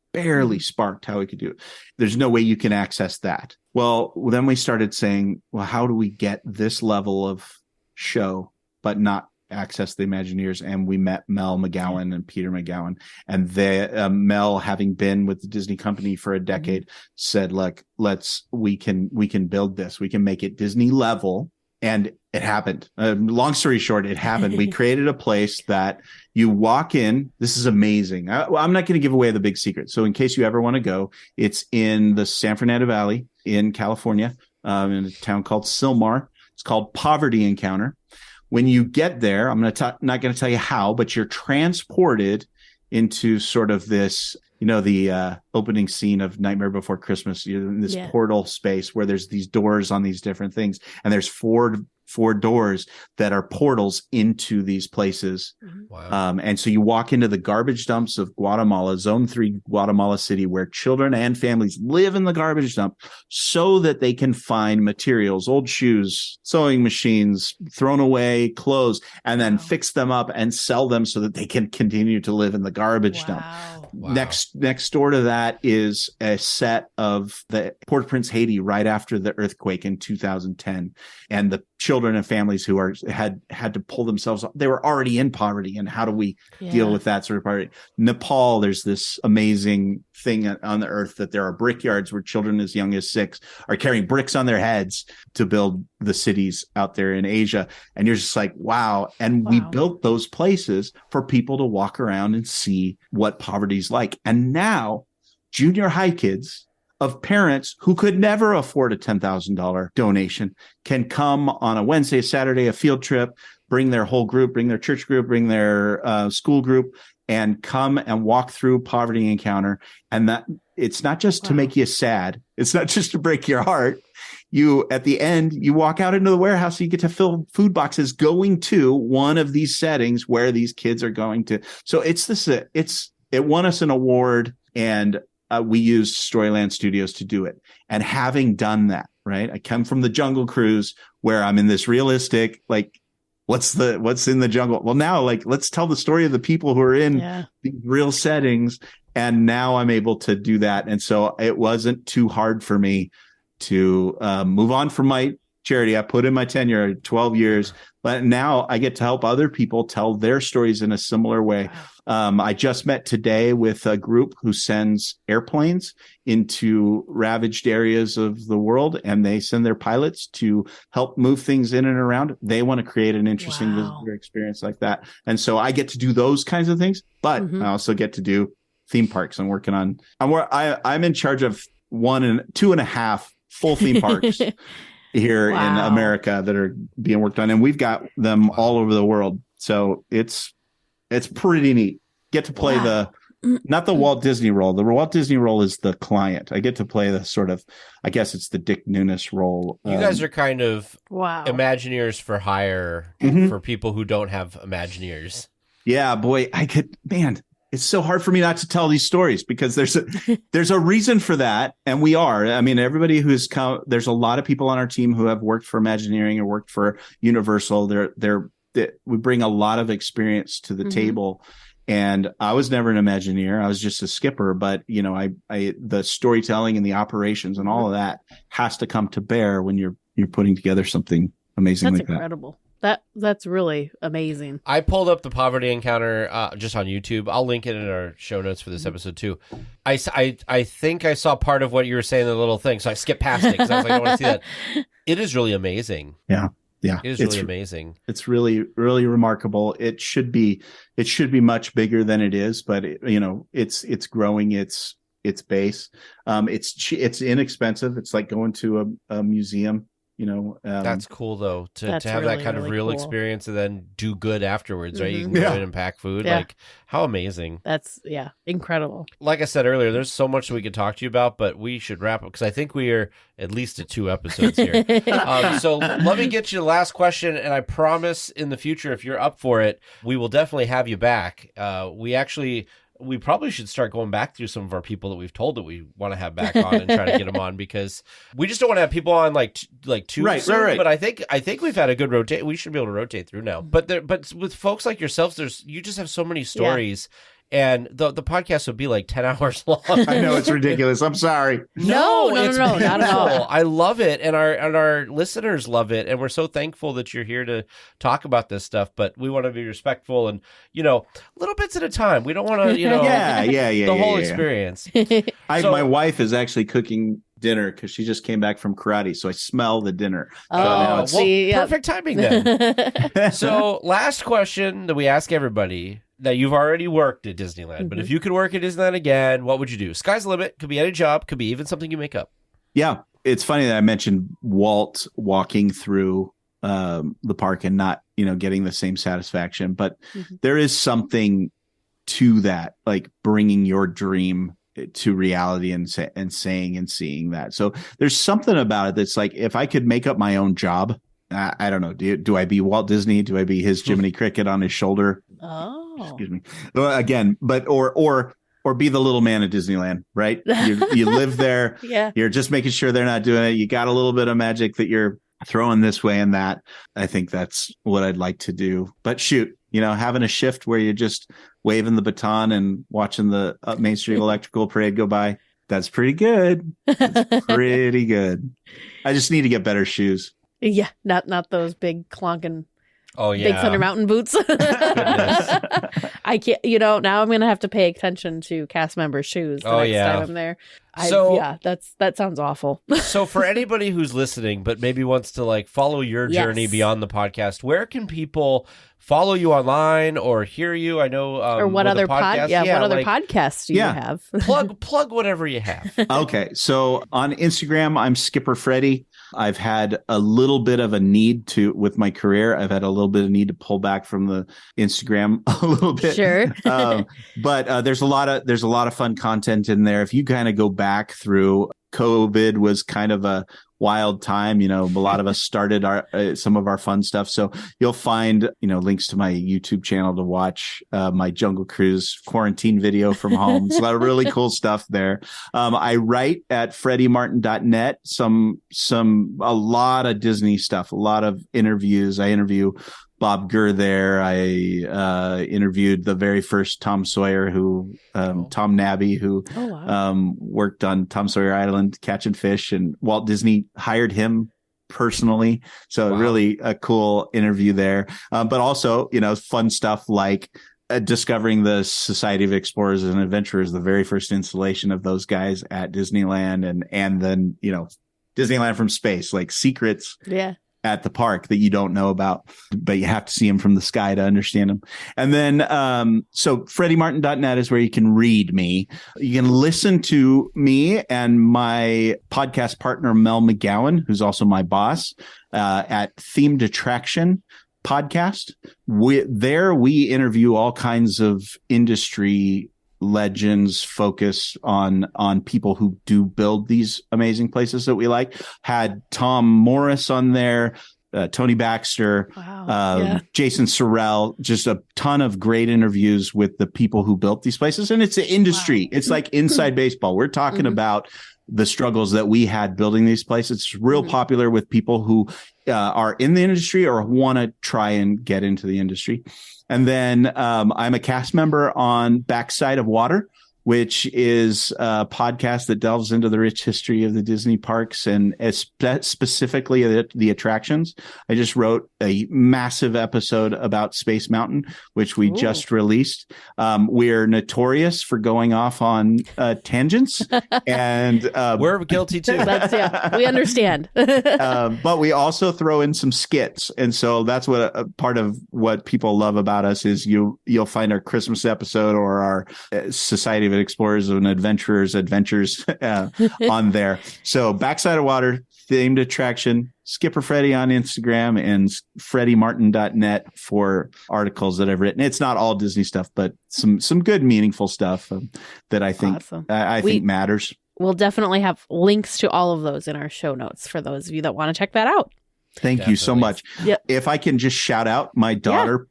sparked how we could do it. There's no way you can access that. Well, then we started saying, well, how do we get this level of show, but not access the Imagineers? And we met Mel McGowan and Peter McGowan, and Mel, having been with the Disney company for a decade, said, look, we can build this. We can make it Disney level. And it happened. Long story short, it happened. We created a place that you walk in. This is amazing. I'm not going to give away the big secret. So in case you ever want to go, it's in the San Fernando Valley in California, in a town called Silmar. It's called Poverty Encounter. When you get there, I'm not going to tell you how, but you're transported into sort of this, the opening scene of Nightmare Before Christmas, you're in this portal space where there's these doors on these different things. And there's four doors that are portals into these places. Wow. And so you walk into the garbage dumps of Guatemala, Zone 3, Guatemala City, where children and families live in the garbage dump so that they can find materials, old shoes, sewing machines, thrown away clothes, and then fix them up and sell them so that they can continue to live in the garbage dump. Wow. Next door to that is a set of the Port-au-Prince, Haiti, right after the earthquake in 2010, and the children and families who had to pull themselves up. They were already in poverty, and how do we deal with that sort of poverty? Nepal, there's this amazing thing on the earth that there are brickyards where children as young as 6 are carrying bricks on their heads to build the cities out there in Asia. And you're just like, wow. And we built those places for people to walk around and see what poverty's like. And now junior high kids of parents who could never afford a $10,000 donation can come on a Wednesday, Saturday, a field trip, bring their whole group, bring their church group, bring their school group, and come and walk through Poverty Encounter. And that it's not just to make you sad. It's not just to break your heart. You, at the end, you walk out into the warehouse, you get to fill food boxes going to one of these settings where these kids are going to. So it won us an award, and we used Storyland Studios to do it. And having done that, right? I come from the Jungle Cruise where I'm in this realistic, like, what's in the jungle? Well, now, like, let's tell the story of the people who are in these real settings. And now I'm able to do that. And so it wasn't too hard for me to move on from my charity. I put in my tenure, 12 years, but now I get to help other people tell their stories in a similar way. I just met today with a group who sends airplanes into ravaged areas of the world, and they send their pilots to help move things in and around. They want to create an interesting visitor experience like that. And so I get to do those kinds of things, but I also get to do theme parks. I'm in charge of 2.5 full theme parks here in America that are being worked on, and we've got them all over the world. So it's pretty neat. Get to play not the Walt Disney role. The Walt Disney role is the client. I get to play the sort of, I guess it's the Dick Nunis role. You guys are kind of Imagineers for hire for people who don't have Imagineers. Yeah, boy, it's so hard for me not to tell these stories because there's a reason for that. And we are. I mean, everybody who's there's a lot of people on our team who have worked for Imagineering or worked for Universal. We bring a lot of experience to the table. And I was never an Imagineer. I was just a skipper. But, the storytelling and the operations and all of that has to come to bear when you're putting together something amazing like that. That's incredible. That's really amazing. I pulled up the Poverty Encounter just on YouTube. I'll link it in our show notes for this episode too. I think I saw part of what you were saying in the little thing, so I skipped past it because I was like, I don't want to see that. It is really amazing. Yeah. It is really amazing. It's really, really remarkable. It should be much bigger than it is, but it's growing its base. It's inexpensive. It's like going to a museum. That's cool though to have really, that kind of real experience and then do good afterwards, right? You can go in and pack food. Like, how amazing. That's incredible. Like I said earlier, there's so much we could talk to you about, but we should wrap up because I think we are at least at 2 episodes here. So let me get you the last question, and I promise in the future, if you're up for it, we will definitely have you back. We probably should start going back through some of our people that we've told that we want to have back on and try to get them on, because we just don't want to have people on like too soon. But I think we've had a good rotate. We should be able to rotate through now. But with folks like yourselves, you just have so many stories. And the podcast would be like 10 hours long. I know, it's ridiculous. I'm sorry. No, not at all. I love it, and our listeners love it, and we're so thankful that you're here to talk about this stuff. But we want to be respectful, and little bits at a time. We don't want to, the whole experience. My wife is actually cooking dinner because she just came back from karate, so I smell the dinner. Perfect timing then. So, last question that we ask everybody. Now, you've already worked at Disneyland, but if you could work at Disneyland again, what would you do? Sky's the limit. Could be any job. Could be even something you make up. Yeah. It's funny that I mentioned Walt walking through the park and not, getting the same satisfaction. But there is something to that, like bringing your dream to reality and saying and seeing that. So there's something about it that's like, if I could make up my own job, I don't know. Do I be Walt Disney? Do I be his Jiminy Cricket on his shoulder? Oh, excuse me. Again, but or be the little man at Disneyland, right? You live there. You're just making sure they're not doing it. You got a little bit of magic that you're throwing this way and that. I think that's what I'd like to do. But shoot, having a shift where you're just waving the baton and watching the Main Street Electrical Parade go by. That's pretty good. That's pretty good. I just need to get better shoes. Yeah, not those big clunking Big Thunder Mountain boots. I can't, now I'm going to have to pay attention to cast members' shoes the next time I'm there. That sounds awful. So for anybody who's listening, but maybe wants to follow your journey beyond the podcast, where can people follow you online or hear you? I know, or what other podcasts do you have? plug whatever you have. Okay, so on Instagram, I'm Skipper Freddy. I've had a little bit of a need with my career. I've had a little bit of need to pull back from the Instagram a little bit. Sure. But there's a lot of fun content in there. If you kind of go back through, COVID was kind of a wild time. A lot of us started some of our fun stuff. So you'll find, links to my YouTube channel to watch my Jungle Cruise quarantine video from home. It's a lot of really cool stuff there. I write at freddymartin.net, a lot of Disney stuff, a lot of interviews. I interview Bob Gurr there. I interviewed the very first Tom Sawyer, Tom Nabby, who worked on Tom Sawyer Island catching fish, and Walt Disney hired him personally. So really a cool interview there. But also, fun stuff like discovering the Society of Explorers and Adventurers, the very first installation of those guys at Disneyland, and then, Disneyland from space, like secrets at the park that you don't know about, but you have to see them from the sky to understand them. And then, so freddymartin.net is where you can read me. You can listen to me and my podcast partner, Mel McGowan, who's also my boss, at Themed Attraction podcast. We interview all kinds of industry legends, focus on people who do build these amazing places that we like. Had Tom Morris on there, Tony Baxter, Jason Sorrell, just a ton of great interviews with the people who built these places. And it's an industry. It's like inside baseball. We're talking about the struggles that we had building these places. It's real popular with people who are in the industry or want to try and get into the industry. And then I'm a cast member on Backside of Water, which is a podcast that delves into the rich history of the Disney parks and specifically the attractions. I just wrote a massive episode about Space Mountain, which we just released. We're notorious for going off on tangents, and we're guilty too. We understand. But we also throw in some skits, and so that's what a part of what people love about us is. You'll find our Christmas episode or our Society of Explorers and Adventurers adventures on there. So Backside of Water, Themed Attraction, Skipper Freddy on Instagram, and freddymartin.net for articles that I've written. It's not all Disney stuff, but some good meaningful stuff that I think I think matters. We'll definitely have links to all of those in our show notes for those of you that want to check that out. Thank you so much. Yep. If I can just shout out my daughter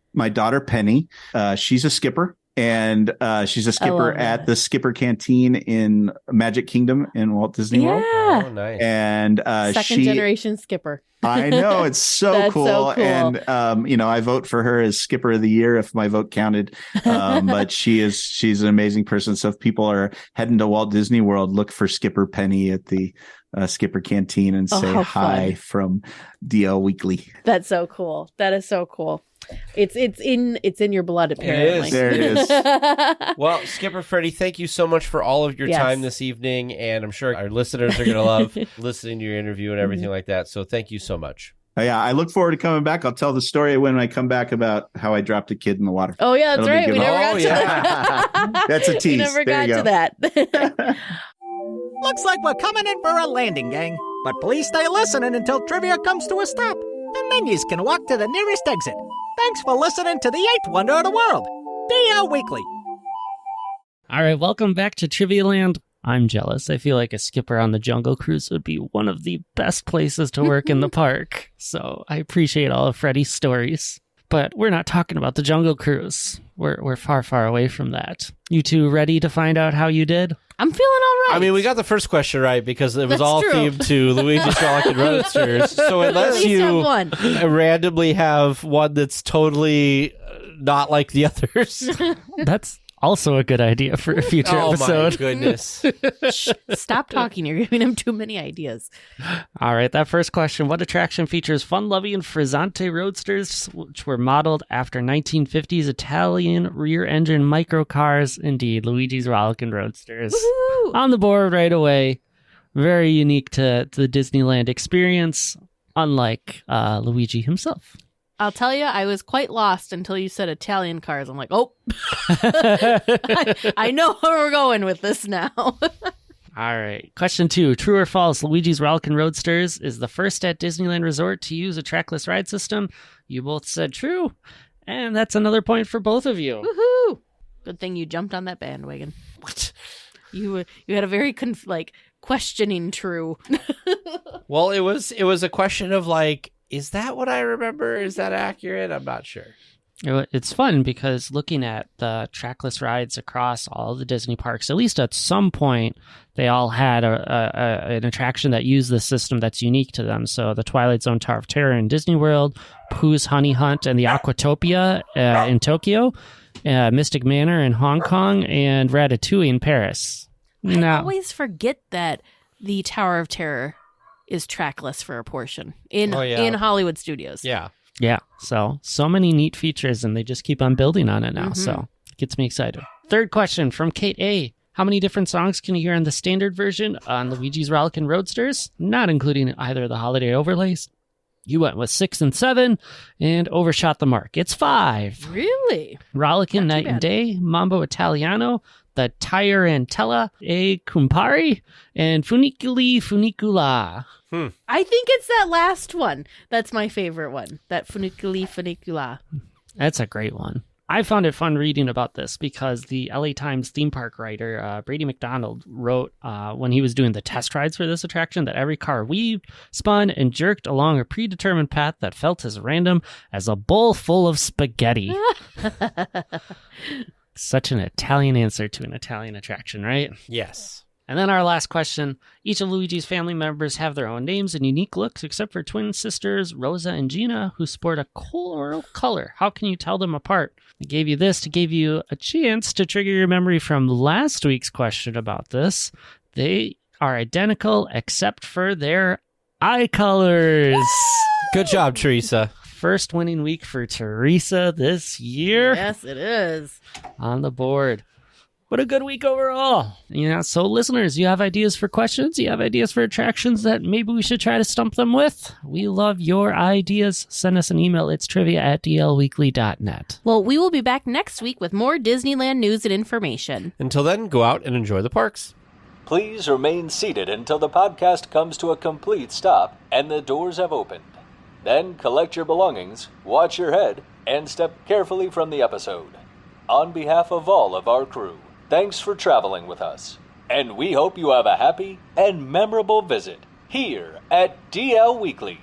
Penny, she's a skipper. And she's a skipper at the Skipper Canteen in Magic Kingdom in Walt Disney World. Oh, nice. And second generation skipper. I know, it's so cool. So cool. And I vote for her as Skipper of the Year if my vote counted. But she's an amazing person. So if people are heading to Walt Disney World, look for Skipper Penny at the Skipper Canteen and say hi from DLWeekly. That's so cool. That is so cool. It's in your blood, apparently. It is. There it is. Well, Skipper Freddy, thank you so much for all of your time this evening, and I'm sure our listeners are going to love listening to your interview and everything like that. So thank you so much. Yeah, I look forward to coming back. I'll tell the story when I come back about how I dropped a kid in the water. Oh yeah, that's right. We never got to that. That's a tease. We never got to that. Looks like we're coming in for a landing, gang. But please stay listening until trivia comes to a stop. And then you can walk to the nearest exit. Thanks for listening to the 8th wonder of the world, DLWeekly. All right, welcome back to Trivia Land. I'm jealous. I feel like a skipper on the Jungle Cruise would be one of the best places to work in the park. So I appreciate all of Freddy's stories. But we're not talking about the Jungle Cruise. We're far, far away from that. You two ready to find out how you did? I'm feeling all right. I mean, we got the first question right because it was all themed to Luigi's Rollickin' Roadsters. So unless you randomly have one that's totally not like the others. That's also a good idea for a future episode. Oh my goodness. Stop talking. You're giving him too many ideas. All right, that first question. What attraction features fun-loving Frizzante Roadsters, which were modeled after 1950s Italian rear-engine microcars? Indeed, Luigi's Rollickin' Roadsters. Woo-hoo! On the board right away. Very unique to the Disneyland experience, unlike Luigi himself. I'll tell you, I was quite lost until you said Italian cars. I'm like, I know where we're going with this now. All right. Question 2. True or false? Luigi's Rollickin' Roadsters is the first at Disneyland Resort to use a trackless ride system. You both said true. And that's another point for both of you. Woohoo! Good thing you jumped on that bandwagon. What? You had a very questioning true. Well, it was a question of is that what I remember? Is that accurate? I'm not sure. It's fun because looking at the trackless rides across all the Disney parks, at least at some point, they all had an attraction that used the system that's unique to them. So the Twilight Zone Tower of Terror in Disney World, Pooh's Honey Hunt and the Aquatopia in Tokyo, Mystic Manor in Hong Kong, and Ratatouille in Paris. I always forget that the Tower of Terror is trackless for a portion in Hollywood Studios. Yeah. Yeah, so many neat features, and they just keep on building on it now, so it gets me excited. Third question from Kate A. How many different songs can you hear in the standard version on Luigi's Rollickin' Roadsters, not including either the holiday overlays? You went with 6 and 7 and overshot the mark. It's 5. Really? Rollickin' Night and Day, Mambo Italiano, the Tarantella e Campari, and Funiculi Funicula. I think it's that last one. That's my favorite one. That Funiculi Funicula. That's a great one. I found it fun reading about this because the LA Times theme park writer, Brady McDonald, wrote when he was doing the test rides for this attraction that every car weaved, spun, and jerked along a predetermined path that felt as random as a bowl full of spaghetti. Such an Italian answer to an Italian attraction, right? Yes. And then our last question. Each of Luigi's family members have their own names and unique looks, except for twin sisters Rosa and Gina, who sport a coral color. How can you tell them apart? I gave you this to give you a chance to trigger your memory from last week's question about this. They are identical except for their eye colors. Good job, Teresa. First winning week for Teresa this year. Yes, it is. On the board. What a good week overall. So listeners, you have ideas for questions? You have ideas for attractions that maybe we should try to stump them with? We love your ideas. Send us an email. It's trivia@dlweekly.net. Well, we will be back next week with more Disneyland news and information. Until then, go out and enjoy the parks. Please remain seated until the podcast comes to a complete stop and the doors have opened. Then collect your belongings, watch your head, and step carefully from the episode. On behalf of all of our crew, thanks for traveling with us, and we hope you have a happy and memorable visit here at DL Weekly.